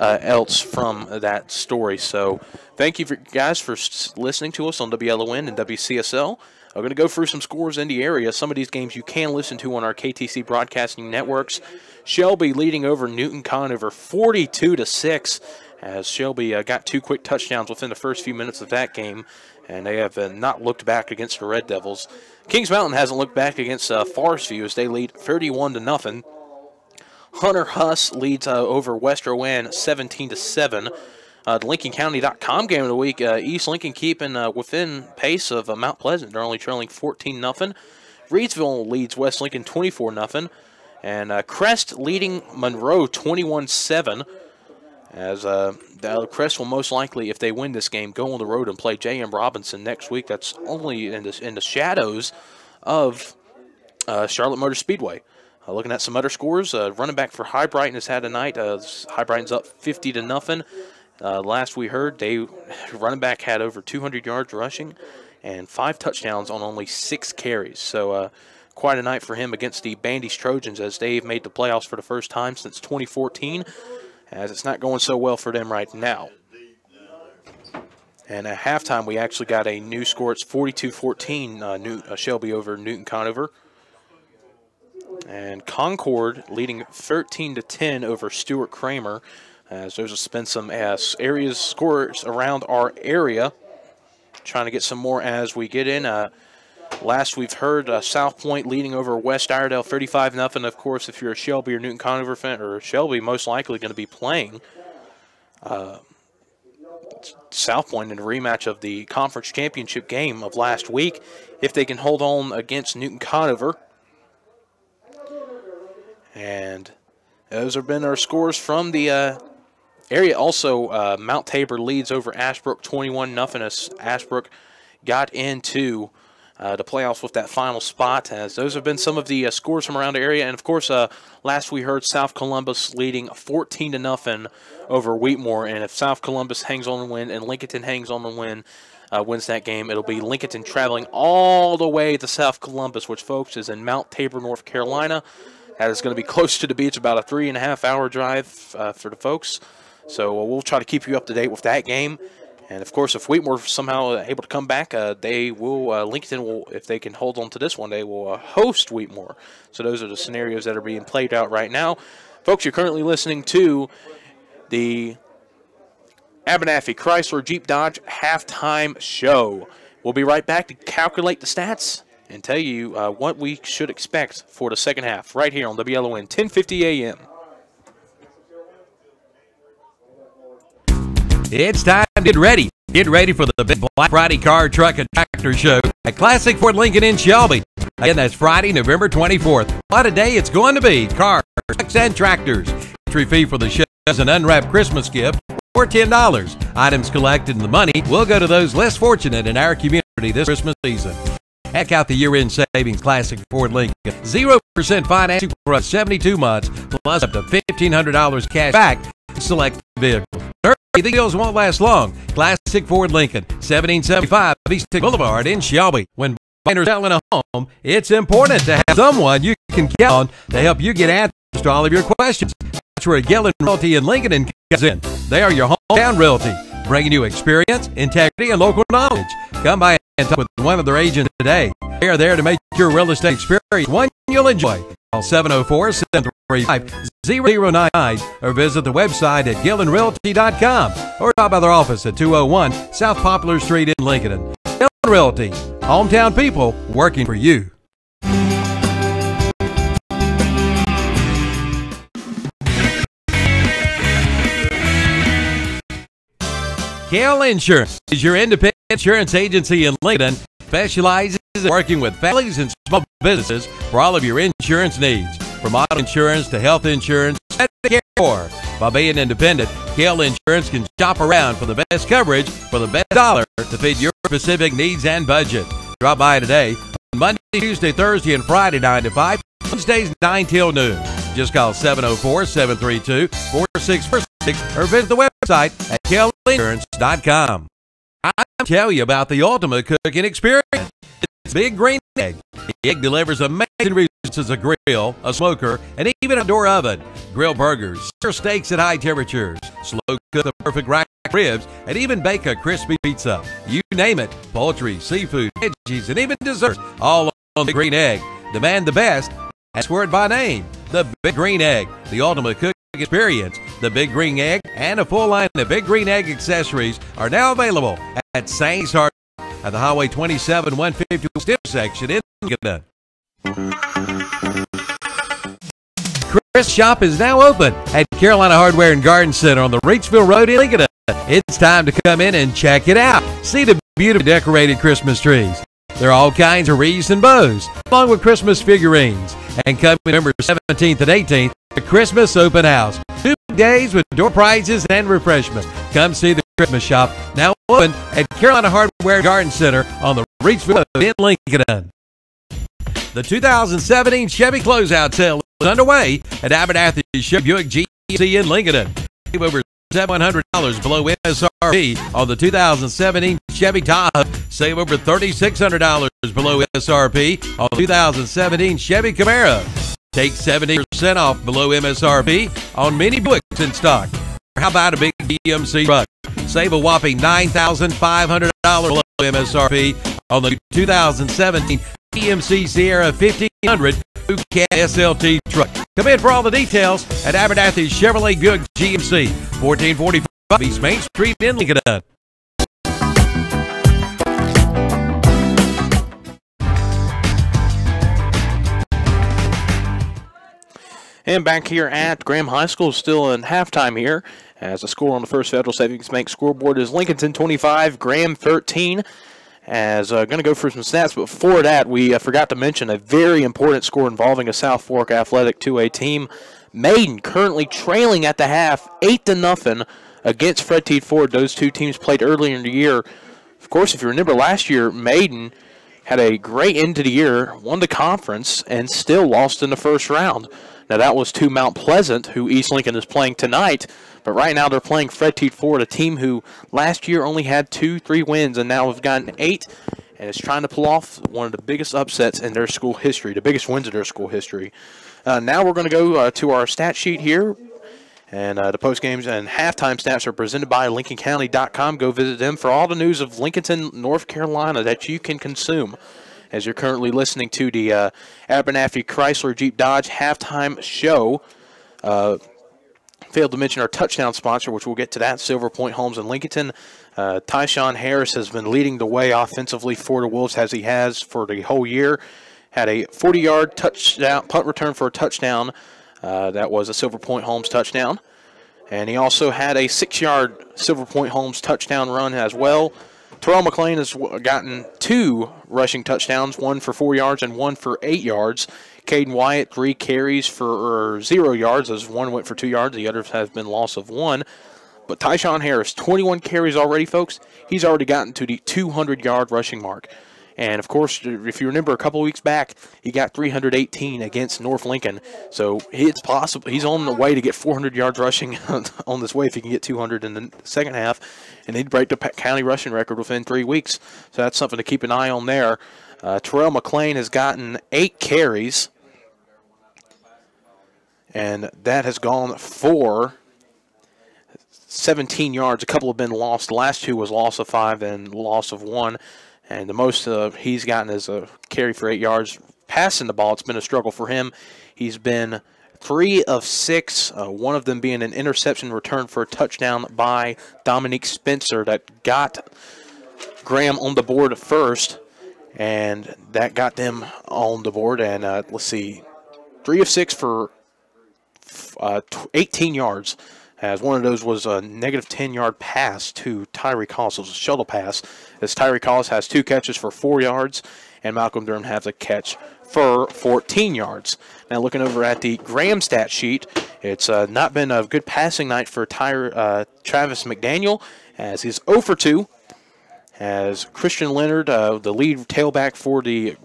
else from that story. So thank you guys for listening to us on WLON and WCSL. I'm going to go through some scores in the area. Some of these games you can listen to on our KTC broadcasting networks. Shelby leading over Newton Conover 42-6, as Shelby got 2 quick touchdowns within the first few minutes of that game, and they have not looked back against the Red Devils. Kings Mountain hasn't looked back against Forest View, as they lead 31-0. Hunter Huss leads over West Rowan 17-7. The LincolnCounty.com game of the week, East Lincoln keeping within pace of Mount Pleasant. They're only trailing 14-0. Reedsville leads West Lincoln 24-0. And Crest leading Monroe 21-7. As Crest will most likely, if they win this game, go on the road and play J.M. Robinson next week. That's only in the shadows of Charlotte Motor Speedway. Looking at some other scores, running back for High Brighton has had a night. High Brighton's up 50-0. Last we heard, running back had over 200 yards rushing and 5 touchdowns on only 6 carries. So quite a night for him against the Bandy's Trojans, as they've made the playoffs for the first time since 2014, as it's not going so well for them right now. And at halftime, we actually got a new score. It's 42-14, Shelby over Newton Conover. And Concord leading 13-10 over Stuart Kramer, as there's been some scores around our area. Trying to get some more as we get in. Last we've heard South Point leading over West Iredale 35-0. Of course, if you're a Shelby or Newton Conover fan, or Shelby, most likely going to be playing South Point in a rematch of the conference championship game of last week, if they can hold on against Newton Conover. And those have been our scores from the area. Also, Mount Tabor leads over Ashbrook 21-0 as Ashbrook got into the playoffs with that final spot. As those have been some of the scores from around the area. And, of course, last we heard South Columbus leading 14-0 over Wheatmore. And if South Columbus hangs on the win and Lincolnton hangs on the win, wins that game, it'll be Lincolnton traveling all the way to South Columbus, which, folks, is in Mount Tabor, North Carolina. That is going to be close to the beach, about a 3.5-hour drive for the folks. So we'll try to keep you up to date with that game. And, of course, if Wheatmore somehow able to come back, they will, Lincolnton will, if they can hold on to this one, they will host Wheatmore. So those are the scenarios that are being played out right now. Folks, you're currently listening to the Abernathy Chrysler Jeep Dodge halftime show. We'll be right back to calculate the stats and tell you what we should expect for the second half right here on WLON 1050 AM. It's time to get ready. Get ready for the big Black Friday car, truck, and tractor show at Classic Ford Lincoln in Shelby. Again, that's Friday, November 24th. What a day it's going to be. Cars, trucks, and tractors. Entry fee for the show is an unwrapped Christmas gift for $10. Items collected and the money will go to those less fortunate in our community this Christmas season. Check out the year-end savings Classic Ford Lincoln. 0% financing for 72 months, plus up to $1,500 cash back to select vehicle. The deals won't last long. Classic Ford Lincoln, 1775 East Boulevard in Shelby. When buying or selling a home, it's important to have someone you can count on to help you get answers to all of your questions. That's where Gillen Realty in Lincoln comes in. They are your hometown realty, bringing you experience, integrity, and local knowledge. Come by and talk with one of their agents today. They are there to make your real estate experience one you'll enjoy. Call 704-735-0099 or visit the website at GillenRealty.com or stop by their office at 201 South Poplar Street in Lincoln. Gillen Realty, hometown people working for you. Kell Insurance is your independent insurance agency in Lincoln, specializes in working with families and small businesses for all of your insurance needs. From auto insurance to health insurance, Medicare, more. By being independent, Kell Insurance can shop around for the best coverage for the best dollar to fit your specific needs and budget. Drop by today on Monday, Tuesday, Thursday, and Friday 9 to 5, Wednesdays 9 till noon. Just call 704-732-4646 or visit the website at kellinsurance.com. I'll tell you about the ultimate cooking experience. It's Big Green Egg. The egg delivers amazing results as a grill, a smoker, and even a door oven. Grill burgers, sear steaks at high temperatures, slow cook the perfect rack ribs, and even bake a crispy pizza. You name it, poultry, seafood, veggies, and even desserts, all on the Green Egg. Demand the best. Ask for it by name. The Big Green Egg, the ultimate cooking experience. The Big Green Egg and a full line of Big Green Egg accessories are now available at Saints Hardware at the Highway 27 150 intersection in Lincoln. Chris Shop is now open at Carolina Hardware and Garden Center on the Reachville Road in Lincoln. It's time to come in and check it out. See the beautifully decorated Christmas trees. There are all kinds of wreaths and bows, along with Christmas figurines. And coming November 17th and 18th, the Christmas Open House. 2 days with door prizes and refreshments. Come see the Christmas Shop, now open at Carolina Hardware Garden Center on the Reachville Road in Lincoln. The 2017 Chevy Closeout Sale is underway at Abernathy Chevy Buick GMC in Lincoln. Save over $700 below MSRP on the 2017 Chevy Tahoe. Save over $3,600 below MSRP on the 2017 Chevy Camaro. Take 70% off below MSRP on many Buicks in stock. How about a big GMC truck? Save a whopping $9,500 below MSRP on the 2017 GMC Sierra 1500 Cat SLT truck. Come in for all the details at Abernathy Chevrolet Buick GMC, 1445 East Main Street in Lincoln. And back here at Graham High School, still in halftime here, as the score on the First Federal Savings Bank scoreboard is Lincolnton 25, Graham 13. As going to go for some stats, but before that, we forgot to mention a very important score involving a South Fork Athletic 2A team. Maiden currently trailing at the half, 8-0 against Fred T. Ford. Those two teams played earlier in the year. Of course, if you remember last year, Maiden had a great end to the year, won the conference, and still lost in the first round. Now, that was to Mount Pleasant, who East Lincoln is playing tonight. But right now they're playing Fred T. Ford, a team who last year only had 2-3 wins and now have gotten 8 and is trying to pull off one of the biggest upsets in their school history, the biggest wins of their school history. Now we're going to go to our stat sheet here. And the post-games and halftime stats are presented by LincolnCounty.com. Go visit them for all the news of Lincolnton, North Carolina that you can consume as you're currently listening to the Abernathy Chrysler Jeep Dodge halftime show. Failed to mention our touchdown sponsor, which we'll get to that, Silver Point Homes in Lincolnton. Tyshawn Harris has been leading the way offensively for the Wolves, as he has for the whole year. Had a 40-yard touchdown punt return for a touchdown. That was a Silver Point Homes touchdown. And he also had a 6-yard Silver Point Homes touchdown run as well. Terrell McLean has gotten 2 rushing touchdowns, 1 for 4 yards and 1 for 8 yards. Caden Wyatt, 3 carries for 0 yards, as 1 went for 2 yards. The others have been loss of 1. But Tyshawn Harris, 21 carries already, folks. He's already gotten to the 200-yard rushing mark. And, of course, if you remember a couple weeks back, he got 318 against North Lincoln. So it's possible he's on the way to get 400 yards rushing on this way if he can get 200 in the second half. And he'd break the county rushing record within 3 weeks. So that's something to keep an eye on there. Terrell McLean has gotten 8 carries. And that has gone for 17 yards. A couple have been lost. The last 2 was loss of 5 and loss of 1. And the most he's gotten is a carry for 8 yards. Passing the ball, it's been a struggle for him. He's been 3 of 6, one of them being an interception return for a touchdown by Dominique Spencer that got Graham on the board first. And that got them on the board. And let's see, 3 of 6 for 18 yards, as one of those was a negative 10-yard pass to Tyree Collis. It was a shuttle pass, as Tyree Collis has 2 catches for 4 yards, and Malcolm Durham has a catch for 14 yards. Now looking over at the Graham stat sheet, it's not been a good passing night for Travis McDaniel, as he's 0 for 2, as Christian Leonard, the lead tailback for the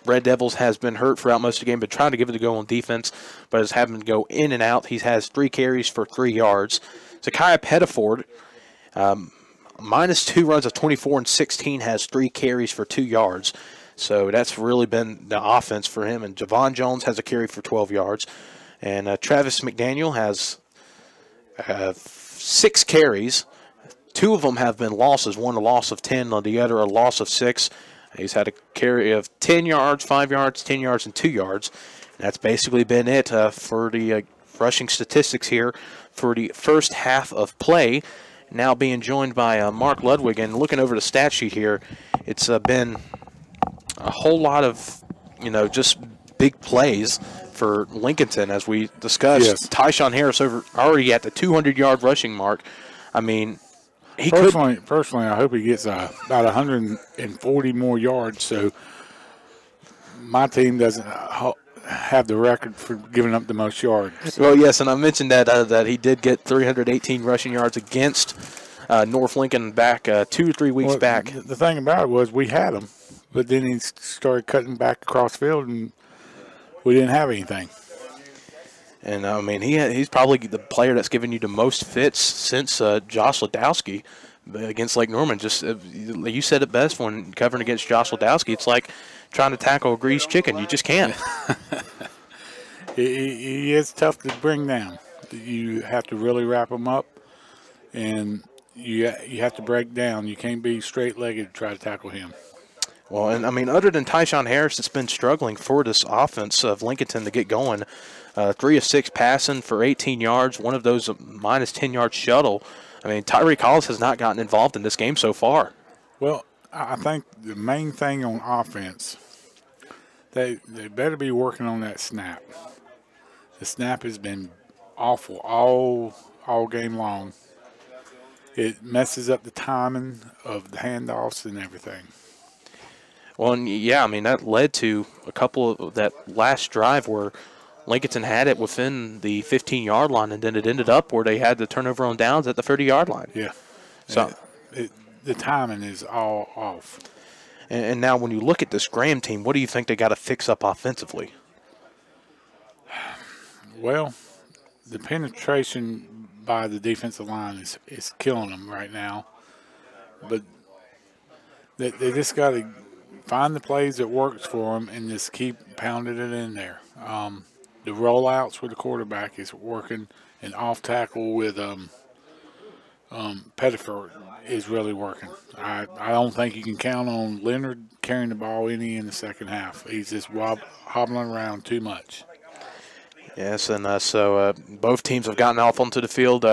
Red Devils, has been hurt throughout most of the game, but trying to give it a go on defense, but is having to go in and out. He has 3 carries for 3 yards. Zakiah Pettiford, minus 2 runs of 24 and 16, has 3 carries for 2 yards. So that's really been the offense for him. And Javon Jones has a carry for 12 yards. And Travis McDaniel has 6 carries. 2 of them have been losses, one a loss of 10, and the other a loss of 6. He's had a carry of 10 yards, 5 yards, 10 yards, and 2 yards. And that's basically been it for the rushing statistics here for the first half of play. Now being joined by Mark Ludwig. And looking over the stat sheet here, it's been a whole lot of, just big plays for Lincolnton, as we discussed. Yes. Tyshawn Harris already at the 200-yard rushing mark. I mean, Personally, I hope he gets about 140 more yards, so my team doesn't have the record for giving up the most yards. Well, yes, and I mentioned that he did get 318 rushing yards against North Lincoln back 2 or 3 weeks back. The thing about it was we had him, but then he started cutting back across field, and we didn't have anything. And, I mean, he's probably the player that's given you the most fits since Josh Ladowski against Lake Norman. Just you said it best when covering against Josh Ladowski. It's like trying to tackle a greased chicken. You just can't. He is tough to bring down. You have to really wrap him up, and you have to break down. You can't be straight-legged to try to tackle him. Well, and, I mean, other than Tyshawn Harris, it's been struggling for this offense of Lincolnton to get going. 3 of 6 passing for 18 yards, one of those minus 10-yard shuttle. I mean, Tyree Collis has not gotten involved in this game so far. Well, I think the main thing on offense, they better be working on that snap. The snap has been awful all game long. It messes up the timing of the handoffs and everything. Well, and yeah, I mean, that led to a couple of that last drive where Lincolnton had it within the 15-yard line, and then it ended up where they had the turnover on downs at the 30-yard line. Yeah. So the timing is all off. And now when you look at this Graham team, what do you think they got to fix up offensively? Well, the penetration by the defensive line is killing them right now. But they just got to find the plays that works for them and just keep pounding it in there. The rollouts with the quarterback is working, and off tackle with Pettiford is really working. I don't think you can count on Leonard carrying the ball any in the second half. He's just hobbling around too much. Yes, and so both teams have gotten off onto the field.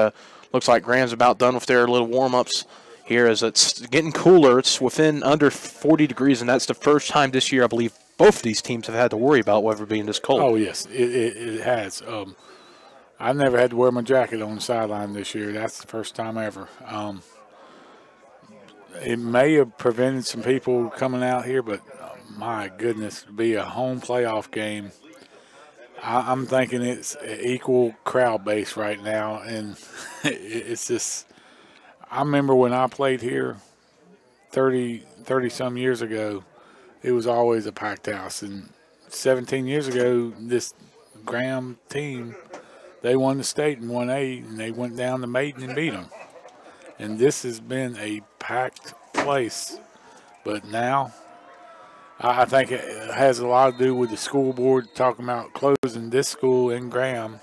Looks like Graham's about done with their little warm-ups here as it's getting cooler. It's within under 40 degrees, and that's the first time this year I believe both of these teams have had to worry about weather being this cold. Oh, yes, it has. I've never had to wear my jacket on the sideline this year. That's the first time ever. It may have prevented some people coming out here, but my goodness, to be a home playoff game, I'm thinking it's an equal crowd base right now, and it's just – I remember when I played here 30-some years ago, it was always a packed house. And 17 years ago, this Graham team, they won the state in 1A, and they went down to Maiden and beat them. And this has been a packed place. But now – I think it has a lot to do with the school board talking about closing this school in Graham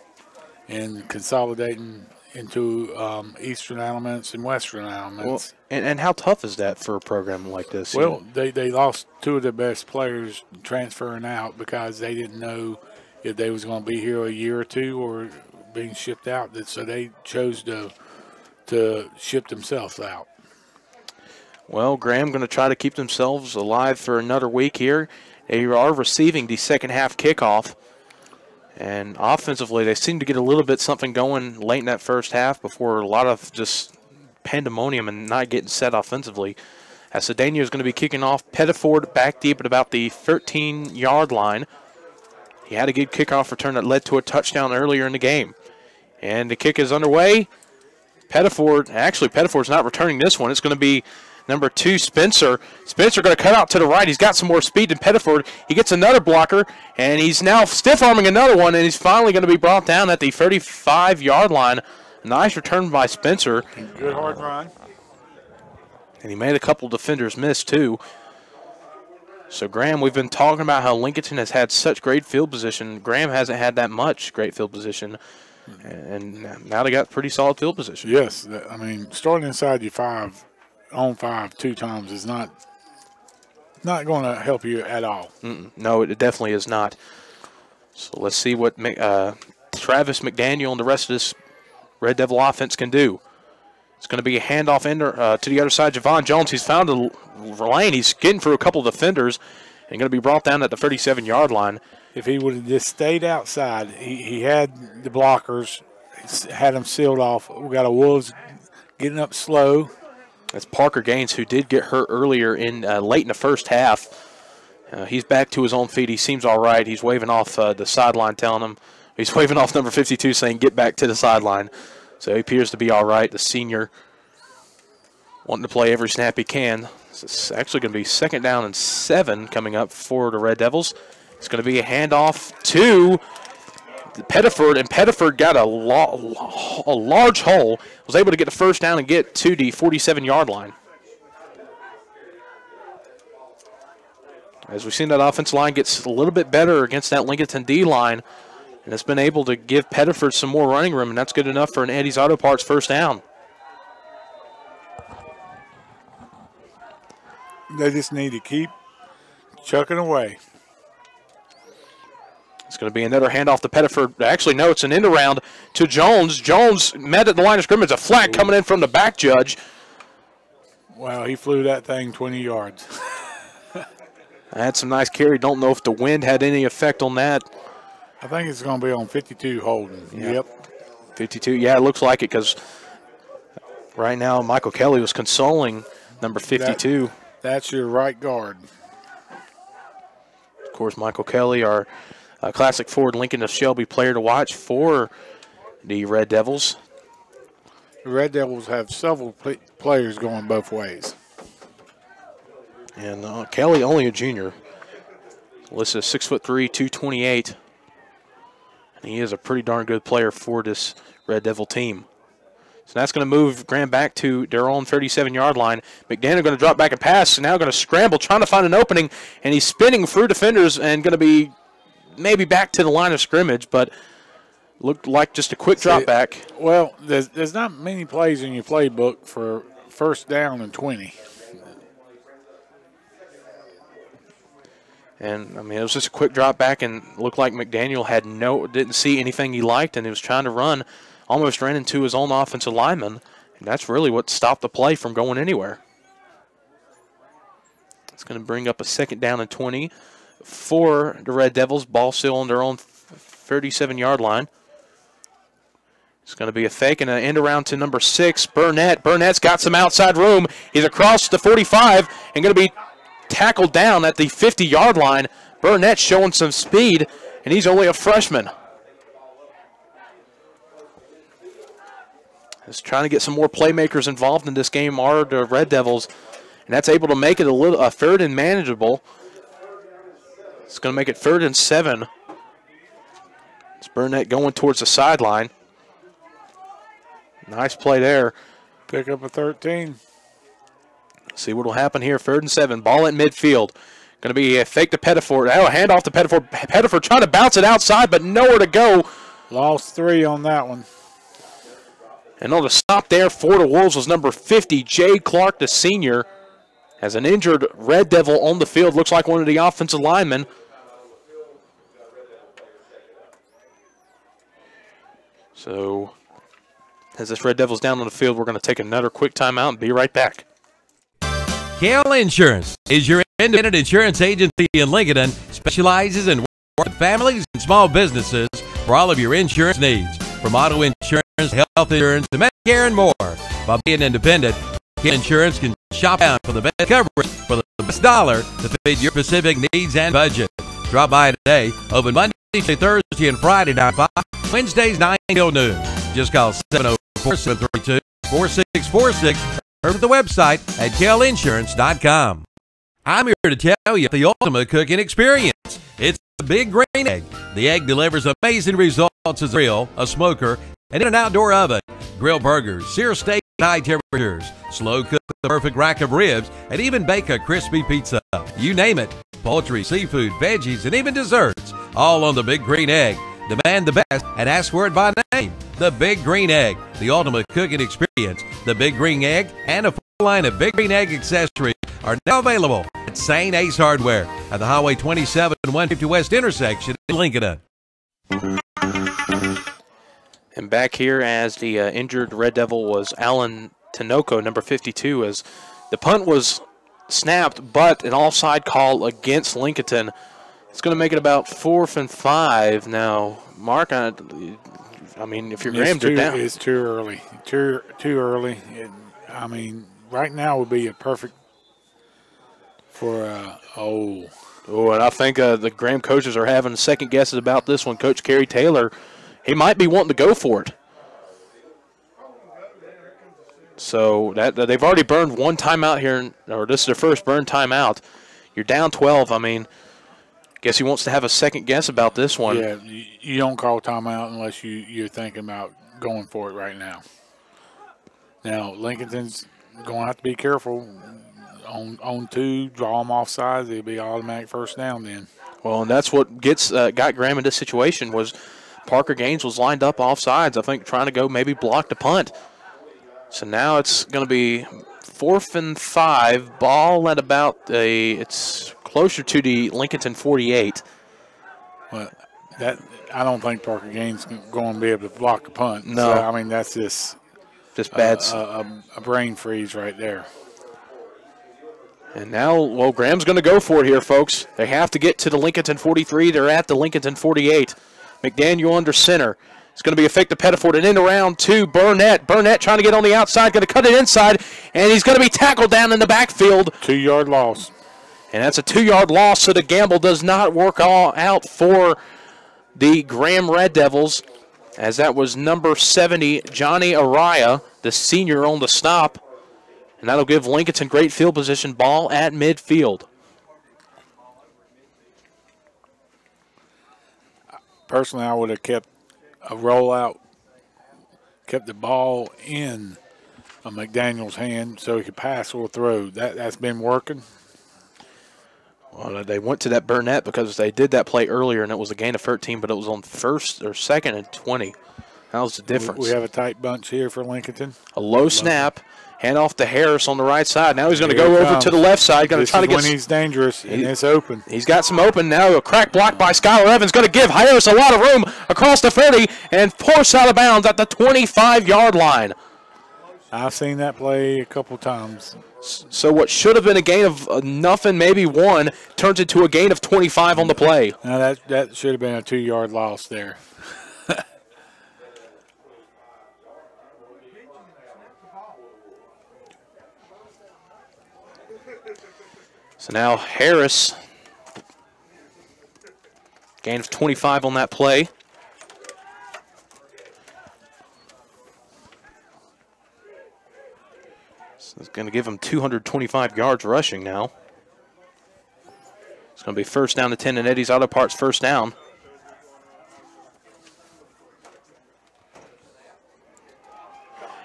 and consolidating into Eastern Elements and Western Elements. Well, and how tough is that for a program like this? Well, they lost two of their best players transferring out because they didn't know if they was going to be here a year or two or being shipped out. So they chose to ship themselves out. Well, Graham going to try to keep themselves alive for another week here. They are receiving the second half kickoff. And offensively, they seem to get a little bit something going late in that first half before a lot of just pandemonium and not getting set offensively. As Cedeno is going to be kicking off. Pettiford back deep at about the 13-yard line. He had a good kickoff return that led to a touchdown earlier in the game. And the kick is underway. Pettiford's not returning this one. It's going to be number 2, Spencer. Spencer going to cut out to the right. He's got some more speed than Pettiford. He gets another blocker, and he's now stiff-arming another one, and he's finally going to be brought down at the 35-yard line. Nice return by Spencer. Good hard run. And he made a couple defenders miss, too. So, Graham, we've been talking about how Lincolnton has had such great field position. Graham hasn't had that much great field position, and now they got pretty solid field position. Yes. I mean, starting inside your 5 2 times is not going to help you at all. No, it definitely is not. So let's see what Travis McDaniel and the rest of this Red Devil offense can do. It's going to be a handoff to the other side. Javon Jones, he's found a lane. He's getting through a couple of defenders and going to be brought down at the 37-yard line. If he would have just stayed outside, he had the blockers, had them sealed off. We got a Wolves getting up slow. That's Parker Gaines, who did get hurt earlier late in the first half. He's back to his own feet. He seems all right. He's waving off the sideline, telling him. He's waving off number 52, saying, get back to the sideline. So he appears to be all right. The senior wanting to play every snap he can. It's actually going to be 2nd down and 7 coming up for the Red Devils. It's going to be a handoff to Pettiford, and Pettiford got a large hole, was able to get the first down and get to the 47-yard line. As we've seen, that offensive line gets a little bit better against that Lincolnton D-line, and it's been able to give Pettiford some more running room, and that's good enough for an Eddie's Auto Parts first down. They just need to keep chucking away. It's going to be another handoff to Pettiford. Actually, no, it's an end around to Jones. Jones met at the line of scrimmage. A flag coming in from the back judge. Wow, he flew that thing 20 yards. I had some nice carry. Don't know if the wind had any effect on that. I think it's going to be on 52 holding. Yeah. Yep. 52. Yeah, it looks like it because right now Michael Kelly was consoling number 52. That's your right guard. Of course, Michael Kelly, our classic forward Lincoln of Shelby player to watch for the Red Devils. The Red Devils have several players going both ways. And Kelly, only a junior. Listed 6'3", 228. And he is a pretty darn good player for this Red Devil team. So that's going to move Graham back to their own 37-yard line. McDaniel going to drop back and pass, and now going to scramble, trying to find an opening, and he's spinning through defenders and going to be maybe back to the line of scrimmage, but looked like just a quick drop back. Well, there's not many plays in your playbook for first down and 20. And, I mean, it was just a quick drop back and looked like McDaniel didn't see anything he liked, and he was trying to run, almost ran into his own offensive lineman, and that's really what stopped the play from going anywhere. It's going to bring up a second down and 20 for the Red Devils. Ball still on their own 37-yard line. It's going to be a fake and an end around to number 6, Burnett. Burnett's got some outside room. He's across the 45 and going to be tackled down at the 50-yard line. Burnett showing some speed, and he's only a freshman. Just trying to get some more playmakers involved in this game are the Red Devils, and that's able to make it a third and manageable. It's going to make it 3rd and 7. It's Burnett going towards the sideline. Nice play there. Pick up a 13. See what will happen here. 3rd and 7. Ball at midfield. Going to be a fake to Pettiford. Oh, hand off to Pettiford. Pettiford trying to bounce it outside, but nowhere to go. Lost 3 on that one. And on the stop there for the Wolves was number 50, Jay Clark, the senior. As an injured Red Devil on the field. Looks like one of the offensive linemen. So, as this Red Devil's down on the field, we're going to take another quick timeout and be right back. Kale Insurance is your independent insurance agency in Lincolnton. Specializes in working with families and small businesses for all of your insurance needs. From auto insurance, health insurance, to Medicare and more. By being independent, Kale Insurance can shop out for the best coverage for the best dollar to fit your specific needs and budget. Drop by today. Open Monday, Thursday, and Friday 9 to 5. Wednesdays 9 till noon. Just call 704-732-4646 or visit the website at kaleinsurance.com. I'm here to tell you the ultimate cooking experience. It's the Big Green Egg. The egg delivers amazing results as a grill, a smoker, and in an outdoor oven. Grill burgers, sear steak at high temperatures, slow cook the perfect rack of ribs, and even bake a crispy pizza. You name it. Poultry, seafood, veggies, and even desserts. All on the Big Green Egg. Demand the best and ask for it by name. The Big Green Egg, the ultimate cooking experience. The Big Green Egg and a full line of Big Green Egg accessories are now available at St. Ace Hardware at the Highway 27 and 150 West intersection in Lincolnton. And back here as the injured Red Devil was Alan Tinoco, number 52, as the punt was snapped, but an offside call against Lincolnton. It's going to make it about 4th and 5 now. Mark, I mean, if you're Graham, you're down. It's too early. Too early. I mean, right now would be a perfect for and I think the Graham coaches are having second guesses about this one. Coach Kerry Taylor, he might be wanting to go for it. So that they've already burned one timeout here, or this is their first burn timeout. You're down 12. I mean, guess he wants to have a second guess about this one. Yeah, you don't call timeout unless you're thinking about going for it right now. Now, Lincolnton's going to have to be careful. On 2, draw them off sides, it'll be automatic first down then. Well, and that's what got Graham in this situation was Parker Gaines was lined up off sides, I think, trying to go maybe block the punt. So now it's going to be 4th and 5, ball at about it's closer to the Lincolnton 48. Well, I don't think Parker Gaines is going to be able to block the punt. No. So, I mean, that's just bad. A brain freeze right there. And now, well, Graham's going to go for it here, folks. They have to get to the Lincolnton 43. They're at the Lincolnton 48. McDaniel under center. It's going to be a fake to Pettiford and in around to Burnett. Burnett trying to get on the outside, going to cut it inside, and he's going to be tackled down in the backfield. 2-yard loss. And that's a 2-yard loss, so the gamble does not work all out for the Graham Red Devils, as that was number 70, Johnny Araya, the senior on the stop. And that'll give Lincolnton great field position, ball at midfield. Personally, I would have kept a rollout, kept the ball in McDaniel's hand so he could pass or throw. That's been working. Well, they went to that Burnett because they did that play earlier, and it was a gain of 13, but it was on first or second and 20. That was the difference. We have a tight bunch here for Lincolnton. A low snap, hand off to Harris on the right side. Now he's going to go over to the left side. Going to try to get. When he's dangerous and it's open. He's got some open now. A crack block by Skylar Evans going to give Harris a lot of room across the 30 and force out of bounds at the 25-yard line. I've seen that play a couple times. So what should have been a gain of nothing, maybe one, turns into a gain of 25 on the play. Now that should have been a 2-yard loss there. So now Harris, gain of 25 on that play. It's going to give him 225 yards rushing now. It's going to be first down to 10 and Eddie's Auto Parts first down.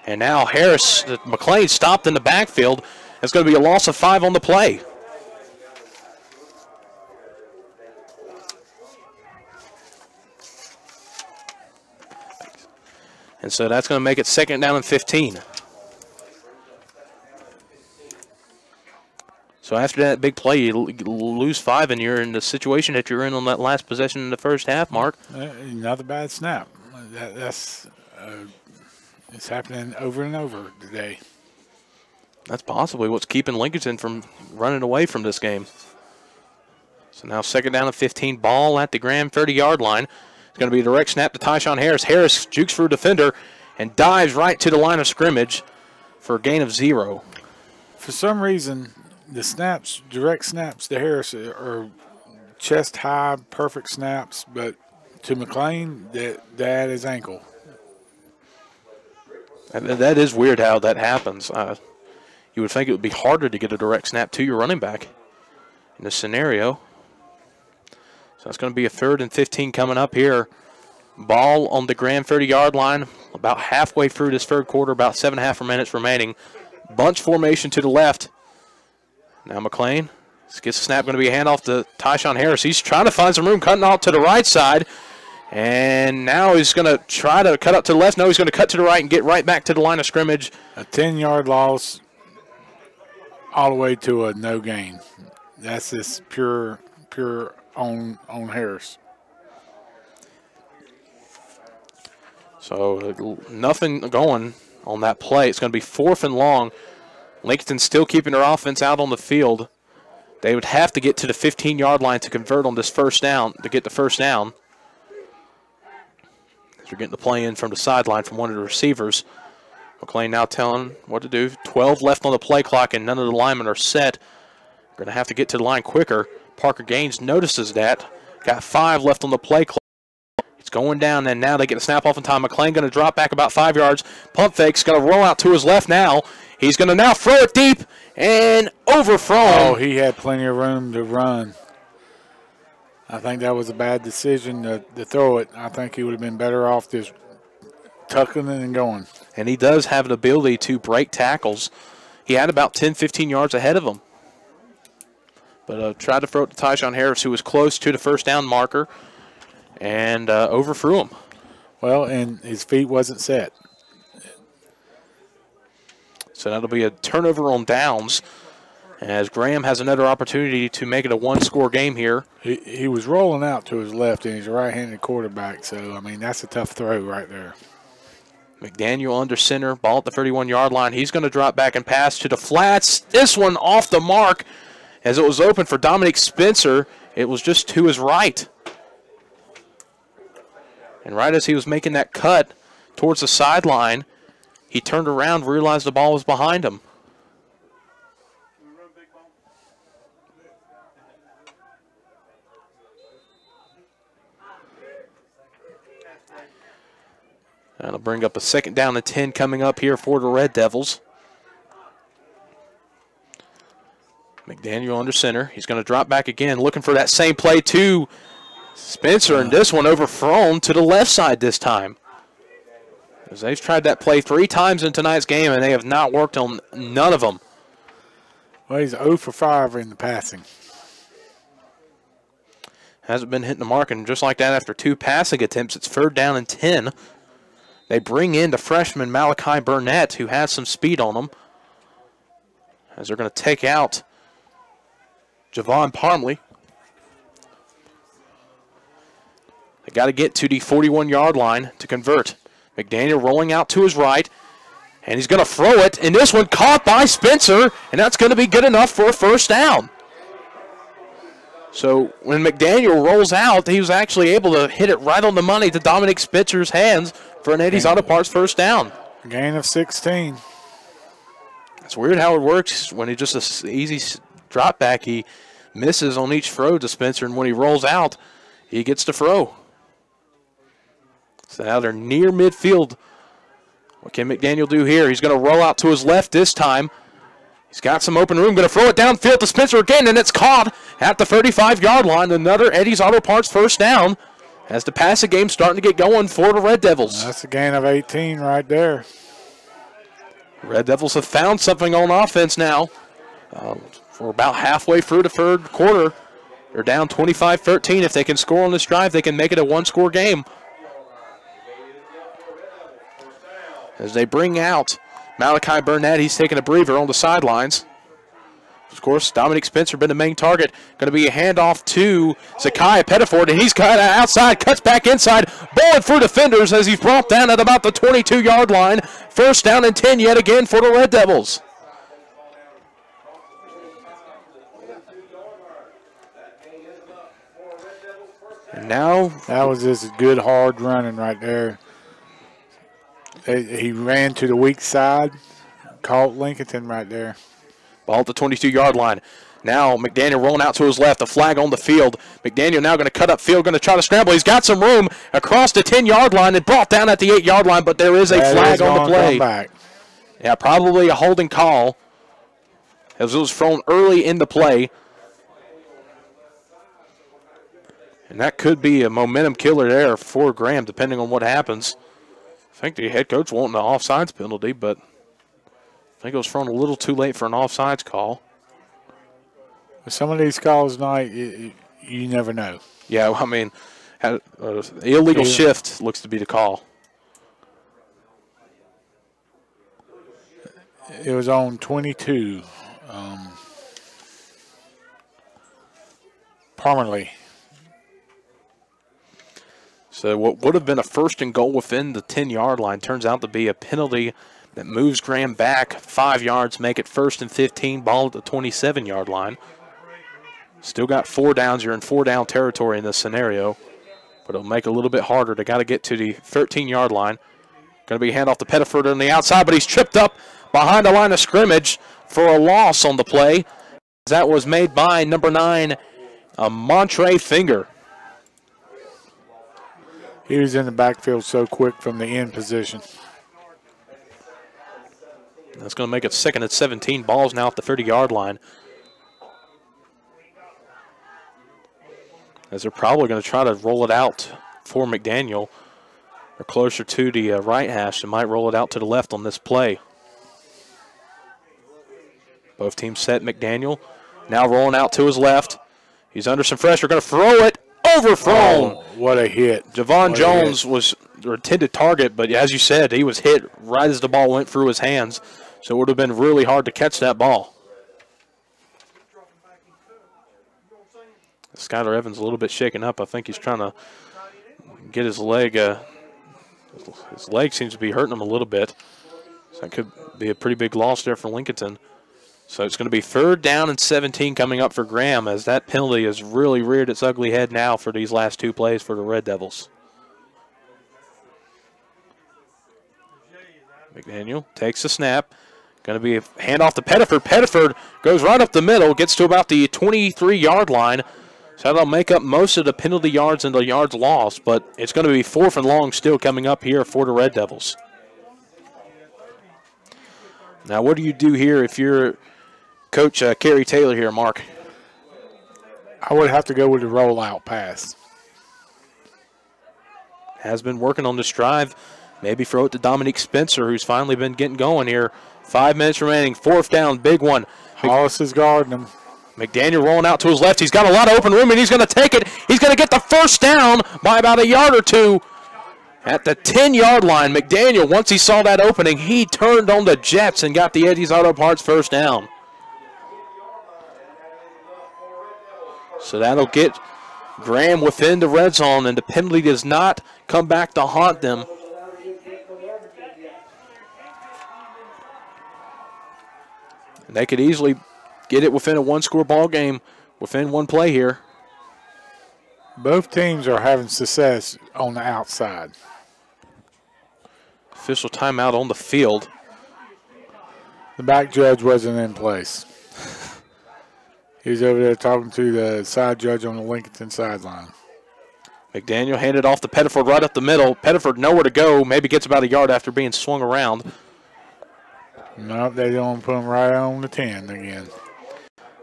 And now Harris, McLean stopped in the backfield. It's going to be a loss of 5 on the play. And so that's going to make it second down and 15. So after that big play, you lose 5, and you're in the situation that you're in on that last possession in the first half, Mark. Another bad snap. It's happening over and over today. That's possibly what's keeping Lincolnton from running away from this game. So now second down and 15, ball at the Graham 30-yard line. It's going to be a direct snap to Tyshawn Harris. Harris jukes for a defender and dives right to the line of scrimmage for a gain of 0. For some reason, the snaps, direct snaps to Harris are chest high, perfect snaps, but to McLean, that is ankle. That is weird how that happens. You would think it would be harder to get a direct snap to your running back in this scenario. So it's going to be a 3rd and 15 coming up here. Ball on the Graham 30-yard line, about halfway through this third quarter, about 7.5 minutes remaining. Bunch formation to the left. Now McLean gets the snap, going to be a handoff to Tyshawn Harris. He's trying to find some room, cutting off to the right side. And now he's going to try to cut up to the left. No, he's going to cut to the right and get right back to the line of scrimmage. A 10-yard loss all the way to a no gain. That's just pure on Harris. So nothing going on that play. It's going to be 4th and long. Lincolnton still keeping their offense out on the field. They would have to get to the 15-yard line to convert on this first down, to get the first down. They're getting the play in from the sideline from one of the receivers. McLean now telling what to do. 12 left on the play clock, and none of the linemen are set. Going to have to get to the line quicker. Parker Gaines notices that. Got 5 left on the play clock. It's going down, and now they get the snap off in time. McLean going to drop back about 5 yards. Pump fake's going to roll out to his left now. He's going to now throw it deep and overthrown. Oh, he had plenty of room to run. I think that was a bad decision to throw it. I think he would have been better off just tucking it and going. And he does have an ability to break tackles. He had about 10, 15 yards ahead of him. But tried to throw it to Tyshawn Harris, who was close to the first down marker, and overthrew him. Well, and his feet wasn't set. So that'll be a turnover on downs, as Graham has another opportunity to make it a one-score game here. He was rolling out to his left, and he's a right-handed quarterback. So, I mean, that's a tough throw right there. McDaniel under center, ball at the 31-yard line. He's going to drop back and pass to the flats. This one off the mark, as it was open for Dominic Spencer. It was just to his right. And right as he was making that cut towards the sideline, he turned around, realized the ball was behind him. That'll bring up a 2nd down and 10 coming up here for the Red Devils. McDaniel under center. He's going to drop back again, looking for that same play to Spencer, and this one overthrown to the left side this time. As they've tried that play 3 times in tonight's game, and they have not worked on none of them. Well, he's 0 for 5 in the passing. Hasn't been hitting the mark, and just like that, after 2 passing attempts, it's 3rd down and 10. They bring in the freshman Malachi Burnett, who has some speed on him, as they're going to take out Javon Parmley. They got to get to the 41-yard line to convert. McDaniel rolling out to his right, and he's going to throw it, and this one caught by Spencer, and that's going to be good enough for a 1st down. So when McDaniel rolls out, he was actually able to hit it right on the money to Dominic Spitzer's hands for an Eddie's Auto Parts 1st down. Gain of 16. It's weird how it works when he just an easy drop back. He misses on each throw to Spencer, and when he rolls out, he gets to throw. So now they're near midfield. What can McDaniel do here? He's going to roll out to his left this time. He's got some open room. Going to throw it downfield to Spencer again, and it's caught at the 35-yard line. Another Eddie's Auto Parts 1st down as the passing game starting to get going for the Red Devils. That's a gain of 18 right there. Red Devils have found something on offense now. We're about halfway through the 3rd quarter. They're down 25-13. If they can score on this drive, they can make it a 1-score game. As they bring out Malachi Burnett, he's taking a breather on the sidelines. Of course, Dominic Spencer been the main target. Going to be a handoff to Zakiah Pettiford, and he's cut outside, cuts back inside, bowling through defenders as he's brought down at about the 22-yard line. 1st down and 10 yet again for the Red Devils. And now that was just good hard running right there. He ran to the weak side, caught Lincolnton right there. Ball at the 22-yard line. Now McDaniel rolling out to his left, a flag on the field. McDaniel now going to cut up field, going to try to scramble. He's got some room across the 10-yard line and brought down at the 8-yard line, but there is a flag on the play. Yeah, probably a holding call, as it was thrown early in the play. And that could be a momentum killer there for Graham, depending on what happens. I think the head coach wanting an offsides penalty, but I think it was thrown a little too late for an offsides call. Some of these calls tonight, you never know. Yeah, I mean, illegal shift looks to be the call. It was on 22. Parmley. So what would have been a 1st and goal within the 10-yard line turns out to be a penalty that moves Graham back 5 yards, make it 1st and 15, ball at the 27-yard line. Still got 4 downs. You're in 4-down territory in this scenario, but it'll make it a little bit harder. They got to get to the 13-yard line. Going to be a handoff to Pettiford on the outside, but he's tripped up behind the line of scrimmage for a loss on the play. That was made by number 9, Montre Finger. He was in the backfield so quick from the end position. That's going to make it 2nd and 17. Ball's now at the 30-yard line. As they're probably going to try to roll it out for McDaniel. Or closer to the right hash. They might roll it out to the left on this play. Both teams set. McDaniel now rolling out to his left. He's under some pressure. Going to throw it. Overthrown. Oh, what a hit. Javon Jones was the intended target, but as you said, he was hit right as the ball went through his hands. So it would have been really hard to catch that ball. Skylar Evans a little bit shaken up. I think he's trying to get his leg. His leg seems to be hurting him a little bit. So that could be a pretty big loss there for Lincolnton. So it's going to be 3rd down and 17 coming up for Graham, as that penalty has really reared its ugly head now for these last 2 plays for the Red Devils. McDaniel takes the snap. Going to be a handoff to Pettiford. Pettiford goes right up the middle, gets to about the 23-yard line. So that'll make up most of the penalty yards and the yards lost, but it's going to be 4th and long still coming up here for the Red Devils. Now, what do you do here if you're Coach Kerry Taylor here, Mark? I would have to go with the rollout pass. Has been working on this drive. Maybe throw it to Dominique Spencer, who's finally been getting going here. 5 minutes remaining. 4th down, big one. Hollis is guarding him. McDaniel rolling out to his left. He's got a lot of open room, and he's going to take it. He's going to get the first down by about a yard or two. At the 10-yard line, McDaniel, once he saw that opening, he turned on the Jets and got the Eddie's Auto Parts first down. So that'll get Graham within the red zone, and the penalty does not come back to haunt them. And they could easily get it within a one-score ball game, within one play here. Both teams are having success on the outside. Official timeout on the field. The back judge wasn't in place. He was over there talking to the side judge on the Lincolnton sideline. McDaniel handed off to Pettiford right up the middle. Pettiford nowhere to go. Maybe gets about a yard after being swung around. No, they don't put him right on the 10 again.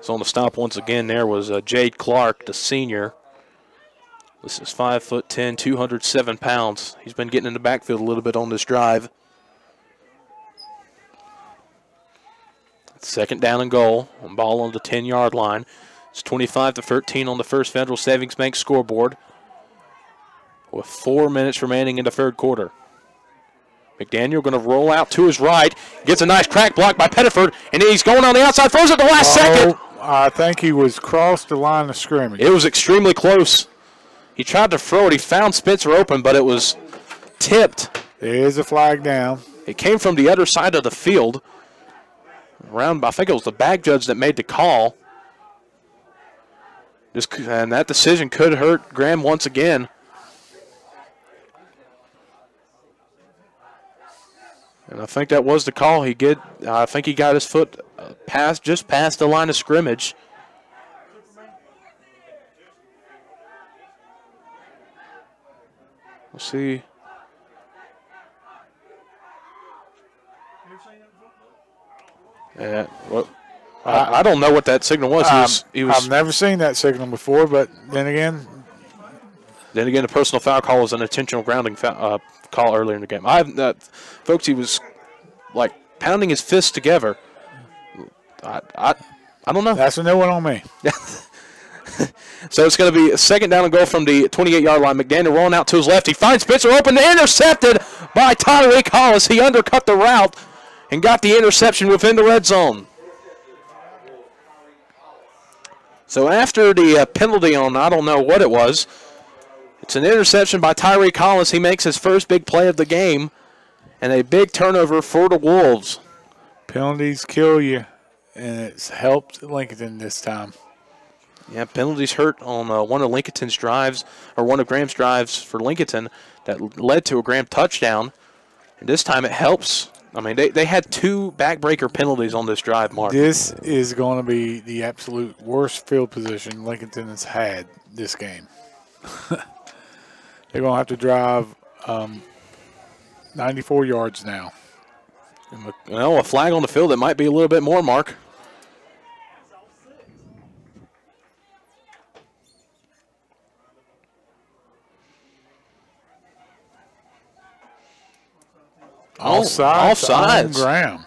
So on the stop once again there was Jade Clark, the senior. This is 5'10", 207 pounds. He's been getting in the backfield a little bit on this drive. 2nd down and goal. Ball on the 10-yard line. It's 25-13 on the First Federal Savings Bank scoreboard, with 4 minutes remaining in the 3rd quarter. McDaniel going to roll out to his right. Gets a nice crack block by Pettiford, and he's going on the outside. Throws it the last second. I think he was crossed the line of scrimmage. It was extremely close. He tried to throw it. He found Spencer open, but it was tipped. There is a flag down. It came from the other side of the field. Around, I think it was the back judge that made the call. And that decision could hurt Graham once again. And I think that was the call. I think he got his foot just past the line of scrimmage. We'll see. I don't know what that signal was. I've never seen that signal before, but then again, the personal foul call was an intentional grounding call earlier in the game. Folks, he was like pounding his fists together. I don't know. That's a new one on me. So it's going to be a 2nd down and goal from the 28-yard line. McDaniel rolling out to his left. He finds Spencer open, intercepted by Tyreek Hollis. He undercut the route and got the interception within the red zone. So after the penalty on, I don't know what it was, it's an interception by Tyreek Hollis. He makes his first big play of the game, and a big turnover for the Wolves. Penalties kill you, and it's helped Lincolnton this time. Yeah, penalties hurt on one of Lincolnton's drives, or one of Graham's drives for Lincolnton that led to a Graham touchdown. And this time it helps. I mean, they had 2 backbreaker penalties on this drive, Mark. This is going to be the absolute worst field position Lincolnton has had this game. They're going to have to drive 94 yards now. Well, a flag on the field that might be a little bit more, Mark. All sides. On Graham.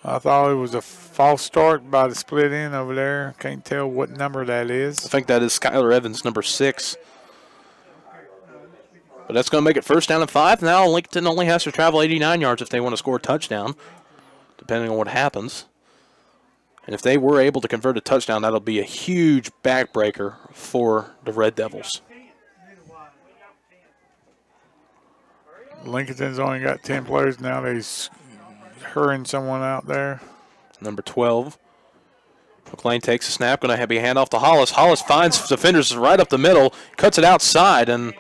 I thought it was a false start by the split end over there. Can't tell what number that is. I think that is Skylar Evans, number 6. But that's going to make it 1st down and 5. Now Lincolnton only has to travel 89 yards if they want to score a touchdown, depending on what happens. And if they were able to convert a touchdown, that'll be a huge backbreaker for the Red Devils. Lincolnton's only got 10 players now. They're hurrying someone out there. Number 12. McLean takes a snap. Going to be a handoff to Hollis. Hollis finds defenders right up the middle, cuts it outside, and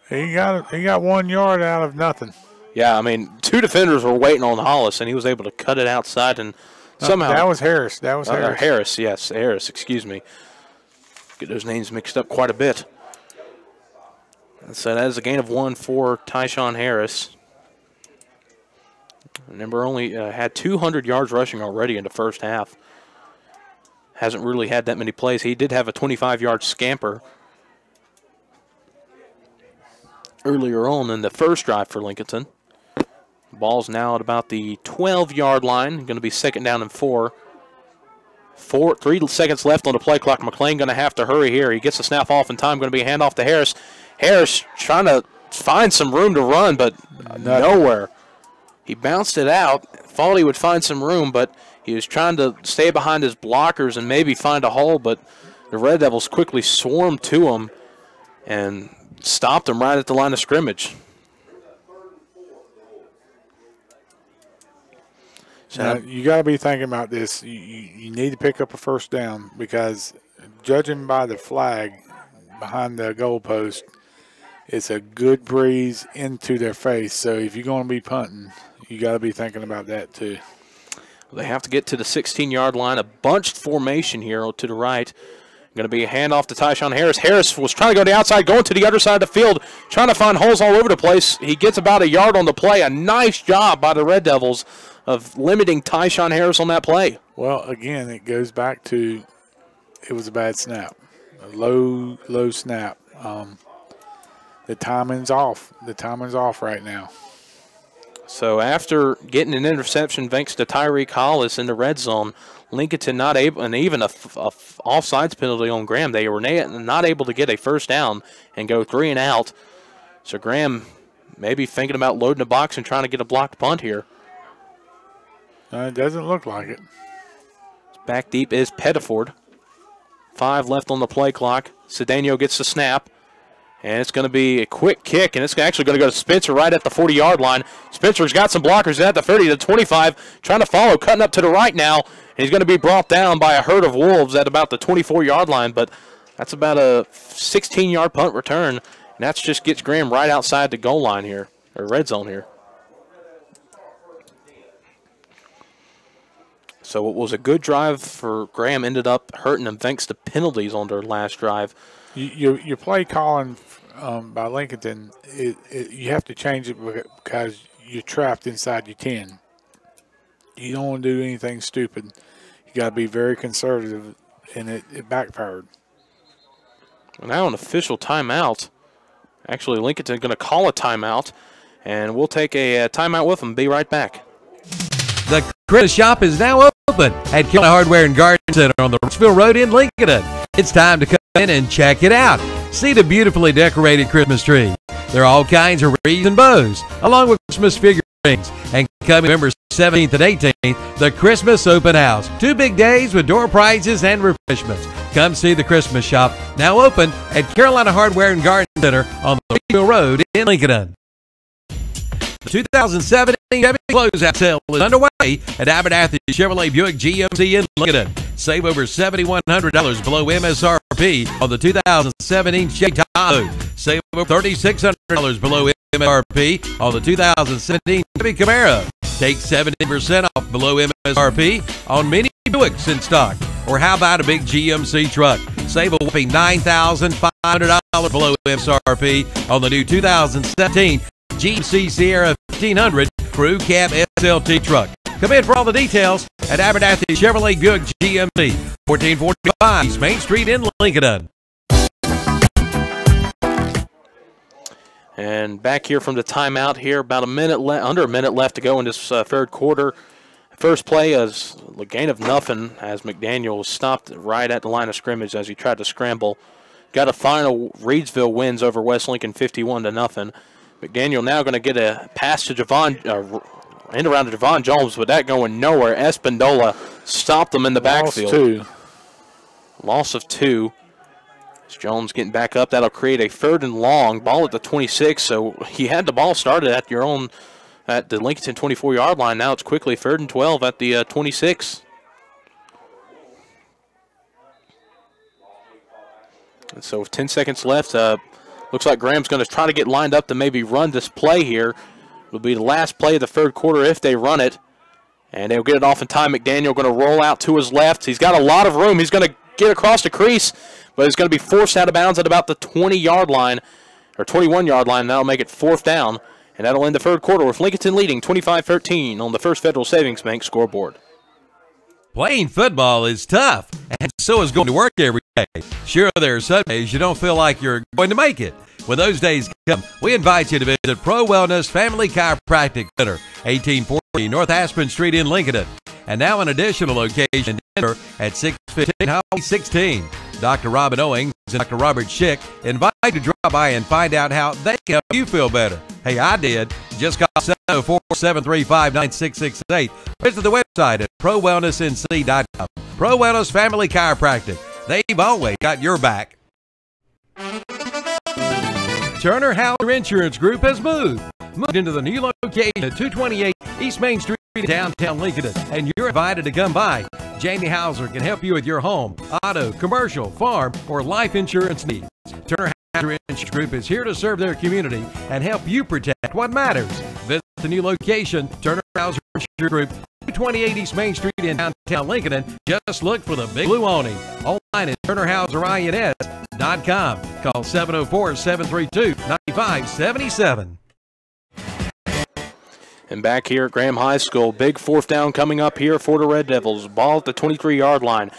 He got 1 yard out of nothing. Yeah, I mean, two defenders were waiting on Hollis, and he was able to cut it outside and somehow. That was Harris. That was Harris. Harris, yes, Harris. Excuse me. Get those names mixed up quite a bit. So that is a gain of 1 for Tyshawn Harris. Remember, only had 200 yards rushing already in the first half. Hasn't really had that many plays. He did have a 25-yard scamper earlier on in the first drive for Lincolnton. Ball's now at about the 12-yard line. Going to be 2nd down and 4. 3 seconds left on the play clock. McLean going to have to hurry here. He gets the snap off in time. Going to be a handoff to Harris. Harris trying to find some room to run, but nowhere. He bounced it out. Thought he would find some room, but he was trying to stay behind his blockers and maybe find a hole, but the Red Devils quickly swarmed to him and stopped him right at the line of scrimmage. Now, you got to be thinking about this. You need to pick up a first down because judging by the flag behind the goalpost, it's a good breeze into their face. So if you're going to be punting, you got to be thinking about that too. They have to get to the 16-yard line. A bunched formation here to the right. Going to be a handoff to Tyshawn Harris. Harris was trying to go to the outside, going to the other side of the field, trying to find holes all over the place. He gets about a yard on the play. A nice job by the Red Devils of limiting Tyshawn Harris on that play. Well, again, it goes back to it was a bad snap, a low snap. The timing's off. The timing's off right now. So after getting an interception thanks to Tyreek Hollis in the red zone, Lincolnton not able, and even a offsides penalty on Graham, they were not able to get a first down and go 3 and out. So Graham maybe thinking about loading the box and trying to get a blocked punt here. It doesn't look like it. Back deep is Pettiford. 5 left on the play clock. Cedeno gets the snap. And it's going to be a quick kick, and it's actually going to go to Spencer right at the 40-yard line. Spencer's got some blockers at the 30 to 25, trying to follow, cutting up to the right now. And he's going to be brought down by a herd of wolves at about the 24-yard line, but that's about a 16-yard punt return, and that just gets Graham right outside the goal line here, or red zone here. So it was a good drive for Graham, ended up hurting them thanks to penalties on their last drive. Your play calling by Lincolnton, you have to change it because you're trapped inside your 10. You don't want to do anything stupid. You got to be very conservative, and it backfired. Now an official timeout. Actually, Lincolnton going to call a timeout, and we'll take a timeout with them. Be right back. The Christmas shop is now open at Carolina Hardware and Garden Center on the Rochville Road in Lincolnton. It's time to come in and check it out. See the beautifully decorated Christmas tree. There are all kinds of wreaths and bows, along with Christmas figurines. And coming November 17th and 18th, the Christmas Open House. 2 big days with door prizes and refreshments. Come see the Christmas shop, now open at Carolina Hardware and Garden Center on the Rochville Road in Lincolnton. The 2017 Chevy Closeout Sale is underway at Abernathy Chevrolet Buick GMC in Lincolnton. Save over $7,100 below MSRP on the 2017 Chevy Tahoe. Save over $3,600 below MSRP on the 2017 Chevy Camaro. Take 70% off below MSRP on many Buicks in stock. Or how about a big GMC truck? Save a whopping $9,500 below MSRP on the new 2017 GMC Sierra 1500 Crew Cab SLT truck. Come in for all the details at Abernathy Chevrolet Buick GMC, 1445 East Main Street in Lincolnton. And back here from the timeout here, about under a minute left to go in this third quarter. First play is a gain of nothing as McDaniel was stopped right at the line of scrimmage as he tried to scramble. Got a final Reedsville wins over West Lincoln 51-0. McDaniel now going to get a pass to end around to Javon Jones, but that going nowhere. Espindola stopped him in the backfield. Loss of 2. Jones getting back up. That'll create a 3rd and long. Ball at the 26, so he had the ball started at the Lincolnton 24-yard line. Now it's quickly 3rd and 12 at the 26. And so with 10 seconds left, Looks like Graham's going to try to get lined up to maybe run this play here. It'll be the last play of the third quarter if they run it. And they'll get it off in time. McDaniel going to roll out to his left. He's got a lot of room. He's going to get across the crease, but it's going to be forced out of bounds at about the 20-yard line, or 21-yard line. That'll make it 4th down, and that'll end the third quarter with Lincolnton leading 25-13 on the First Federal Savings Bank scoreboard. Playing football is tough, and so is going to work every day. Sure, there are some days you don't feel like you're going to make it. When those days come, we invite you to visit Pro Wellness Family Chiropractic Center, 1840 North Aspen Street in Lincolnton, and now an additional location in Denver at 615 Highway 16. Dr. Robin Owings and Dr. Robert Schick invite you to drop by and find out how they can help you feel better. Hey, I did. Just call 704-735-9668. Visit the website at prowellnessnc.com. Pro Wellness Family Chiropractic. They've always got your back. Turner Hauser Insurance Group has moved into the new location at 228 East Main Street in downtown Lincoln, and you're invited to come by. Jamie Hauser can help you with your home, auto, commercial, farm, or life insurance needs. Turner Hauser Insurance Group is here to serve their community and help you protect what matters. Visit the new location, Turner Hauser Insurance Group, 228 East Main Street in downtown Lincoln, and just look for the big blue awning. Online at turnerhauserins.com. Call 704-732-9577. And back here at Graham High School, big 4th down coming up here for the Red Devils. Ball at the 23-yard line.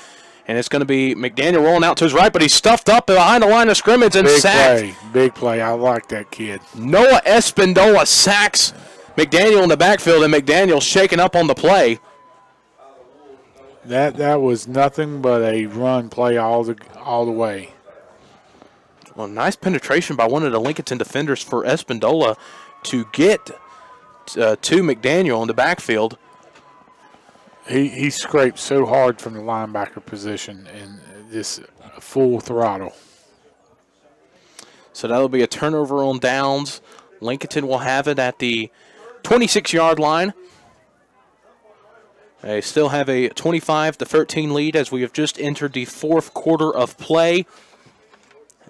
And it's going to be McDaniel rolling out to his right, but he's stuffed up behind the line of scrimmage and sacked. Big play. I like that kid. Noah Espindola sacks McDaniel in the backfield, and McDaniel shaking up on the play. That was nothing but a run play all the way. Well, nice penetration by one of the Lincolnton defenders for Espindola to get to McDaniel in the backfield. He scraped so hard from the linebacker position and just full throttle. So that'll be a turnover on downs. Lincolnton will have it at the 26-yard line. They still have a 25-13 lead as we have just entered the 4th quarter of play.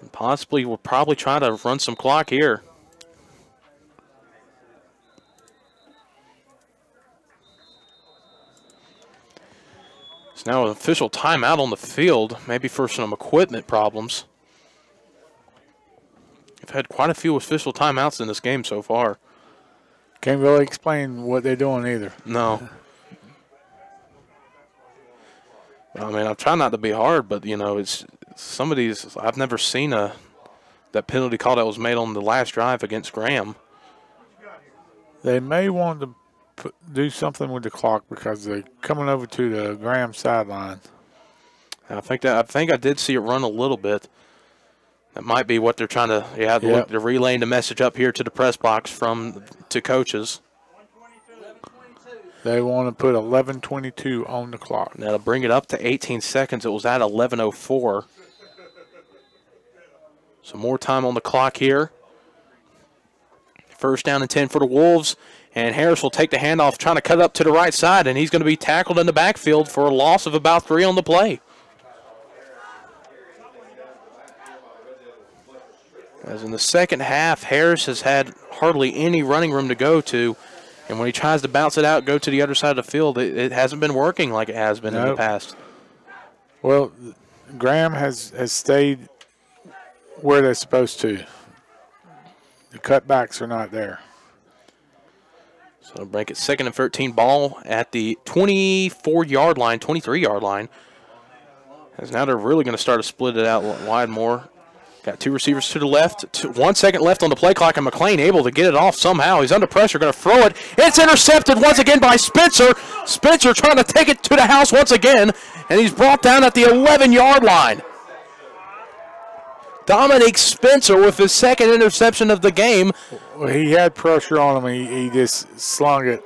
And possibly we'll probably try to run some clock here. It's now an official timeout on the field, maybe for some equipment problems. We've had quite a few official timeouts in this game so far. Can't really explain what they're doing either. No. I mean, I'm trying not to be hard, but, you know, it's some of these, I've never seen that penalty call that was made on the last drive against Graham. They may want to do something with the clock because they're coming over to the Graham sideline. I think I did see it run a little bit. That might be what they're trying to. Yeah, yep. They're relaying the message up here to the press box to coaches. They want to put 11:22 on the clock. That'll bring it up to 18 seconds. It was at 11:04. So more time on the clock here. 1st down and 10 for the Wolves. And Harris will take the handoff, trying to cut up to the right side, and he's going to be tackled in the backfield for a loss of about 3 on the play. As in the second half, Harris has had hardly any running room to go to, and when he tries to bounce it out, go to the other side of the field, it hasn't been working like it has been in the past. Well, Graham has stayed where they're supposed to. The cutbacks are not there. So break it 2nd and 13, ball at the 24-yard line, 23-yard line. As now they're really going to start to split it out wide more. Got 2 receivers to the left. 1 second left on the play clock, and McLean able to get it off somehow. He's under pressure, going to throw it. It's intercepted once again by Spencer. Spencer trying to take it to the house once again, and he's brought down at the 11-yard line. Dominic Spencer with his 2nd interception of the game. Well, he had pressure on him. He just slung it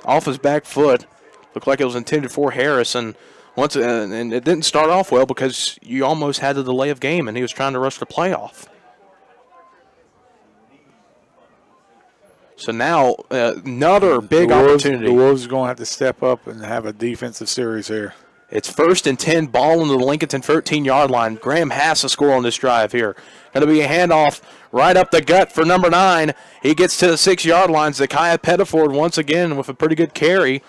off his back foot. Looked like it was intended for Harris, and and it didn't start off well because you almost had the delay of game, and he was trying to rush the playoff. So now another big opportunity. The Wolves are going to have to step up and have a defensive series here. It's 1st and 10, ball into the Lincolnton 13-yard line. Graham has to score on this drive here. Going to be a handoff right up the gut for number 9. He gets to the 6-yard line. Zakiah Pettiford once again with a pretty good carry.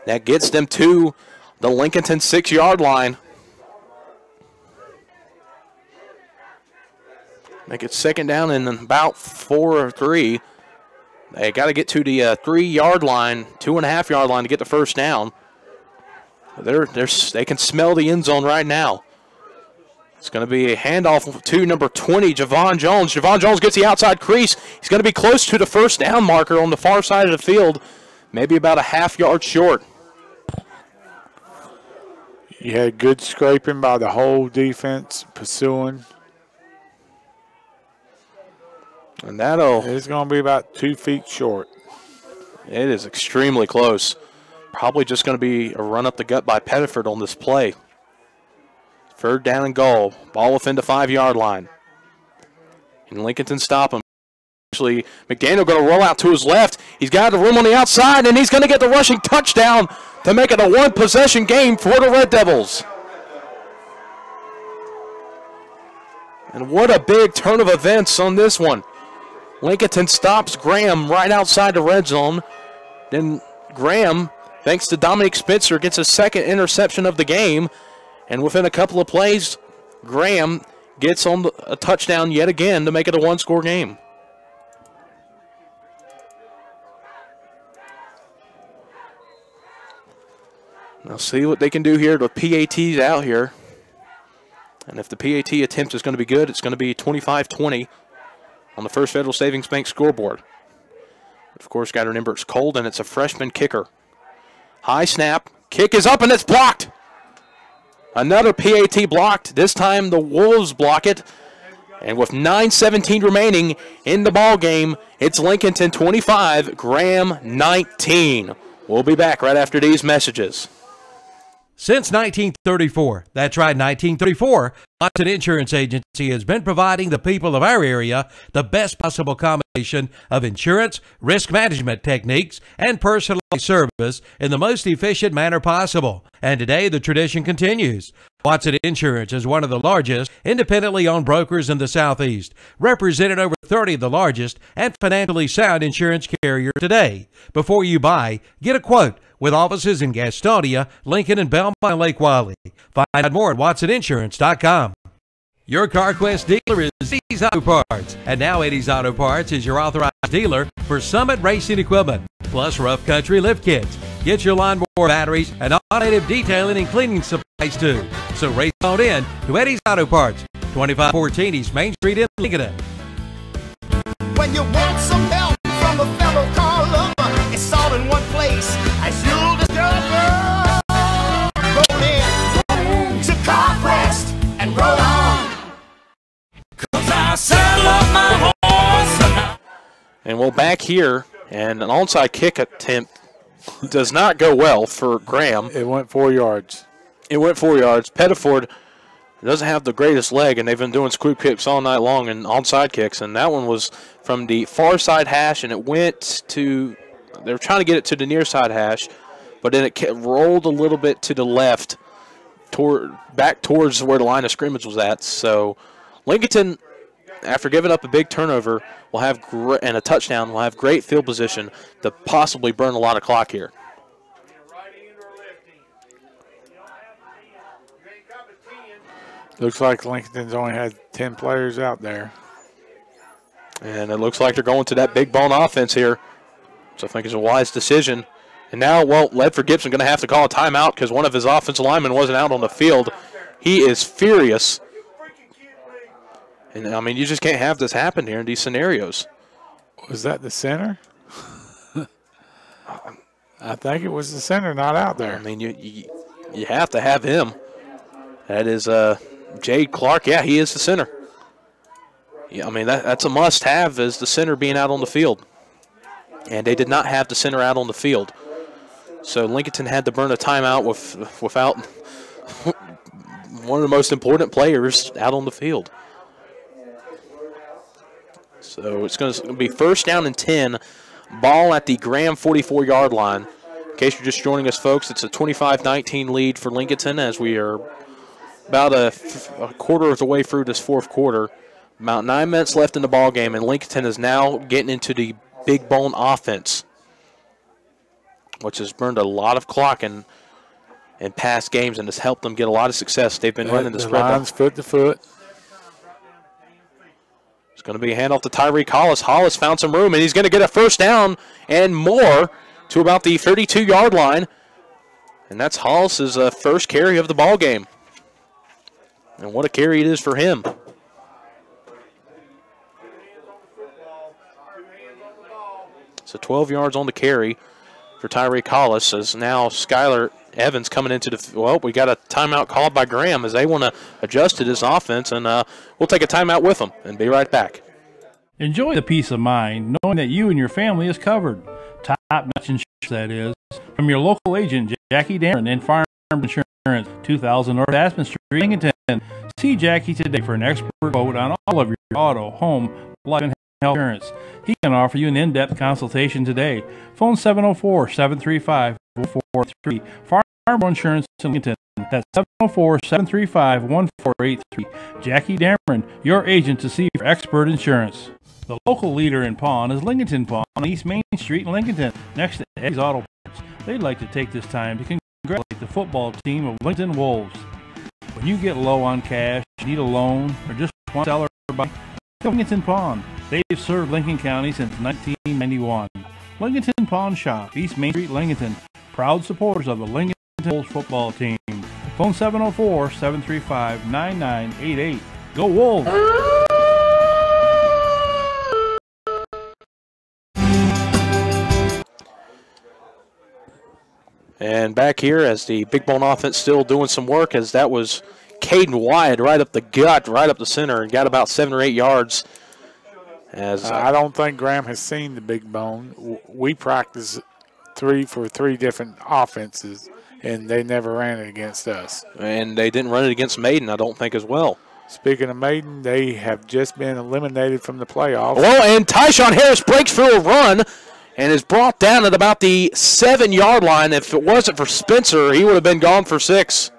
That gets them to the Lincolnton 6-yard line. Make it 2nd down and about 4 or 3. They got to get to the 3-yard line, 2.5-yard line to get the first down. They can smell the end zone right now. It's going to be a handoff to number 20, Javon Jones. Javon Jones gets the outside crease. He's going to be close to the first down marker on the far side of the field, maybe about a half-yard short. You had good scraping by the whole defense, pursuing. And that'll... It's going to be about 2 feet short. It is extremely close. Probably just going to be a run up the gut by Pettiford on this play. 3rd down and goal. Ball within the 5-yard line. And Lincolnton stop him. Actually, McDaniel going to roll out to his left. He's got the room on the outside, and he's going to get the rushing touchdown to make it a 1-possession game for the Red Devils. And what a big turn of events on this one. Lincolnton stops Graham right outside the red zone. Then Graham, thanks to Dominic Spencer, gets his 2nd interception of the game. And within a couple of plays, Graham gets on a touchdown yet again to make it a 1-score game. Now see what they can do here. The PAT's out here. And if the PAT attempt is going to be good, it's going to be 25-20 on the First Federal Savings Bank scoreboard. Of course, got to remember it's cold and it's a freshman kicker. High snap. Kick is up and it's blocked. Another PAT blocked. This time the Wolves block it. And with 9:17 remaining in the ball game, it's Lincolnton 25, Graham 19. We'll be back right after these messages. Since 1934, that's right, 1934, Watson Insurance Agency has been providing the people of our area the best possible combination of insurance, risk management techniques, and personalized service in the most efficient manner possible. And today, the tradition continues. Watson Insurance is one of the largest independently owned brokers in the Southeast, representing over 30 of the largest and financially sound insurance carriers today. Before you buy, get a quote with offices in Gastonia, Lincoln, and Belmont and Lake Wylie. Find out more at WatsonInsurance.com. Your CarQuest dealer is Eddie's Auto Parts. And now Eddie's Auto Parts is your authorized dealer for Summit Racing Equipment, plus rough country lift kits. Get your lawnmower batteries and automotive detailing and cleaning supplies too. So race on in to Eddie's Auto Parts, 2514 East Main Street in Lincoln. When you want some help from a fellow car lover, it's all in one place, as you'll discover. Roll in to CarQuest and roll on. 'Cause I saddle up my horse. And we're back here, and an onside kick attempt does not go well for Graham. It went 4 yards. It went 4 yards. Pettiford doesn't have the greatest leg, and they've been doing scoop kicks all night long and onside kicks, and that one was from the far side hash, and it went to, they were trying to get it to the near side hash, but then it rolled a little bit to the left, back towards where the line of scrimmage was at. So Lincolnton, after giving up a big turnover will have and a touchdown, will have great field position to possibly burn a lot of clock here. Looks like Lincolnton's only had 10 players out there. And it looks like they're going to that big bone offense here, which I think is a wise decision. And now, well, Ledford Gibson going to have to call a timeout because one of his offensive linemen wasn't out on the field. He is furious. And, I mean, you just can't have this happen here in these scenarios. Was that the center? I think it was the center not out there. I mean, you have to have him. That is Jade Clark. Yeah, he is the center. Yeah, I mean, that's a must-have, is the center being out on the field. And they did not have the center out on the field. So Lincolnton had to burn a timeout without one of the most important players out on the field. So it's going to be 1st down and 10. Ball at the Graham 44-yard line. In case you're just joining us, folks, it's a 25-19 lead for Lincolnton as we are about a quarter of the way through this fourth quarter. About 9 minutes left in the ball game, and Lincolnton is now getting into the big bone offense, which has burned a lot of clock in past games and has helped them get a lot of success. They've been running the spread. Lines foot to foot. It's going to be a handoff to Tyreek Hollis. Hollis found some room, and he's going to get a first down and more to about the 32-yard line. And that's Hollis's first carry of the ball game. And what a carry it is for him. So 12 yards on the carry for Tyreek Hollis, as now Skylar Evans coming into the, well, we got a timeout called by Graham as they want to adjust to this offense, and we'll take a timeout with them and be right back. Enjoy the peace of mind knowing that you and your family is covered. Top-notch insurance, that is. From your local agent, Jackie Dameron and Farm Insurance, 2000 North Aspen Street, Lincolnton. See Jackie today for an expert quote on all of your auto, home, life, and health insurance. He can offer you an in-depth consultation today. Phone 704-735-1483. Farm Insurance in Lincolnton. That's 704-735-1483. Jackie Dameron, your agent to see for expert insurance. The local leader in pawn is Lincolnton Pawn on East Main Street in Lincolnton, next to Eddie's Auto Parts. They'd like to take this time to congratulate the football team of Lincolnton Wolves. When you get low on cash, need a loan, or just want to sell or buy, Lincolnton Pawn. They've served Lincoln County since 1991. Lincolnton Pawn Shop, East Main Street, Lincolnton. Proud supporters of the Lincolnton Wolves football team. Phone 704-735-9988. Go Wolves! And back here as the big bone offense still doing some work, as that was Caden Wyatt right up the gut, right up the center, and got about 7 or 8 yards. As I don't think Graham has seen the big bone. We practice three different offenses, and they never ran it against us. And they didn't run it against Maiden, I don't think, as well. Speaking of Maiden, they have just been eliminated from the playoffs. Well, and Tyshawn Harris breaks through a run and is brought down at about the 7-yard line. If it wasn't for Spencer, he would have been gone for 6.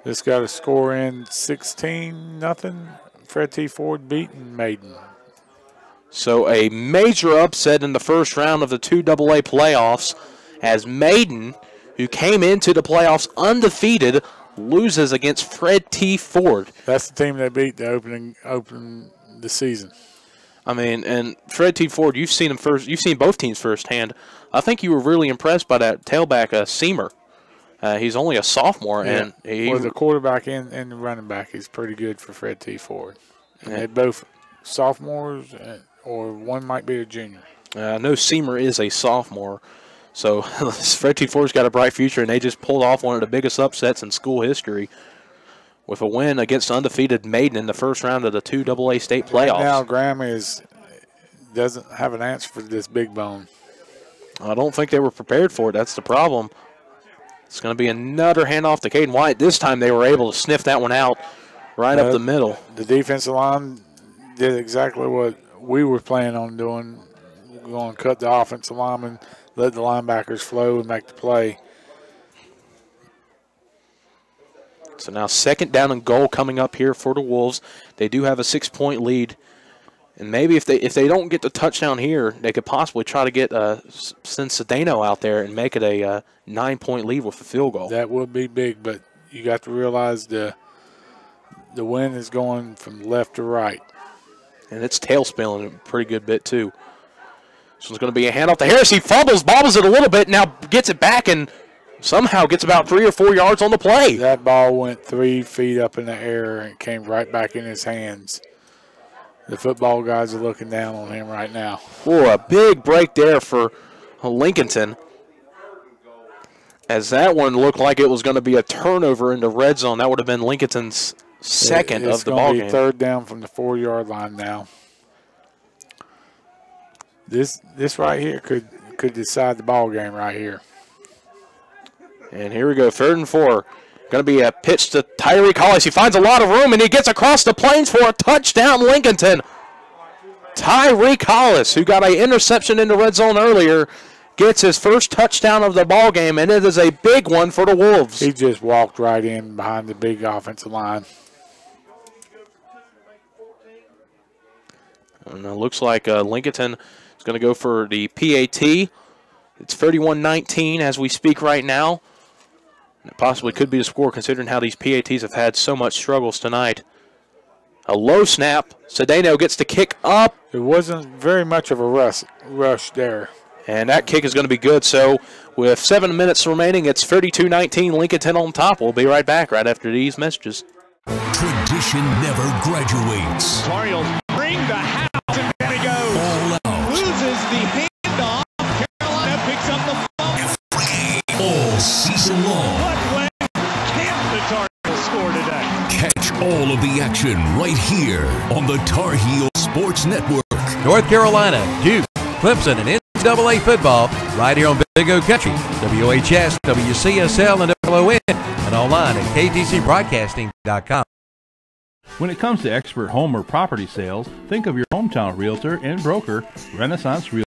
This got a score in 16-0. Fred T. Ford beating Maiden. So a major upset in the first round of the 2AA playoffs as Maiden, who came into the playoffs undefeated, loses against Fred T. Ford. That's the team they beat the opening the season. I mean, and Fred T. Ford, you've seen him first. You've seen both teams firsthand. I think you were really impressed by that tailback, Seamer. He's only a sophomore, and the quarterback and the running back is pretty good for Fred T. Ford. And they're both sophomores, or one might be a junior. I know Seamer is a sophomore, so Fred T. Ford's got a bright future, and they just pulled off one of the biggest upsets in school history with a win against undefeated Maiden in the first round of the 2AA state playoffs. Right now, Graham doesn't have an answer for this big bone. I don't think they were prepared for it. That's the problem. It's going to be another handoff to Caden White. This time they were able to sniff that one out right up the middle. The defensive line did exactly what we were planning on doing. We're going to cut the offensive lineman, let the linebackers flow and make the play. So now 2nd down and goal coming up here for the Wolves. They do have a 6-point lead. And maybe if they don't get the touchdown here, they could possibly try to get send Cedeno out there and make it a 9-point lead with a field goal. That would be big, but you got to realize the wind is going from left to right. And it's tail spilling a pretty good bit too. So it's going to be a handoff to Harris. He bobbles it a little bit, now gets it back and somehow gets about 3 or 4 yards on the play. That ball went 3 feet up in the air and came right back in his hands. The football guys are looking down on him right now. Oh, a big break there for Lincolnton, as that one looked like it was going to be a turnover in the red zone. That would have been Lincolnton's second of the ball game. It's going to be 3rd down from the 4-yard line now. This right here could decide the ball game right here. And here we go, 3rd and 4. Going to be a pitch to Tyreek Hollis. He finds a lot of room, and he gets across the plains for a touchdown, Lincolnton. Tyreek Hollis, who got an interception in the red zone earlier, gets his first touchdown of the ball game, and it is a big one for the Wolves. He just walked right in behind the big offensive line. And it looks like Lincolnton is going to go for the PAT. It's 31-19 as we speak right now. It possibly could be the score considering how these PATs have had so much struggles tonight. A low snap. Cedeno gets the kick up. It wasn't very much of a rush there. And that kick is going to be good. So with 7 minutes remaining, it's 32-19, Lincolnton on top. We'll be right back right after these messages. Tradition never graduates. Tar Heels bring the house, and there he goes. All out. Loses the handoff. Carolina picks up the ball. All season long. What way can't the Tar Heels score today? Catch all of the action right here on the Tar Heel Sports Network. North Carolina, Duke, Clemson, and NCAA football right here on Big O Country, WHS, WCSL, and WLON, and online at ktcbroadcasting.com. When it comes to expert home or property sales, think of your hometown realtor and broker, Renaissance Realty.